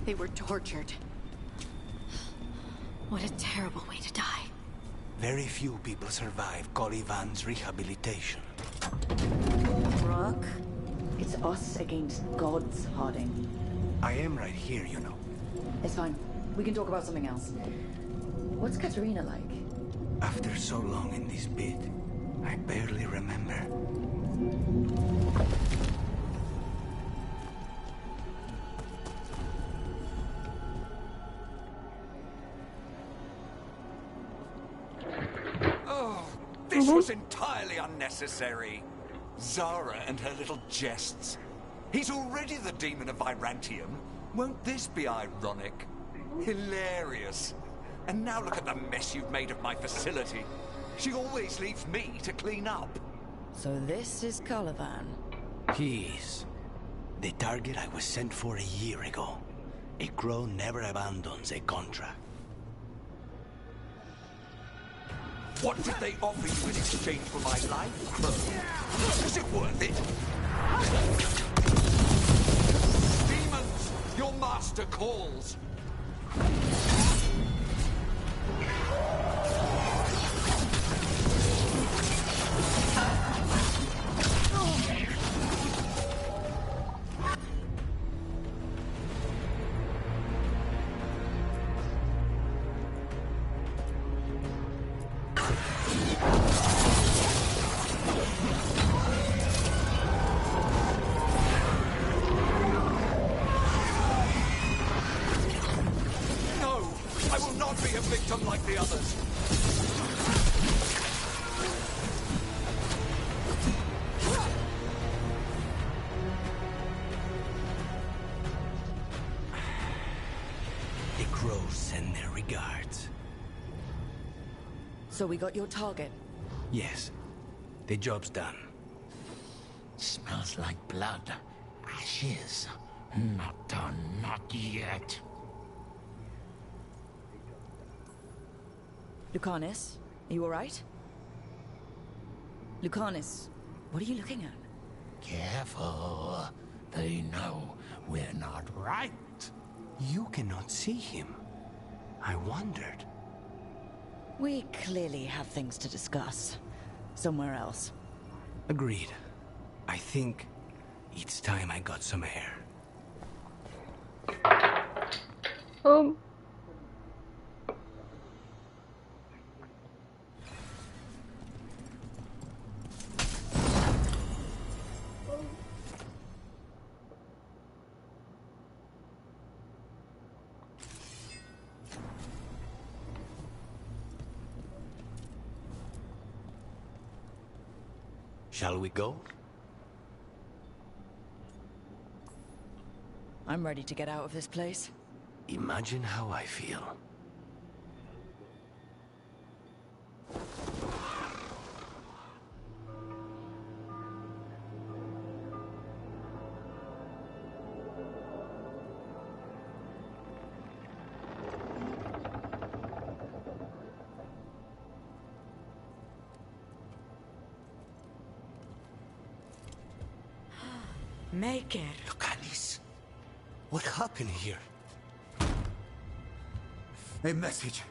They were tortured. What a terrible way to die. Very few people survive Caliban's rehabilitation. Rock, it's us against gods, Harding. I am right here, you know. It's fine. We can talk about something else. What's Katerina like? After so long in this pit, I barely remember. This was entirely unnecessary. Zara and her little jests. He's already the demon of Virantium. Won't this be ironic? Hilarious. And now look at the mess you've made of my facility. She always leaves me to clean up. So this is Caliban. He is. The target I was sent for a year ago. A crow never abandons a contract. What did they offer you in exchange for my life, Crow? Was it worth it? Demons, your master calls. Like the others. The crows send their regards. So we got your target? Yes. The job's done. Smells like blood. Ashes. Not done, not yet. Lucanus, are you alright? Lucanus, what are you looking at? Careful. They know we're not right. You cannot see him. I wondered. We clearly have things to discuss. Somewhere else. Agreed. I think it's time I got some air. Shall we go? I'm ready to get out of this place. Imagine how I feel. Maker. Lucanis, what happened here? A message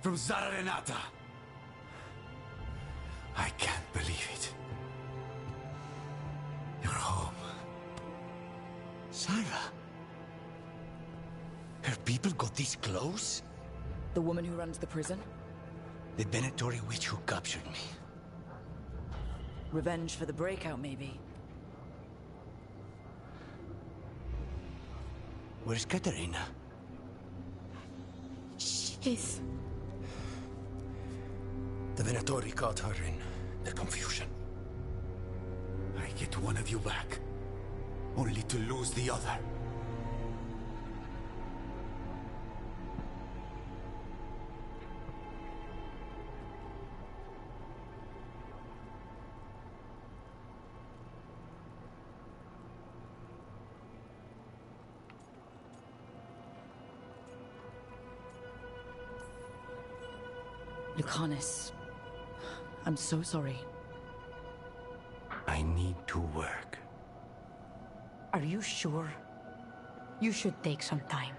from Zara Renata. I can't believe it. You're home. Sarah? Her people got this close? The woman who runs the prison? The Venatori witch who captured me. Revenge for the breakout, maybe. Where's Katerina? She's... The Venatori caught her in the confusion. I get one of you back, only to lose the other. Lucanis, I'm so sorry. I need to work. Are you sure? You should take some time.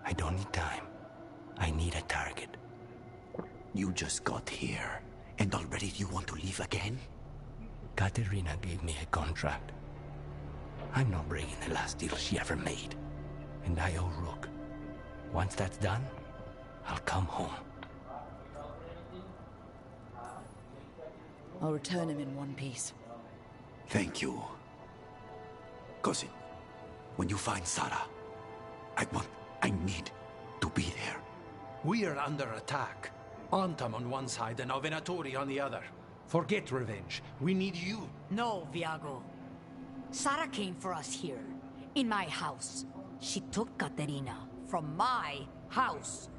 I don't need time. I need a target. You just got here, and already you want to leave again? Katerina gave me a contract. I'm not breaking the last deal she ever made. And I owe Rook. Once that's done, I'll come home. I'll return him in one piece. Thank you. Cousin, when you find Sarah, I need to be there. We are under attack. Antam on one side and our Venatori on the other. Forget revenge. We need you. No, Viago. Sarah came for us here, in my house. She took Katerina from my house.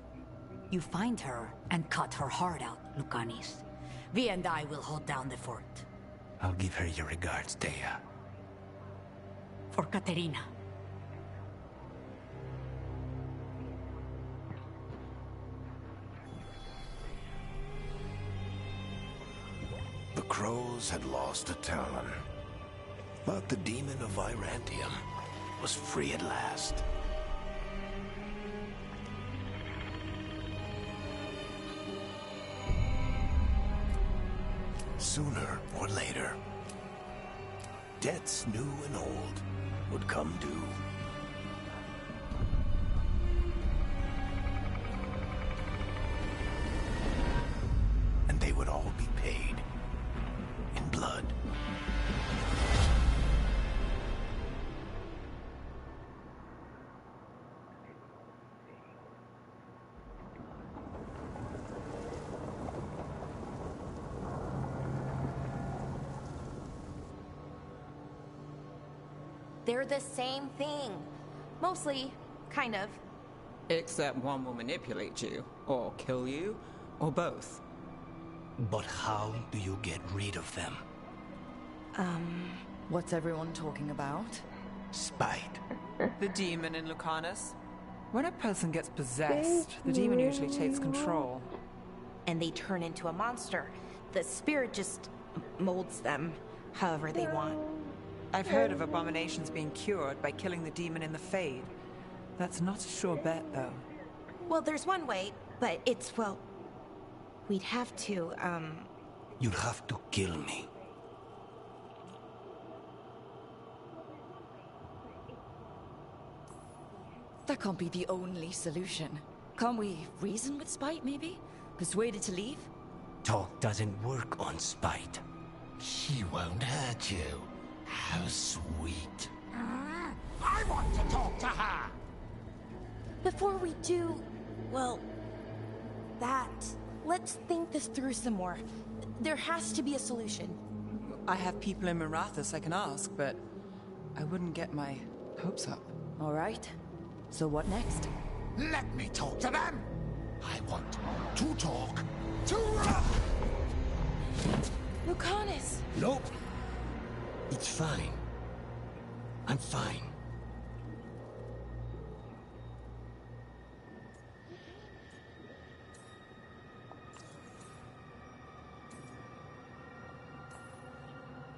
You find her and cut her heart out, Lucanis. Vi and I will hold down the fort. I'll give her your regards, Thea. For Katerina. The crows had lost a talon, but the demon of Virantium was free at last. Sooner or later, debts new and old would come due. And they would all be paid in blood. They're the same thing. Mostly, kind of. Except one will manipulate you, or kill you, or both. But how do you get rid of them? What's everyone talking about? Spite. The demon in Lucanis. When a person gets possessed, the demon usually takes control. And they turn into a monster. The spirit just molds them however they want. I've heard of abominations being cured by killing the demon in the Fade. That's not a sure bet, though. Well, there's one way, but it's, well... We'd have to, You'd have to kill me. That can't be the only solution. Can't we reason with Spite, maybe? Persuade it to leave? Talk doesn't work on spite. She won't hurt you. How sweet. I want to talk to her! Before we do, well, let's think this through some more. There has to be a solution. I have people in Marathas I can ask, but I wouldn't get my hopes up. All right. So what next? Let me talk to them! I want to talk to... Lucanis! Nope. It's fine. I'm fine.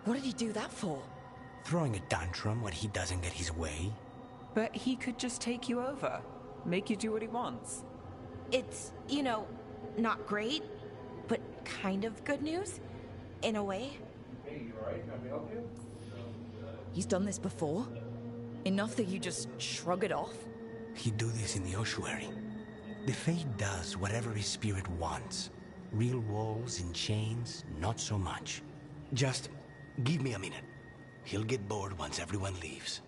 What did he do that for? throwing a tantrum when he doesn't get his way. But he could just take you over, make you do what he wants. It's, you know, not great, but kind of good news, in a way. Hey, you alright? Can I help you? He's done this before? Enough that you just shrug it off? He'd do this in the ossuary. The Fade does whatever his spirit wants. Real walls and chains, not so much. Just give me a minute. He'll get bored once everyone leaves.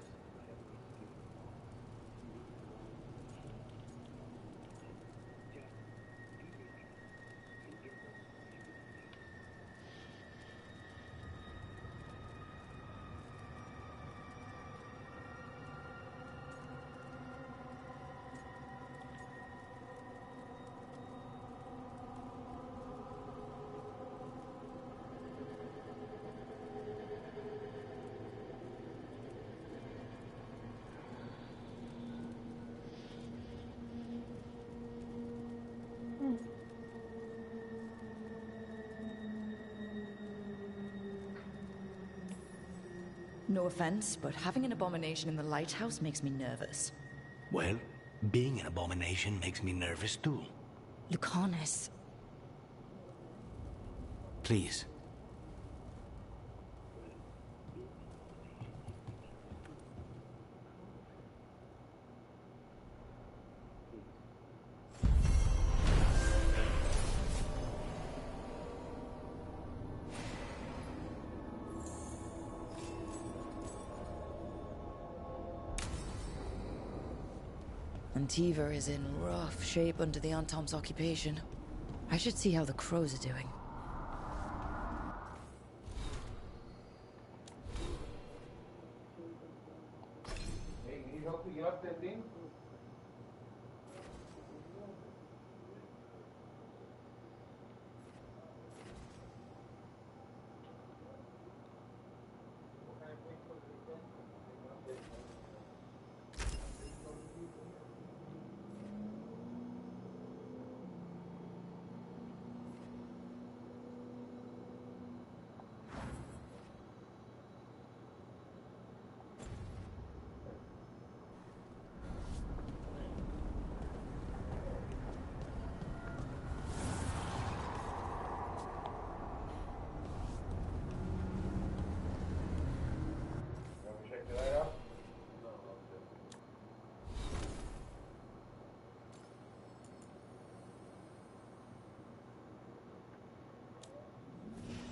No offense, but having an abomination in the lighthouse makes me nervous. Well, being an abomination makes me nervous too. Lucanus. Please. Antiva is in rough shape under the Antom's occupation. I should see how the crows are doing. Hey, you need help picking up that thing?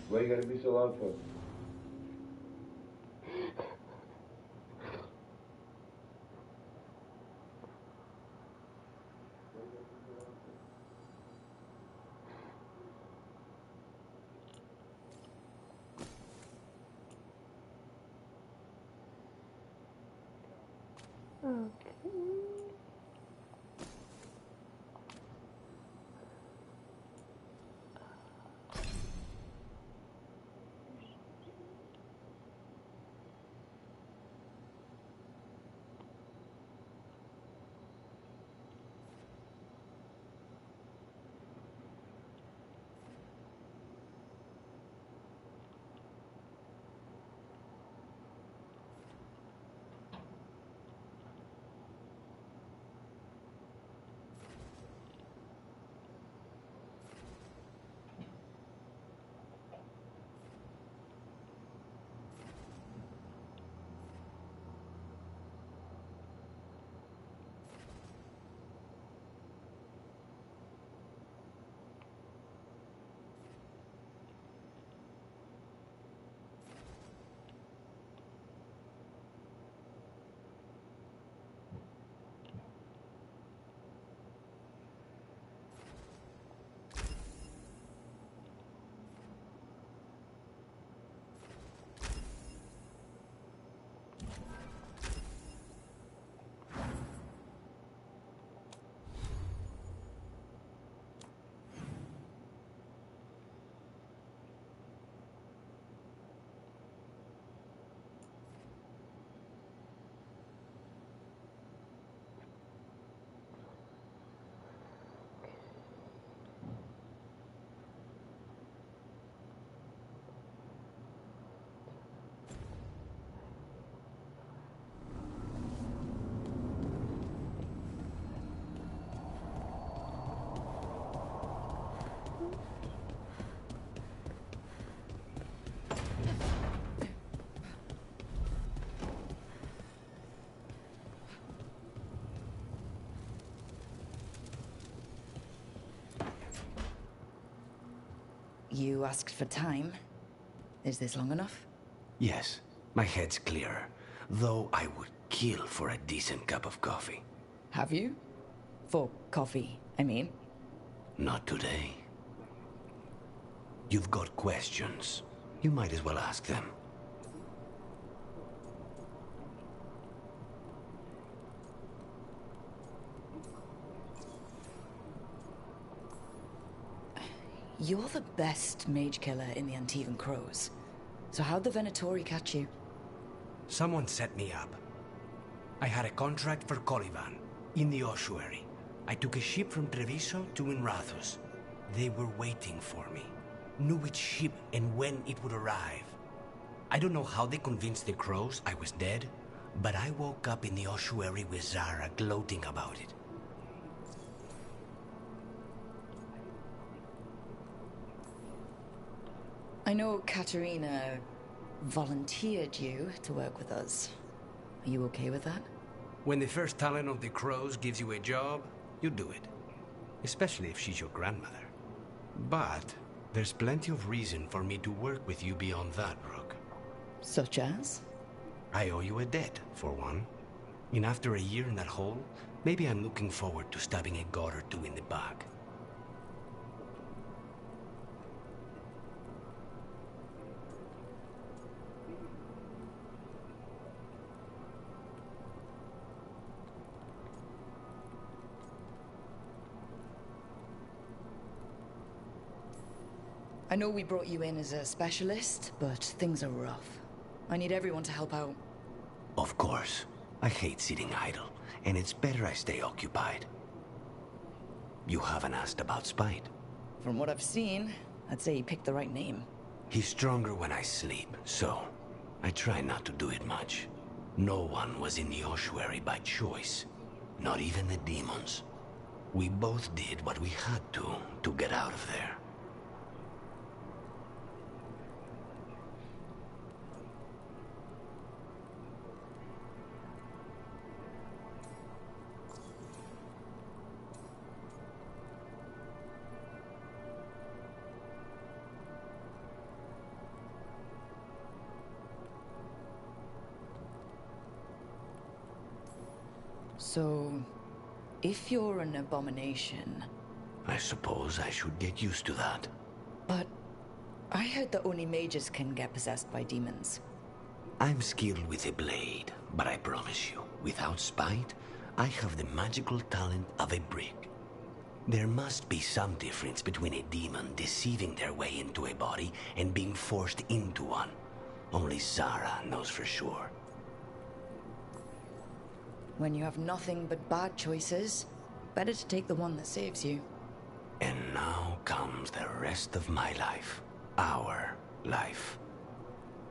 Why you gotta be so loud for? You asked for time. Is this long enough? Yes, my head's clearer. Though I would kill for a decent cup of coffee. Have you? For coffee, I mean. Not today. You've got questions. You might as well ask them. You're the best mage killer in the Antivan Crows. So how'd the Venatori catch you? Someone set me up. I had a contract for Colivan, in the ossuary. I took a ship from Treviso to Inrathus. They were waiting for me. Knew which ship and when it would arrive. I don't know how they convinced the Crows I was dead, but I woke up in the ossuary with Zara gloating about it. I know Katerina volunteered you to work with us. Are you okay with that? When the first talent of the Crows gives you a job, you do it. Especially if she's your grandmother. But there's plenty of reason for me to work with you beyond that, Brooke. Such as? I owe you a debt, for one. And after a year in that hole, maybe I'm looking forward to stabbing a god or two in the back. I know we brought you in as a specialist, but things are rough. I need everyone to help out. Of course. I hate sitting idle, and it's better I stay occupied. You haven't asked about Spite. From what I've seen, I'd say you picked the right name. He's stronger when I sleep, so I try not to do it much. No one was in the ossuary by choice, not even the demons. We both did what we had to get out of there. So, if you're an abomination... I suppose I should get used to that. But I heard that only mages can get possessed by demons. I'm skilled with a blade, but I promise you, without Spite, I have the magical talent of a brick. There must be some difference between a demon deceiving their way into a body and being forced into one. Only Zara knows for sure. When you have nothing but bad choices, better to take the one that saves you. And now comes the rest of my life. Our life.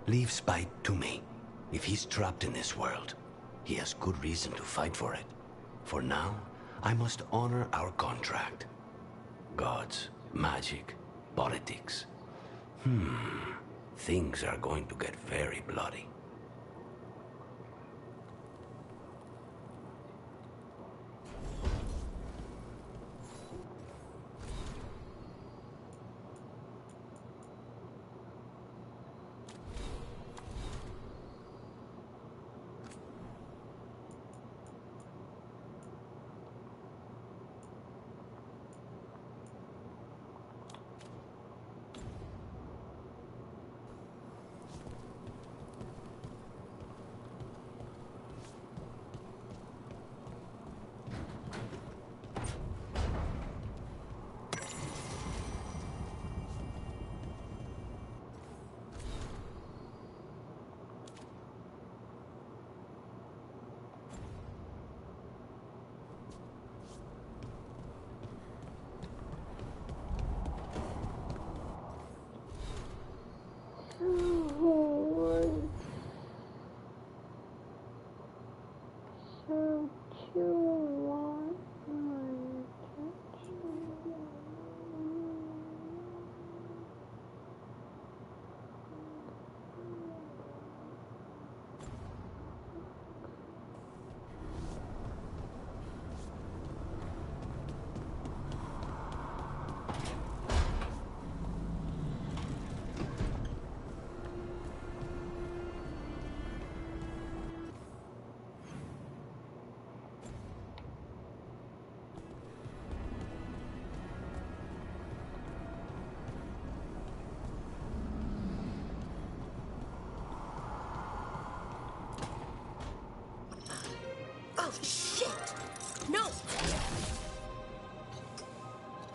Leave Spite to me. If he's trapped in this world, he has good reason to fight for it. For now, I must honor our contract. Gods, magic, politics. Things are going to get very bloody.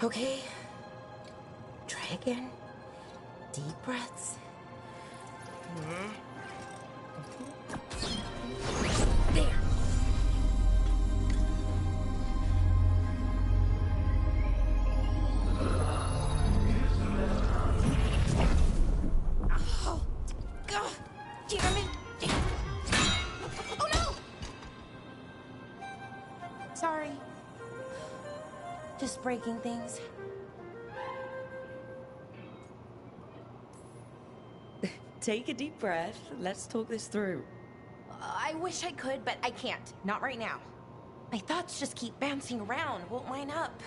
Okay. Try again. Deep breaths. There. Oh, God. Damn it. Oh, no! Sorry. Just breaking things. Take a deep breath. Let's talk this through. I wish I could, but I can't. Not right now. My thoughts just keep bouncing around, won't line up.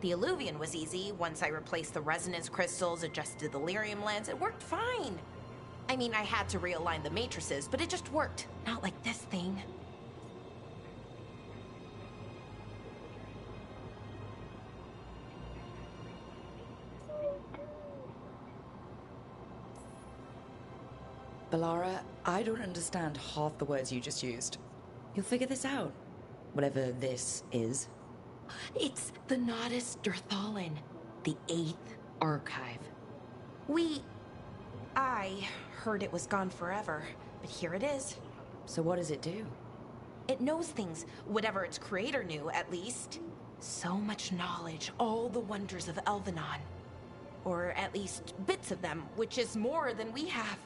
The Illuvian was easy. Once I replaced the resonance crystals, adjusted the lyrium lens, it worked fine. I mean, I had to realign the matrices, but it just worked. Not like this thing. Balara, I don't understand half the words you just used. You'll figure this out. Whatever this is. It's the Nodus Dirthalin, the 8th archive. I heard it was gone forever, but here it is. So what does it do? It knows things, whatever its creator knew, at least. So much knowledge, all the wonders of Elvenon. Or at least bits of them, which is more than we have.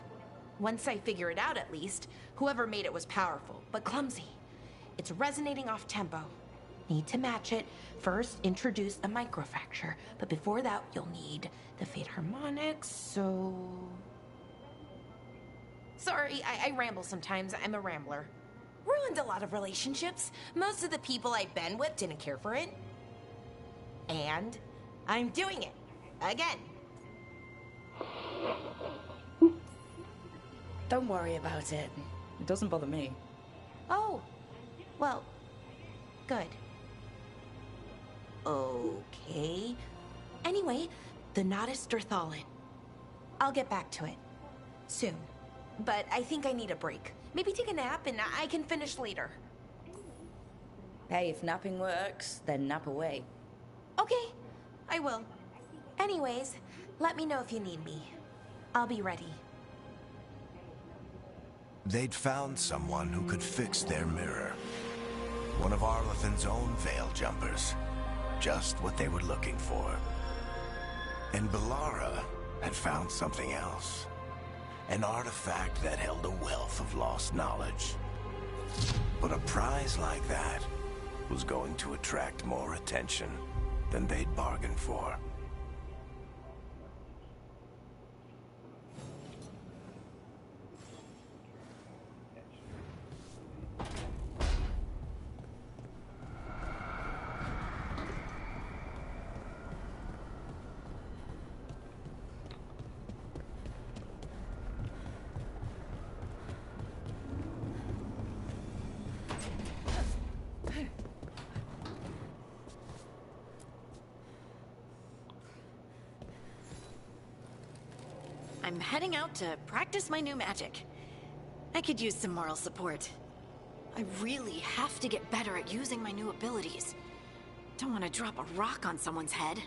Once I figure it out, at least, whoever made it was powerful, but clumsy. It's resonating off tempo. Need to match it. First, introduce a microfracture, but before that, you'll need the Fate harmonics, so... Sorry, I ramble sometimes. I'm a rambler. Ruined a lot of relationships. Most of the people I've been with didn't care for it. And I'm doing it. Again. Don't worry about it. It doesn't bother me. Oh, well, good. Okay. Anyway, the Nodus Dirthalin. I'll get back to it. Soon. But I think I need a break. Maybe take a nap and I can finish later. Hey, if napping works, then nap away. Okay, I will. Anyways, let me know if you need me. I'll be ready. They'd found someone who could fix their mirror. One of Arlethan's own Veil Jumpers. Just what they were looking for. And Balara had found something else. An artifact that held a wealth of lost knowledge. But a prize like that was going to attract more attention than they'd bargained for. I'm heading out to practice my new magic. I could use some moral support. I really have to get better at using my new abilities. Don't want to drop a rock on someone's head.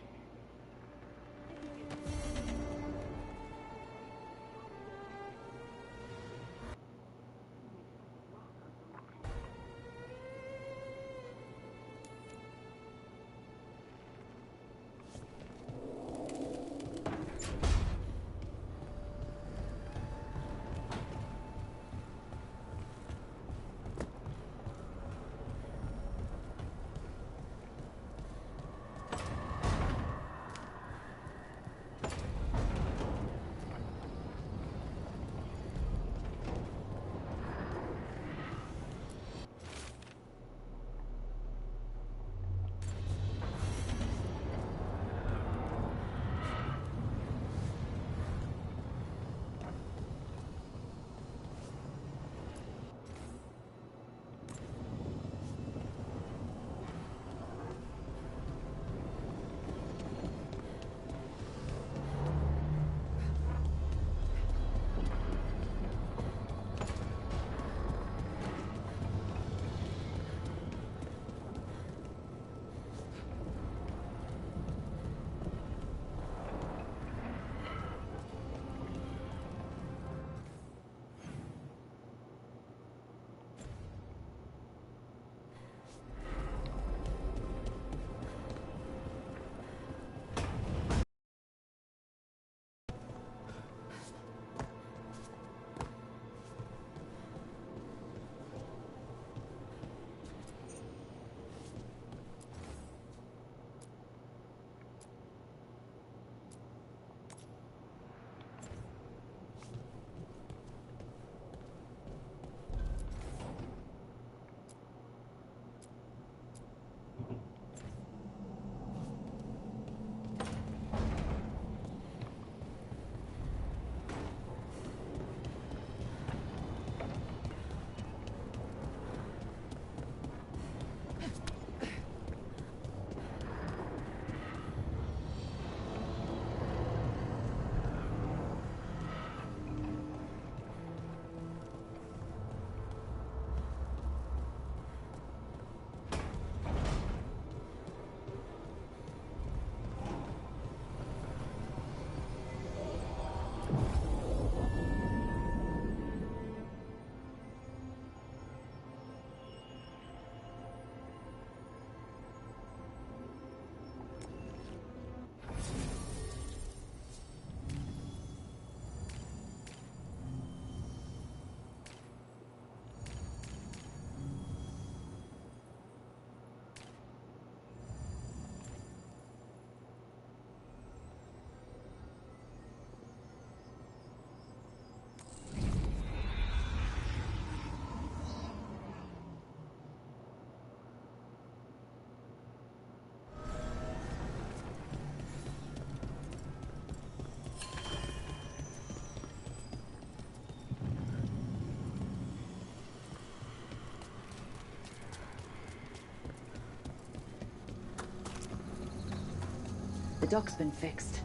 dock's been fixed.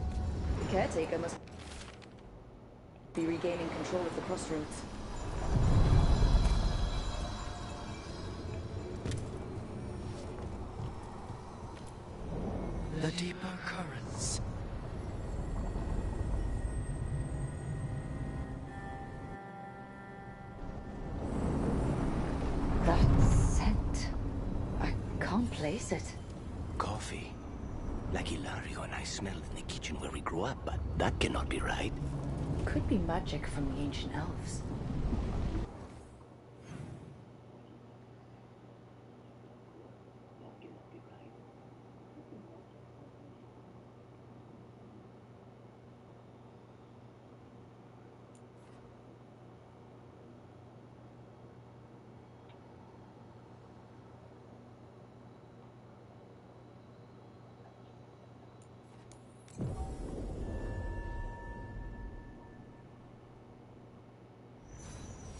The caretaker must be regaining control of the crossroads. The deeper currents. That scent. I can't place it. Coffee. Like Hilario and I smelled in the kitchen where we grew up, but that cannot be right. Could be magic from the ancient elves.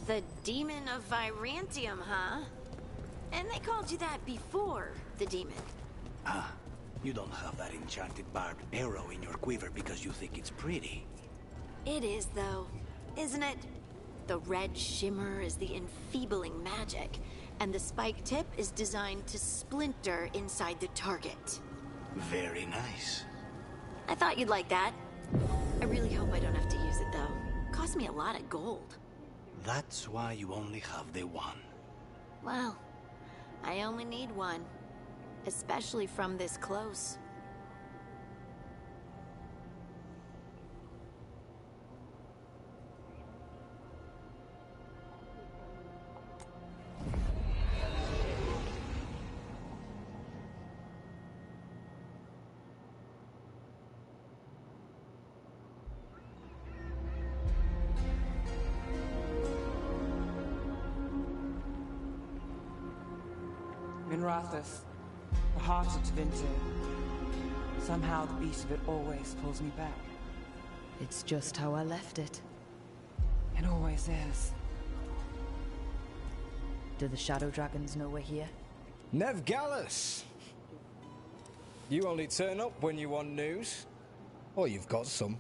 The Demon of Virantium, huh? And they called you that before the demon. Ah, you don't have that enchanted barbed arrow in your quiver because you think it's pretty. It is, though, isn't it? The red shimmer is the enfeebling magic, and the spike tip is designed to splinter inside the target. Very nice. I thought you'd like that. I really hope I don't have to use it, though. Cost me a lot of gold. That's why you only have the one. Well, I only need one. Especially from this close. Minrathous, the heart of Tevinter. Somehow the beat of it always pulls me back. It's just how I left it. It always is. Do the Shadow Dragons know we're here? Nev Gallus! You only turn up when you want news. Or you've got some.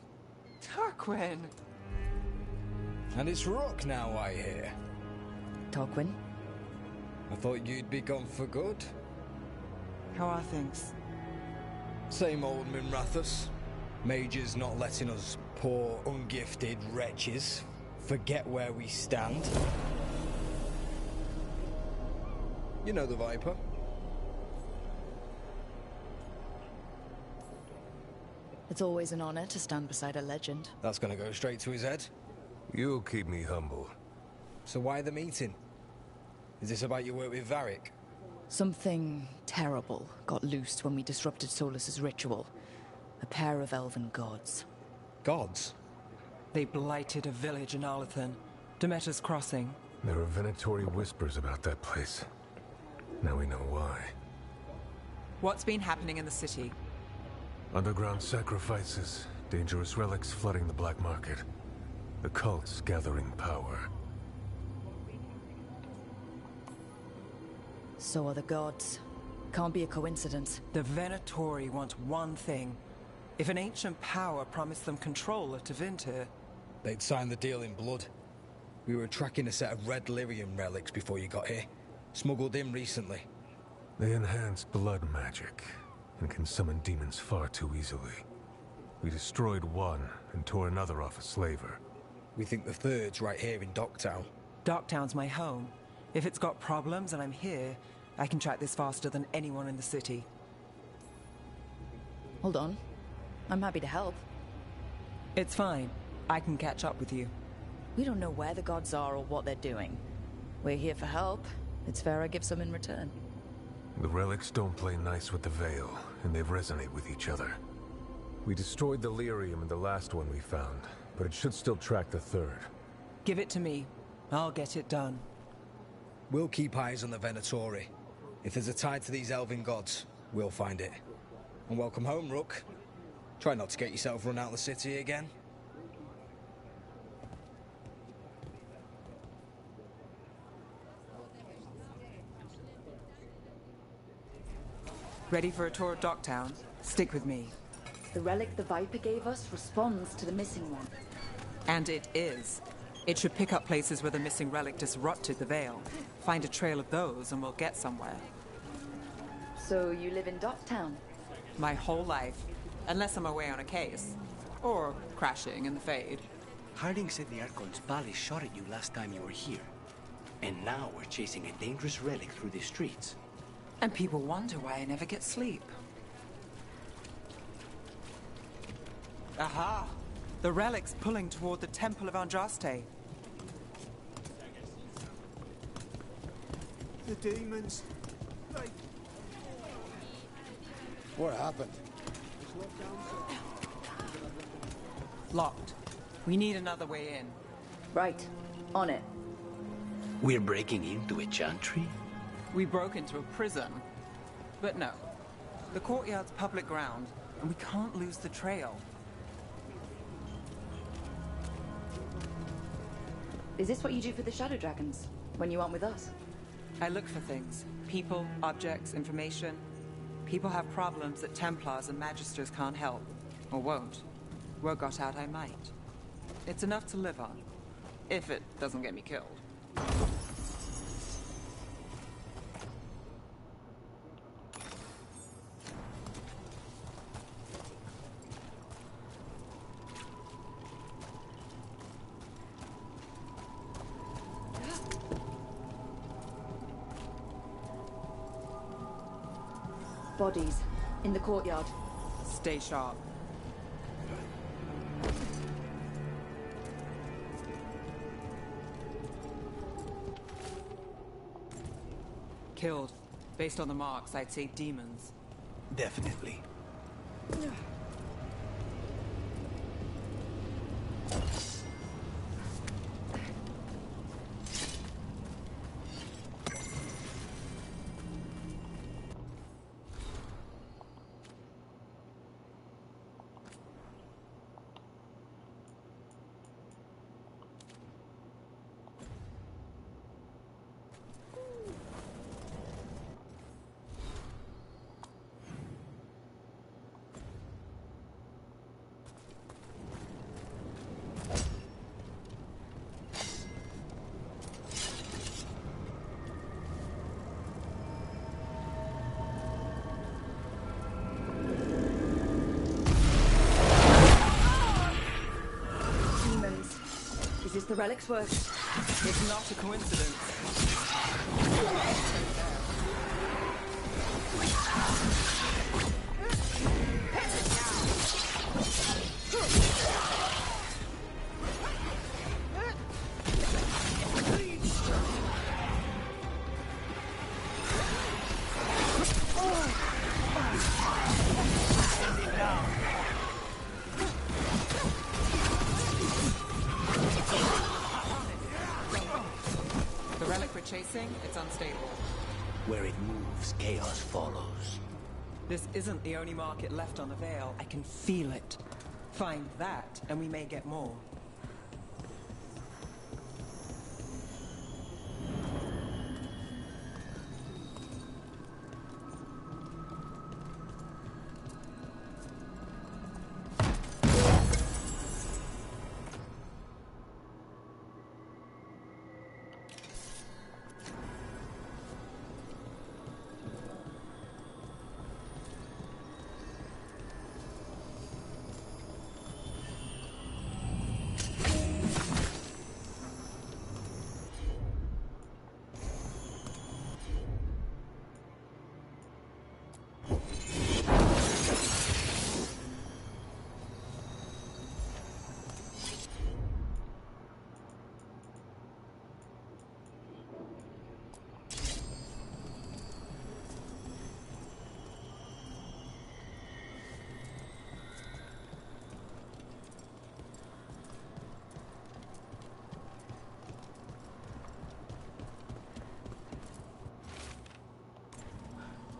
Tarquin! And it's Rook now, I hear. Tarquin? I thought you'd be gone for good. How are things? Same old Minrathous. Mages not letting us poor, ungifted wretches forget where we stand. You know the Viper. It's always an honor to stand beside a legend. That's gonna go straight to his head. You'll keep me humble. So why the meeting? Is this about your work with Varric? Something terrible got loosed when we disrupted Solus's ritual. A pair of elven gods. Gods? They blighted a village in Arlethan. Demeter's Crossing. There are venatory whispers about that place. Now we know why. What's been happening in the city? Underground sacrifices, dangerous relics flooding the black market. The cults gathering power. So are the gods. Can't be a coincidence. The Venatori want one thing. If an ancient power promised them control of Tevinter, they'd sign the deal in blood. We were tracking a set of red lyrium relics before you got here. Smuggled in recently. They enhance blood magic and can summon demons far too easily. We destroyed one and tore another off a slaver. We think the third's right here in Docktown. Docktown's my home. If it's got problems and I'm here, I can track this faster than anyone in the city. Hold on. I'm happy to help. It's fine. I can catch up with you. We don't know where the gods are or what they're doing. We're here for help. It's fair I give some in return. The relics don't play nice with the Veil, and they resonate with each other. We destroyed the lyrium in the last one we found, but it should still track the third. Give it to me. I'll get it done. We'll keep eyes on the Venatori. If there's a tie to these elven gods, we'll find it. And welcome home, Rook. Try not to get yourself run out of the city again. Ready for a tour of Docktown? Stick with me. The relic the Viper gave us responds to the missing one. And it is. It should pick up places where the missing relic disrupted the Veil. Find a trail of those and we'll get somewhere. So you live in Dottown? My whole life. Unless I'm away on a case. Or crashing in the Fade. Harding said the Archon's Palace shot at you last time you were here. And now we're chasing a dangerous relic through the streets. And people wonder why I never get sleep. Aha! The relic's pulling toward the Temple of Andraste. The demons. What happened? Locked. We need another way in. Right. On it. We're breaking into a chantry? We broke into a prison. But no. The courtyard's public ground, and we can't lose the trail. Is this what you do for the Shadow Dragons, when you aren't with us? I look for things. People, objects, information. People have problems that Templars and Magisters can't help. Or won't. Word got out I might. It's enough to live on. If it doesn't get me killed. Bodies. In the courtyard. Stay sharp. Killed. Based on the marks, I'd say demons. Definitely. Is this the relic's work? It's not a coincidence. The relic we're chasing, it's unstable. Where it moves, chaos follows. This isn't the only market left on the Veil. I can feel it. Find that, and we may get more.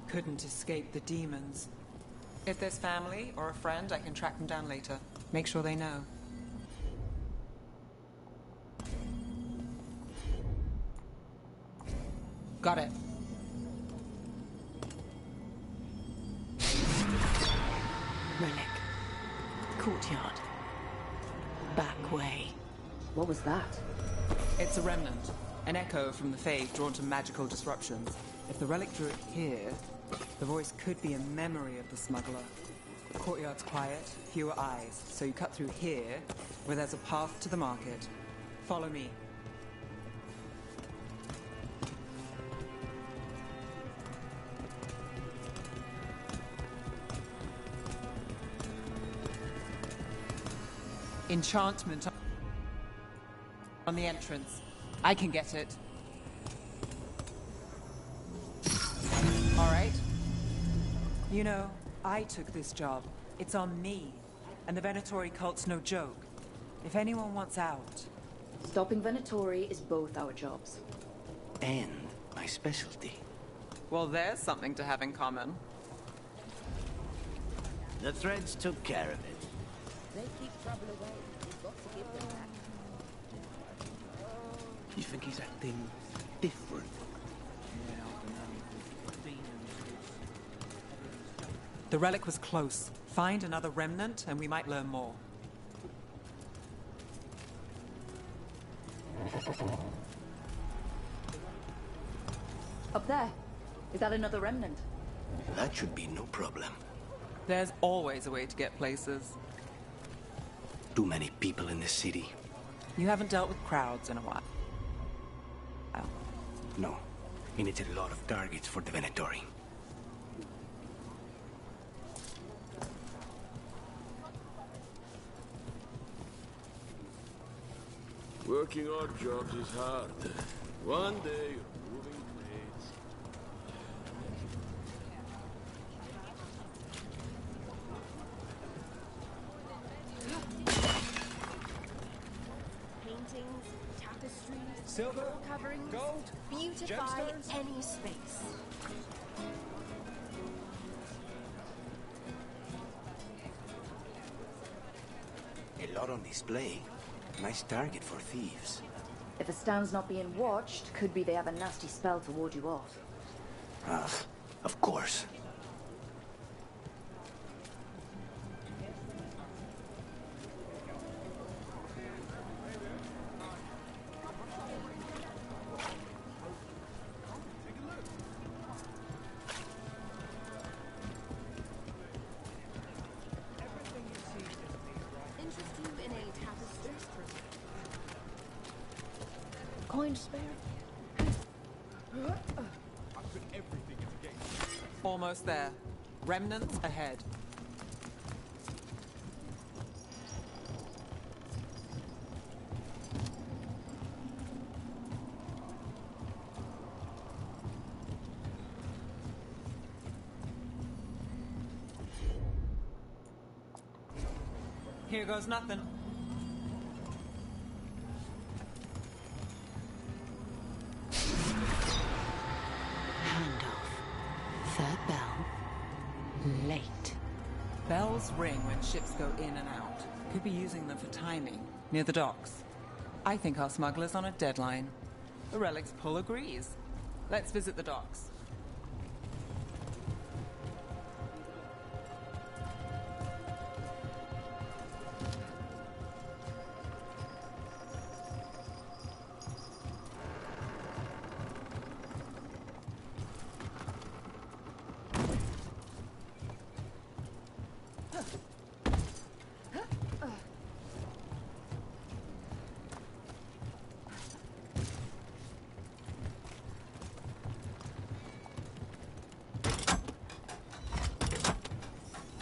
Couldn't escape the demons. If there's family or a friend, I can track them down later. Make sure they know. Got it. Relic. courtyard. Back way. What was that? It's a remnant. An echo from the Fade drawn to magical disruptions. If the relic drew it here, the voice could be a memory of the smuggler. The courtyard's quiet, fewer eyes, so you cut through here, where there's a path to the market. Follow me. Enchantment on the entrance. I can get it. All right. You know, I took this job. It's on me. And the Venatori cult's no joke. If anyone wants out... Stopping Venatori is both our jobs. And my specialty. Well, there's something to have in common. The threads took care of it. They keep trouble away. We've got to give them back. You think he's acting different? The relic was close. Find another remnant and we might learn more. Up there. Is that another remnant? That should be no problem. There's always a way to get places. Too many people in this city. You haven't dealt with crowds in a while. No. He needs a lot of targets for the Venatori. Working odd jobs is hard. One day you're moving plates. Paintings, tapestries, silver, wall coverings, gold, beautify gemstones. any space. A lot on display. Nice target for thieves. If a stand's not being watched, could be they have a nasty spell to ward you off. Of course. Interest you in a tapestry? Coin spare? Almost there. Remnants ahead. Here goes nothing. Third bell. Late. Bells ring when ships go in and out. Could be using them for timing. Near the docks. I think our smuggler's on a deadline. The relic's pull agrees. Let's visit the docks.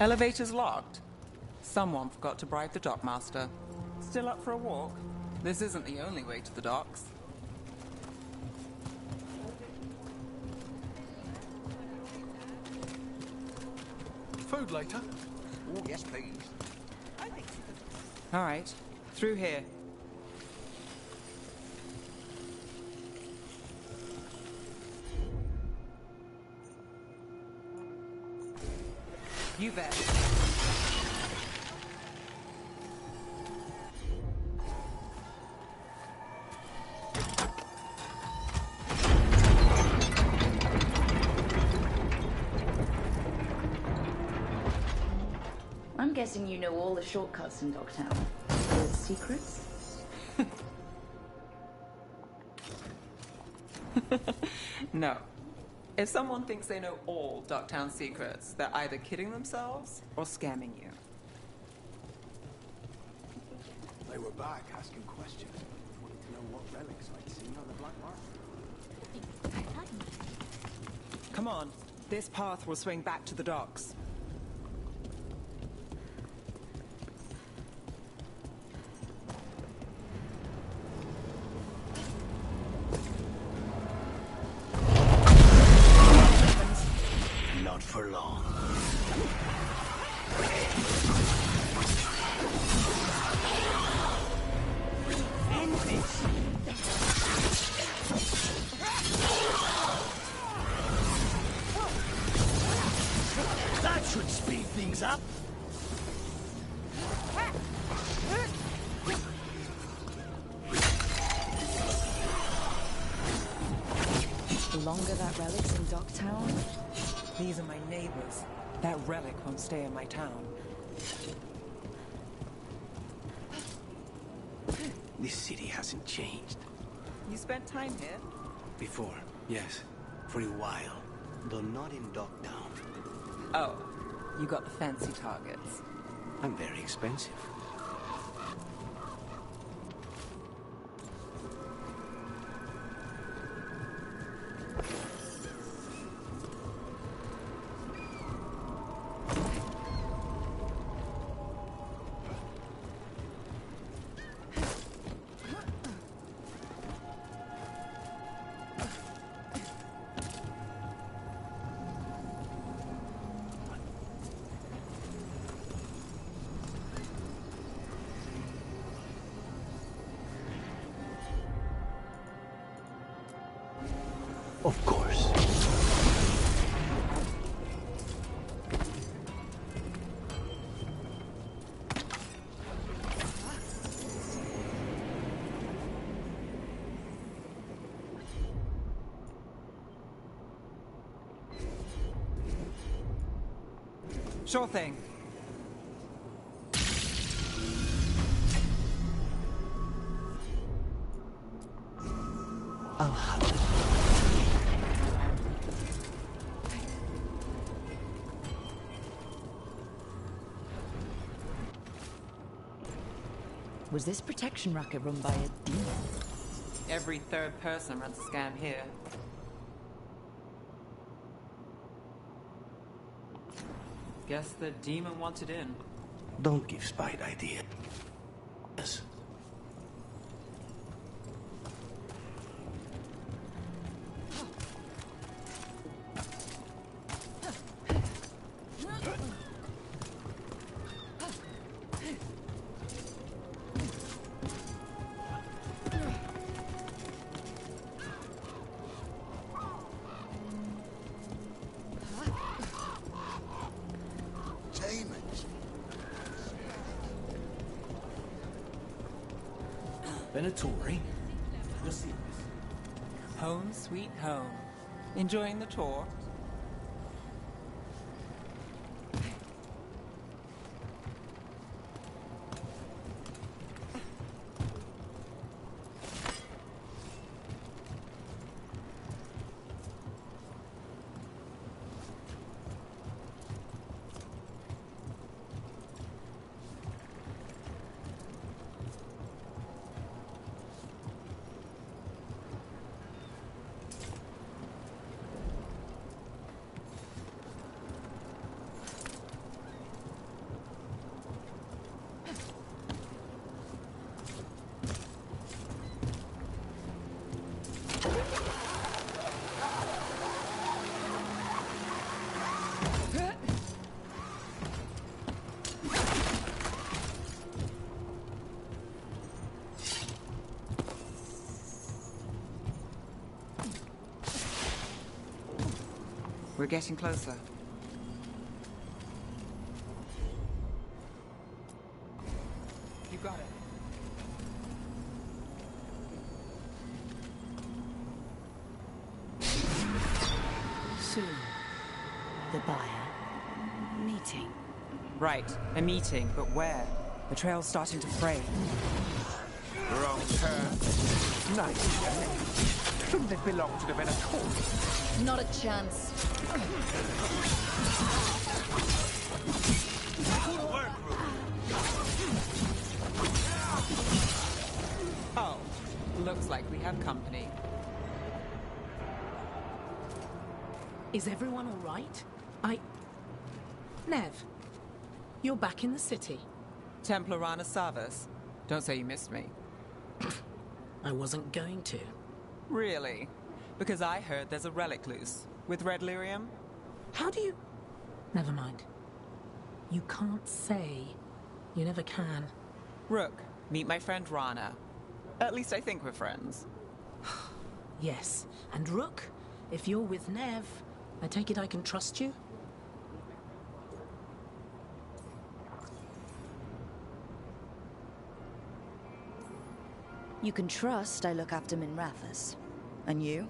Elevator's locked. Someone forgot to bribe the dockmaster. Still up for a walk? This isn't the only way to the docks. Food later? Oh, yes, please. All right, through here. You bet. I'm guessing you know all the shortcuts in Dogtown. The secrets? No. If someone thinks they know all Dogtown secrets, they're either kidding themselves or scamming you. They were back asking questions. Wanted to know what relics I'd seen on the Black Market. Come on. This path will swing back to the docks. Not for long. That should speed things up. The longer that relic's in Dogtown, These are my neighbors. That relic won't stay in my town. This city hasn't changed. You spent time here? Before, yes. For a while. Though not in Dogtown. Oh, you got the fancy targets. I'm very expensive. Of course. Sure thing. I'll have it. was this protection racket run by a demon? Every third person runs a scam here. Guess the demon wanted in. Don't give Spite ideas. Venatori? You'll see this. Home sweet home. Enjoying the tour? We're getting closer. You got it. Soon, the buyer, meeting. Right, a meeting, but where? The trail's starting to fray. Wrong turn. Nice. Shouldn't it belong to the Venator? Not a chance. Oh, looks like we have company. Is everyone all right? Nev, you're back in the city. Templar Rana Savas. Don't say you missed me. I wasn't going to. Really? Because I heard there's a relic loose. With red lyrium? How do you... Never mind. You can't say. You never can. Rook, meet my friend Rana. At least I think we're friends. Yes. And Rook, if you're with Nev, I take it I can trust you? You can trust I look after Minrathous. And you?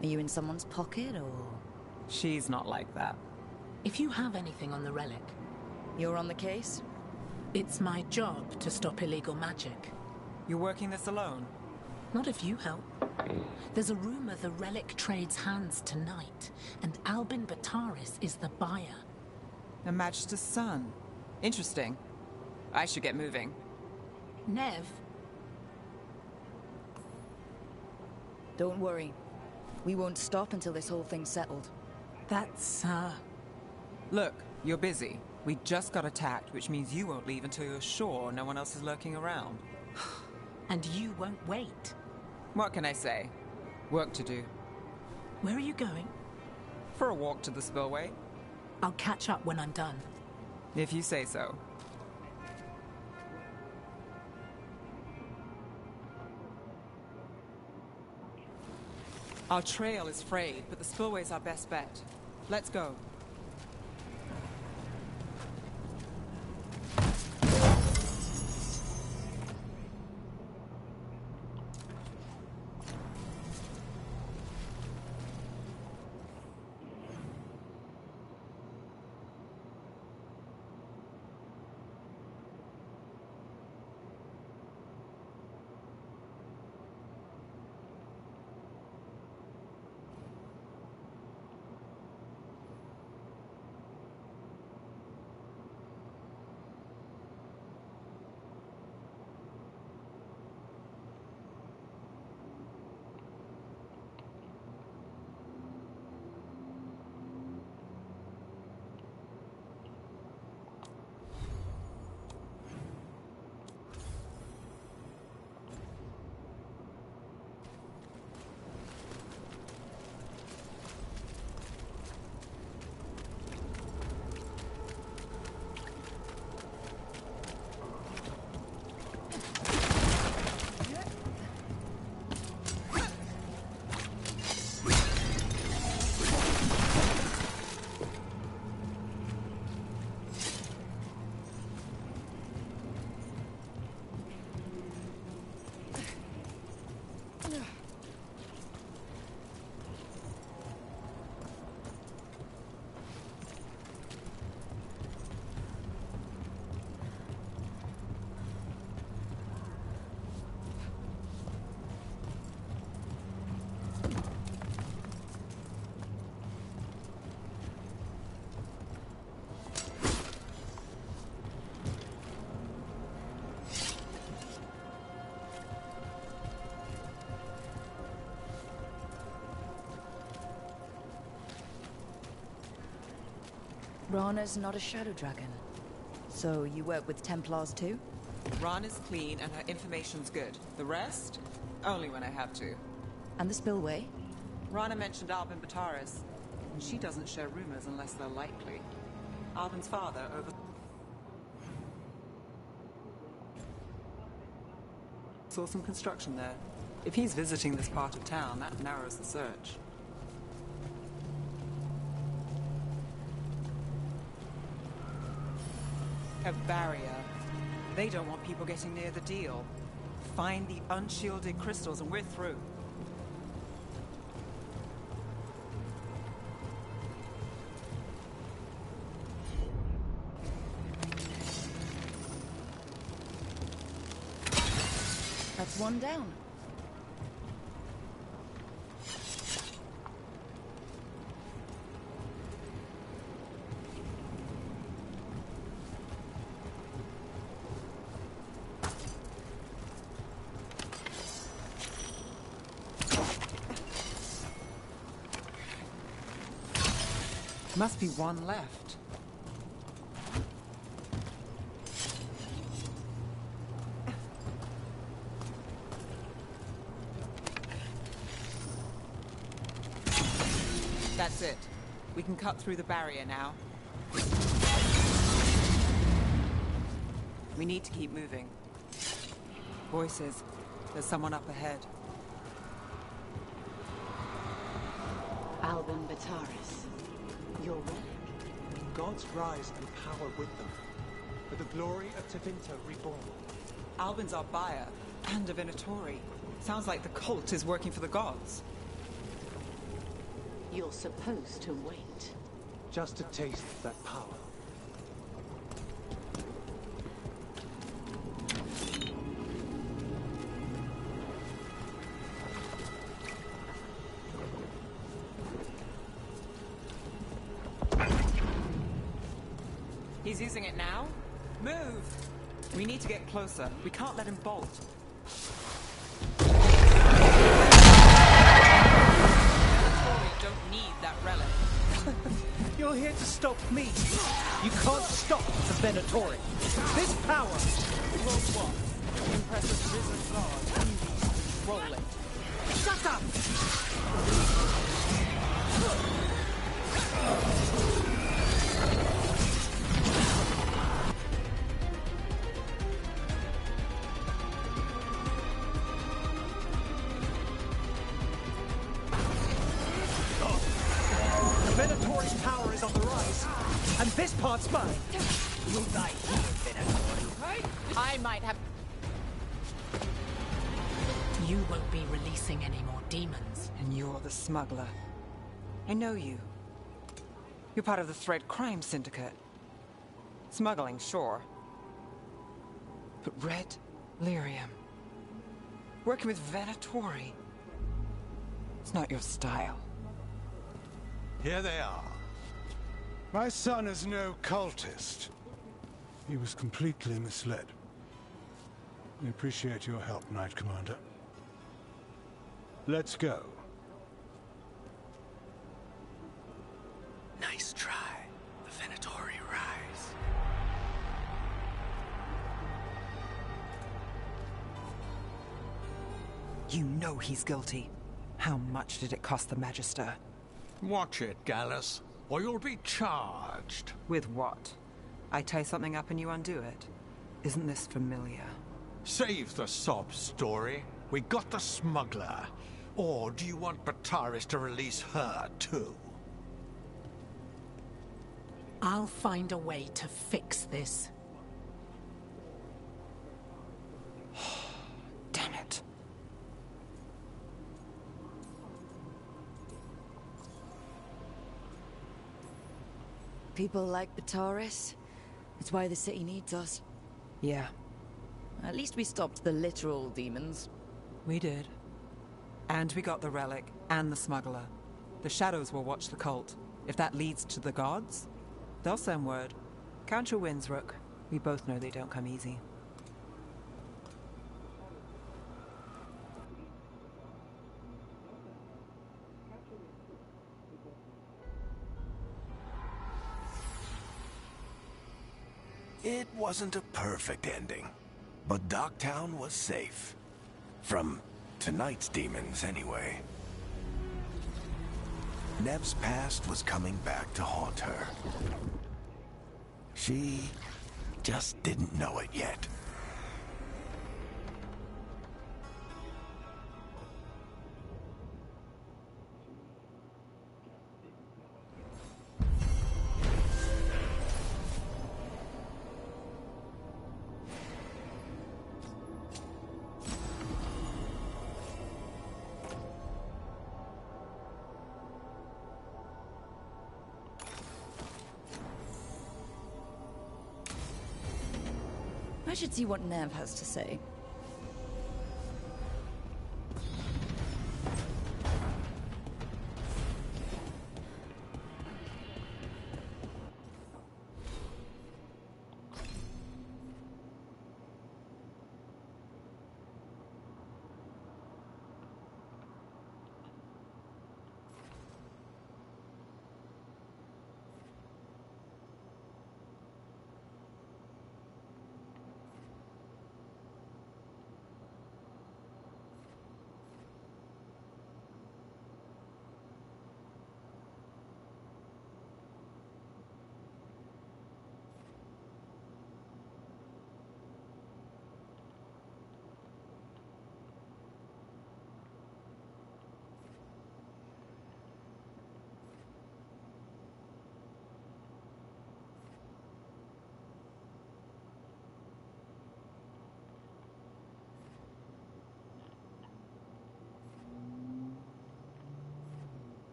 Are you in someone's pocket, or...? She's not like that. If you have anything on the relic... You're on the case? It's my job to stop illegal magic. You're working this alone? Not if you help. There's a rumor the relic trades hands tonight, and Albin Bataris is the buyer. The Magister's son. Interesting. I should get moving. Nev? Don't worry. We won't stop until this whole thing's settled. That's, Look, you're busy. We just got attacked, which means you won't leave until you're sure no one else is lurking around. And you won't wait. What can I say? Work to do. Where are you going? For a walk to the spillway. I'll catch up when I'm done. If you say so. Our trail is frayed, but the spillway's our best bet. Let's go. Rana's not a shadow dragon. So you work with Templars too? Rana's clean and her information's good. The rest? Only when I have to. And the spillway? Rana mentioned Albin Bataris, and she doesn't share rumors unless they're likely. Albin's father saw some construction there. If he's visiting this part of town, that narrows the search. A barrier. They don't want people getting near the deal. Find the unshielded crystals and we're through. That's one down. Must be one left. That's it. We can cut through the barrier now. We need to keep moving. Voices. There's someone up ahead. Alban Bataris. Your relic. Gods rise and power with them. For the glory of Tevinter reborn. Alban's our buyer, and a Venatori. Sounds like the cult is working for the gods. You're supposed to wait. Just to taste that power. He's using it now? Move! We need to get closer. We can't let him bolt. Don't need that relic. You're here to stop me. You can't stop the Venatori. This power will what? Impress a risen god. You control it. Shut up! Venatori's power is on the rise, and this part's mine. You'll die here, Venatori. I might have... You won't be releasing any more demons. And you're the smuggler. I know you. You're part of the Thread Crime Syndicate. Smuggling, sure. But Red Lyrium. Working with Venatori. It's not your style. Here they are. My son is no cultist. He was completely misled. We appreciate your help, Knight Commander. Let's go. Nice try. The Venatori rise. You know he's guilty. How much did it cost the Magister? Watch it, Gallus, or you'll be charged. With what? I tie something up and you undo it. Isn't this familiar? Save the sob story. We got the smuggler. Or do you want Bataris to release her, too? I'll find a way to fix this. Damn it. People like Bataris. It's why the city needs us. Yeah. At least we stopped the literal demons. We did. And we got the relic and the smuggler. The shadows will watch the cult. If that leads to the gods, they'll send word. Count your wins, Rook. We both know they don't come easy. It wasn't a perfect ending, but Docktown was safe. From tonight's demons, anyway. Nev's past was coming back to haunt her. She just didn't know it yet. I should see what Nev has to say.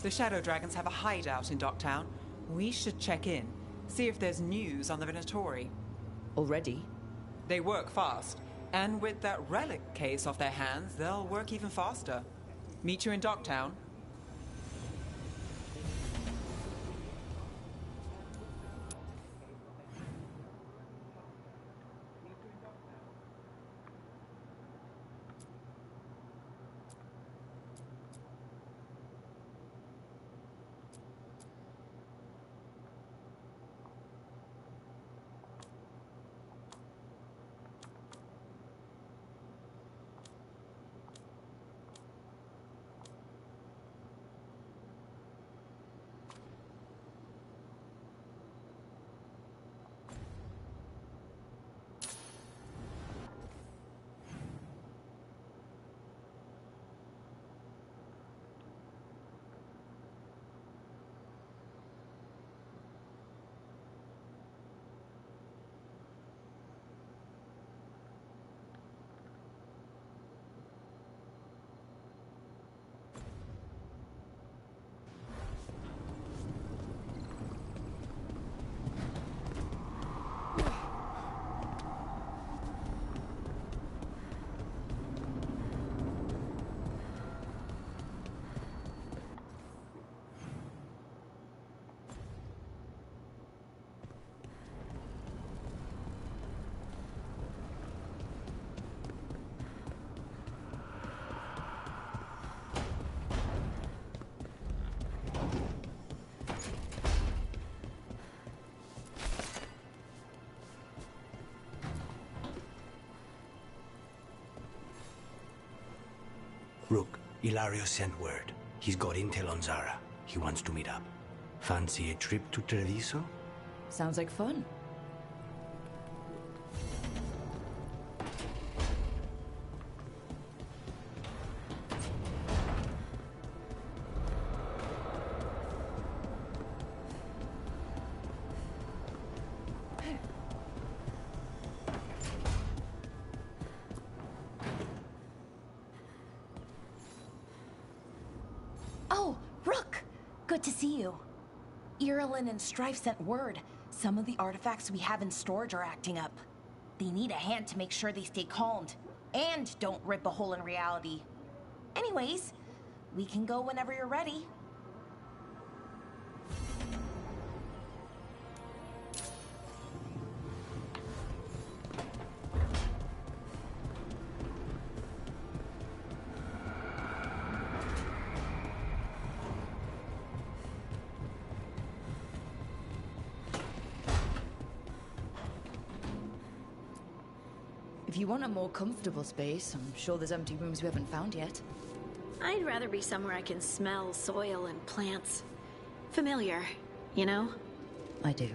The Shadow Dragons have a hideout in Docktown. We should check in, see if there's news on the Venatori. Already? They work fast, and with that relic case off their hands, they'll work even faster. Meet you in Docktown. Rook, Ilario sent word. He's got intel on Zara. He wants to meet up. Fancy a trip to Treviso? Sounds like fun. Oh, Rook! Good to see you. Irilyn and Strife sent word. Some of the artifacts we have in storage are acting up. They need a hand to make sure they stay calmed. And don't rip a hole in reality. Anyways, we can go whenever you're ready. If you want a more comfortable space, I'm sure there's empty rooms we haven't found yet. I'd rather be somewhere I can smell soil and plants. Familiar, you know? I do.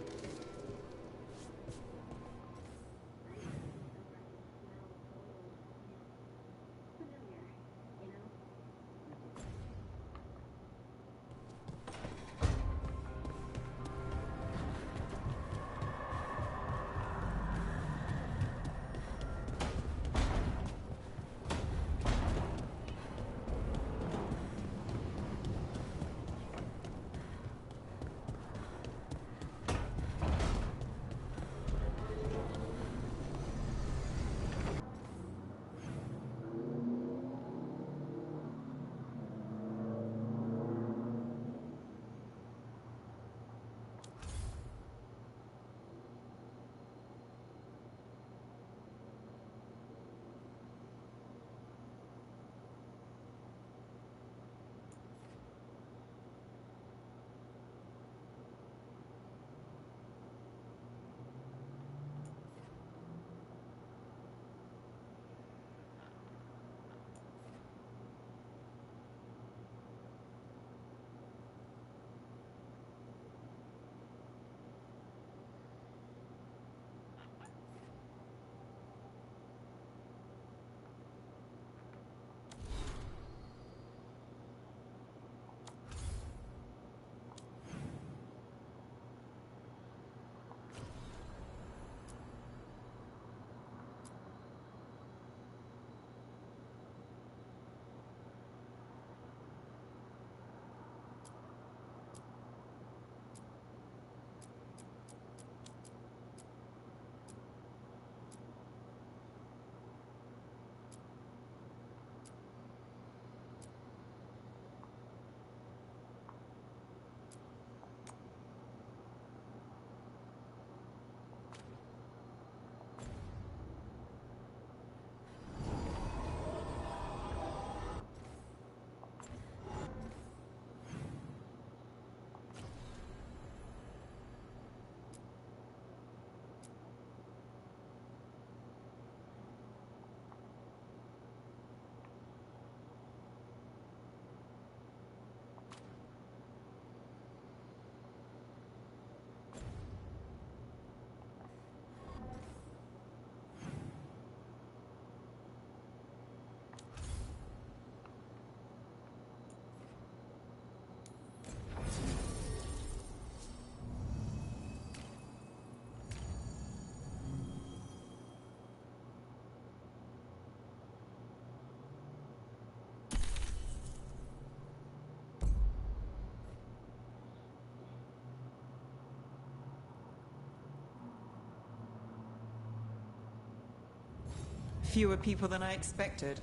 Fewer people than I expected.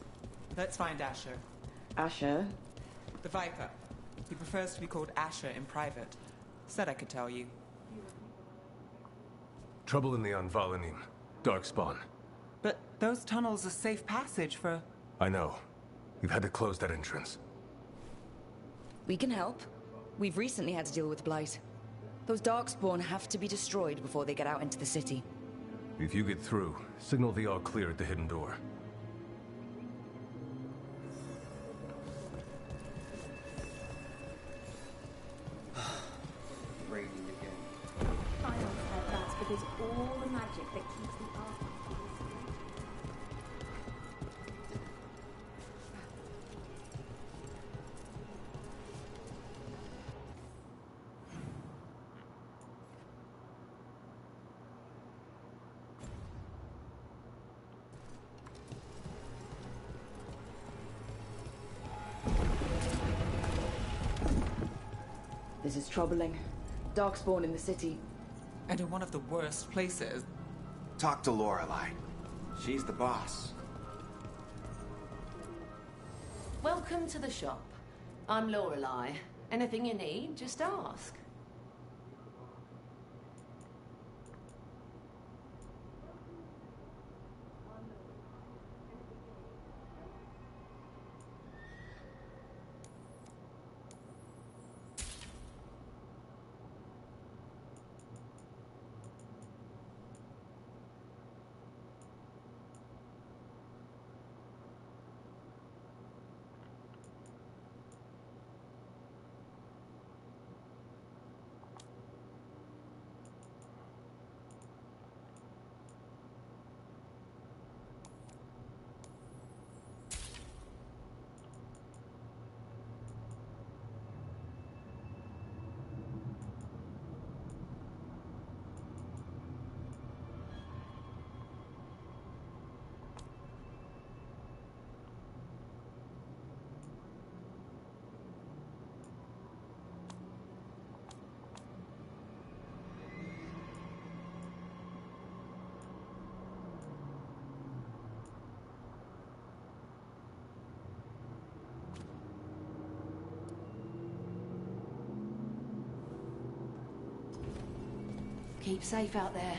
Let's find Asher. Asher? The Viper. He prefers to be called Asher in private. Said I could tell you. Trouble in the Anvalanim. Darkspawn. But those tunnels are safe passage for... I know. We've had to close that entrance. We can help. We've recently had to deal with Blight. Those Darkspawn have to be destroyed before they get out into the city. If you get through, signal the all clear at the hidden door. Raining again. I always heard that's because all the magic that keeps the art. This is troubling. Darkspawn in the city. And in one of the worst places. Talk to Lorelei. She's the boss. Welcome to the shop. I'm Lorelei. Anything you need, just ask. Keep safe out there.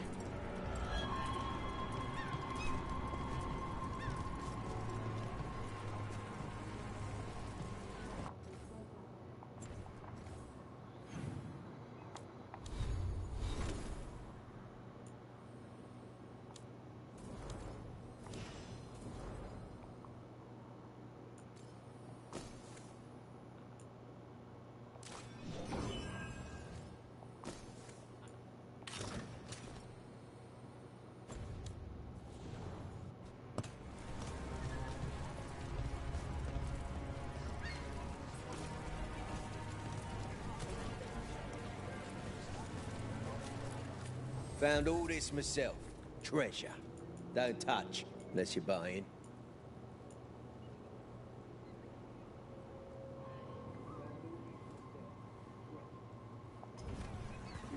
Found all this myself. Treasure. Don't touch, unless you're buying.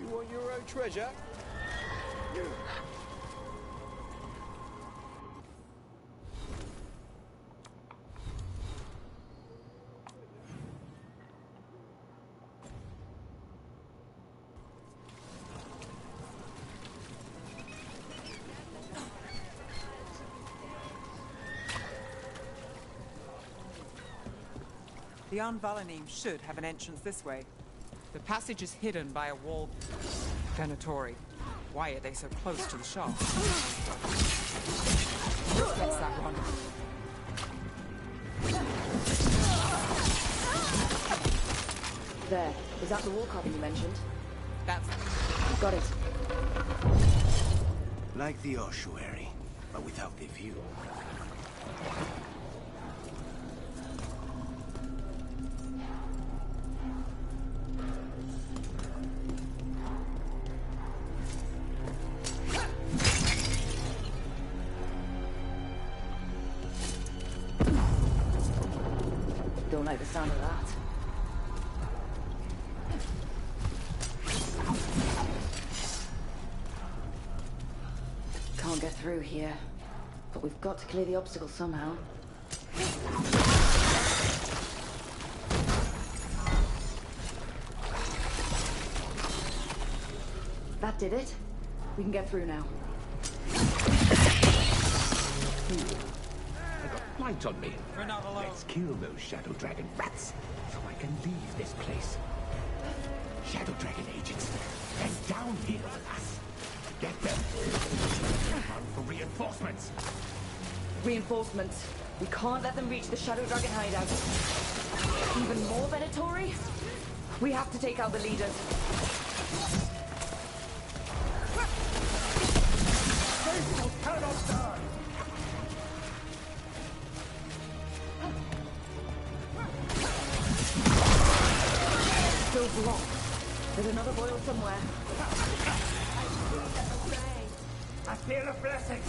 You want your own treasure? The Anvalanim should have an entrance this way. The passage is hidden by a wall. Venatori. Why are they so close to the shop? What's that one? There. Is that the wall carving you mentioned? That's... Got it. Like the ossuary, but without the view. Don't like the sound of that. Can't get through here. But we've got to clear the obstacle somehow. That did it. We can get through now. I got light on me. We're not alone. Let's kill those Shadow Dragon rats, so I can leave this place. Shadow Dragon agents, they're down here with us. Get them. Run for reinforcements. Reinforcements. We can't let them reach the Shadow Dragon hideout. Even more Venatori? We have to take out the leaders. Faithful cannot die. Still blocked. There's another boil somewhere. I feel a blessing.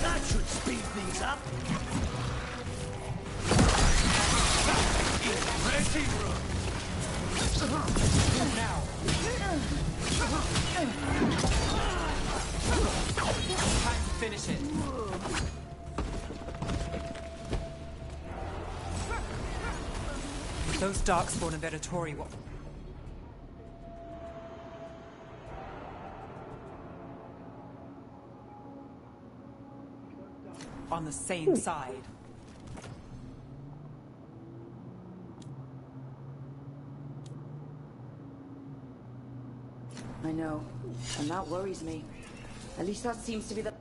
That should speed things up. Ready, Now. Time to finish it. Those Darkspawn and Venatori will... on the same side. I know, and that worries me. At least that seems to be the...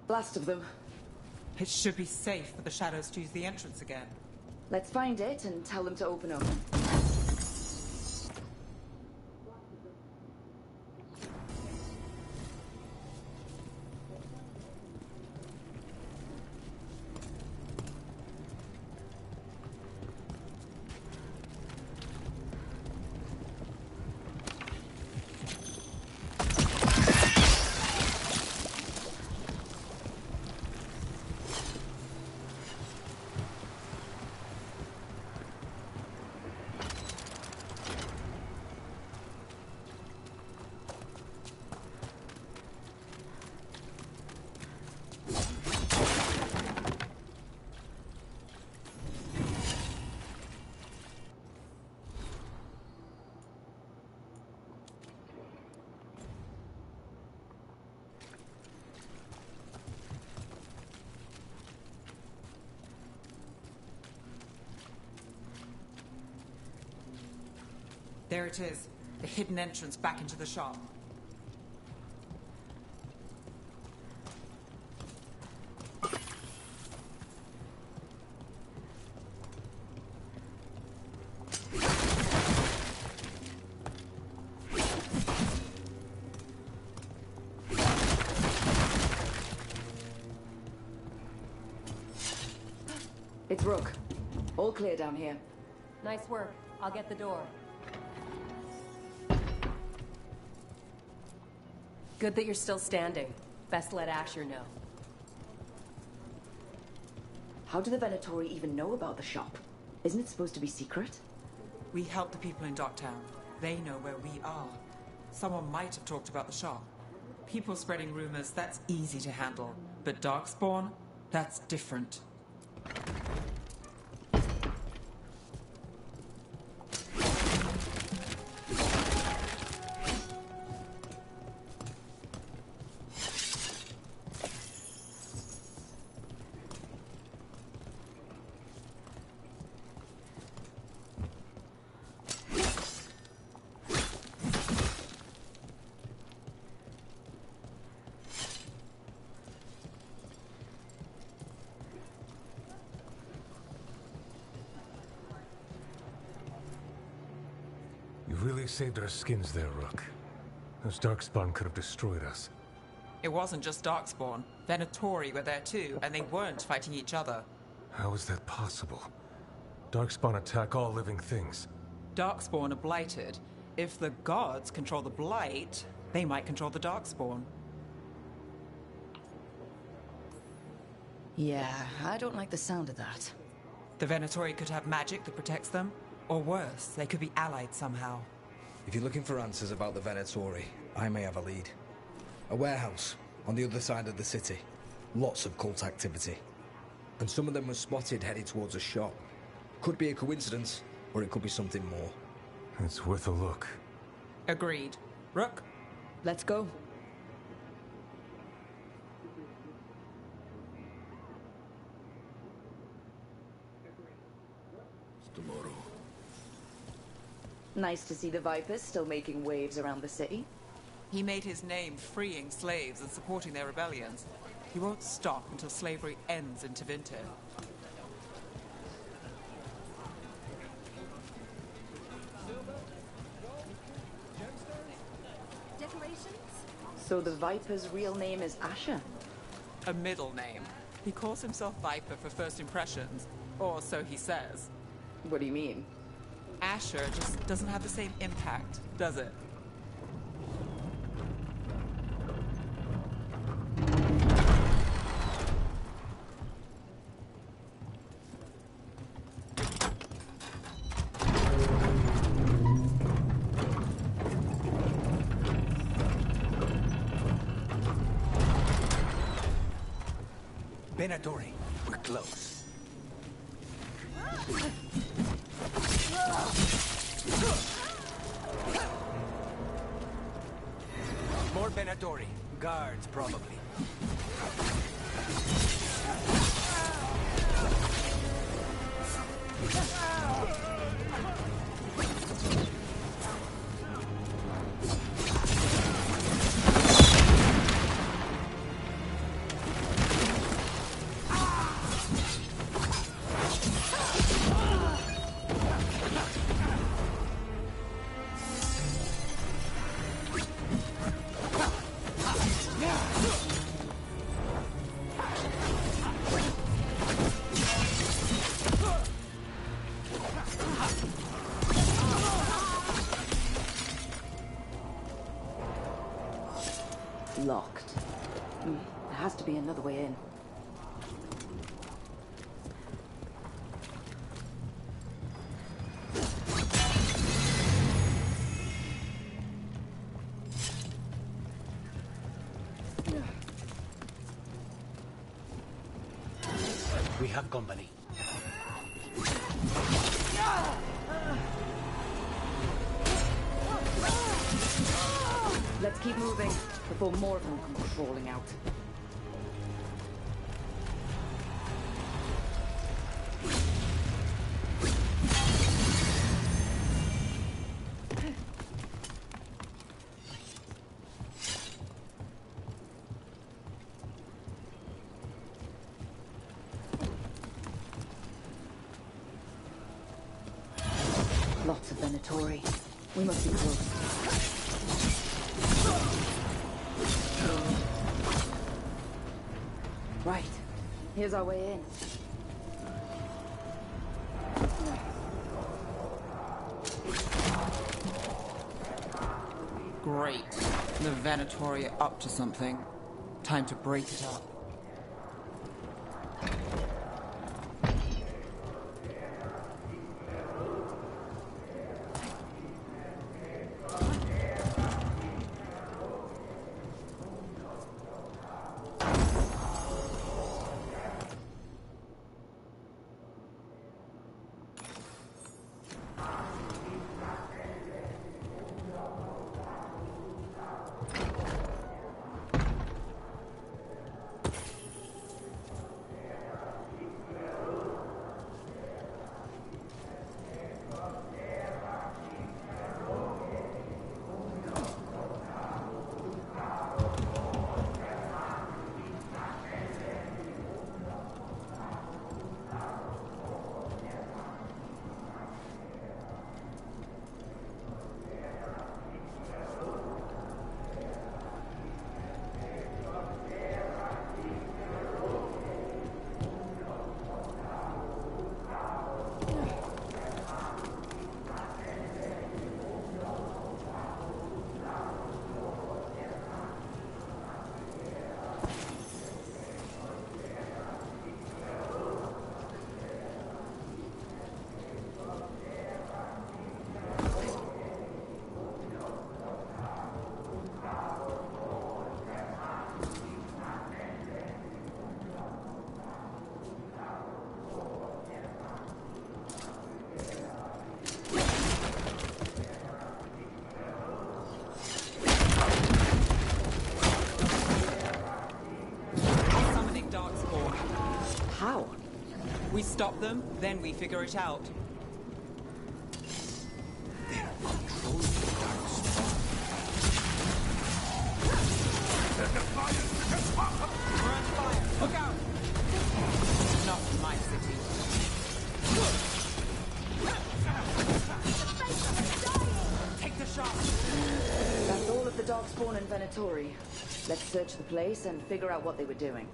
Last of them. It should be safe for the Shadows to use the entrance again. Let's find it and tell them to open up. There it is, the hidden entrance back into the shop. It's Rook. All clear down here. Nice work. I'll get the door. Good that you're still standing. Best let Asher know. How do the Venatori even know about the shop? Isn't it supposed to be secret? We help the people in Docktown. They know where we are. Someone might have talked about the shop. People spreading rumors, that's easy to handle. But Darkspawn, that's different. really saved our skins there, Rook. Those Darkspawn could have destroyed us. It wasn't just Darkspawn. Venatori were there too, and they weren't fighting each other. How is that possible? Darkspawn attack all living things. Darkspawn are blighted. If the gods control the blight, they might control the Darkspawn. Yeah, I don't like the sound of that. The Venatori could have magic that protects them, or worse, they could be allied somehow. If you're looking for answers about the Venatori, I may have a lead. A warehouse on the other side of the city. Lots of cult activity. And some of them were spotted heading towards a shop. Could be a coincidence, or it could be something more. It's worth a look. Agreed. Rook? Let's go. Tomorrow. Nice to see the Vipers still making waves around the city. He made his name freeing slaves and supporting their rebellions. He won't stop until slavery ends in Tevinter. Decorations? So the Viper's real name is Asher? A middle name. He calls himself Viper for first impressions, or so he says. What do you mean? Asher just doesn't have the same impact, does it? Venatori, we're close. More Venatori. Guards, probably. Locked. There has to be another way in. We have company. Let's keep moving before more of them come crawling out. Lots of Venatori. We must be close. Right. Here's our way in. Great. The Venatori are up to something. Time to break it up. How? We stop them, then we figure it out. They're controlling the dark spawn. We're on fire! Look out! Not in my city. Take the shot! That's all of the darkspawn in Venatori. Let's search the place and figure out what they were doing.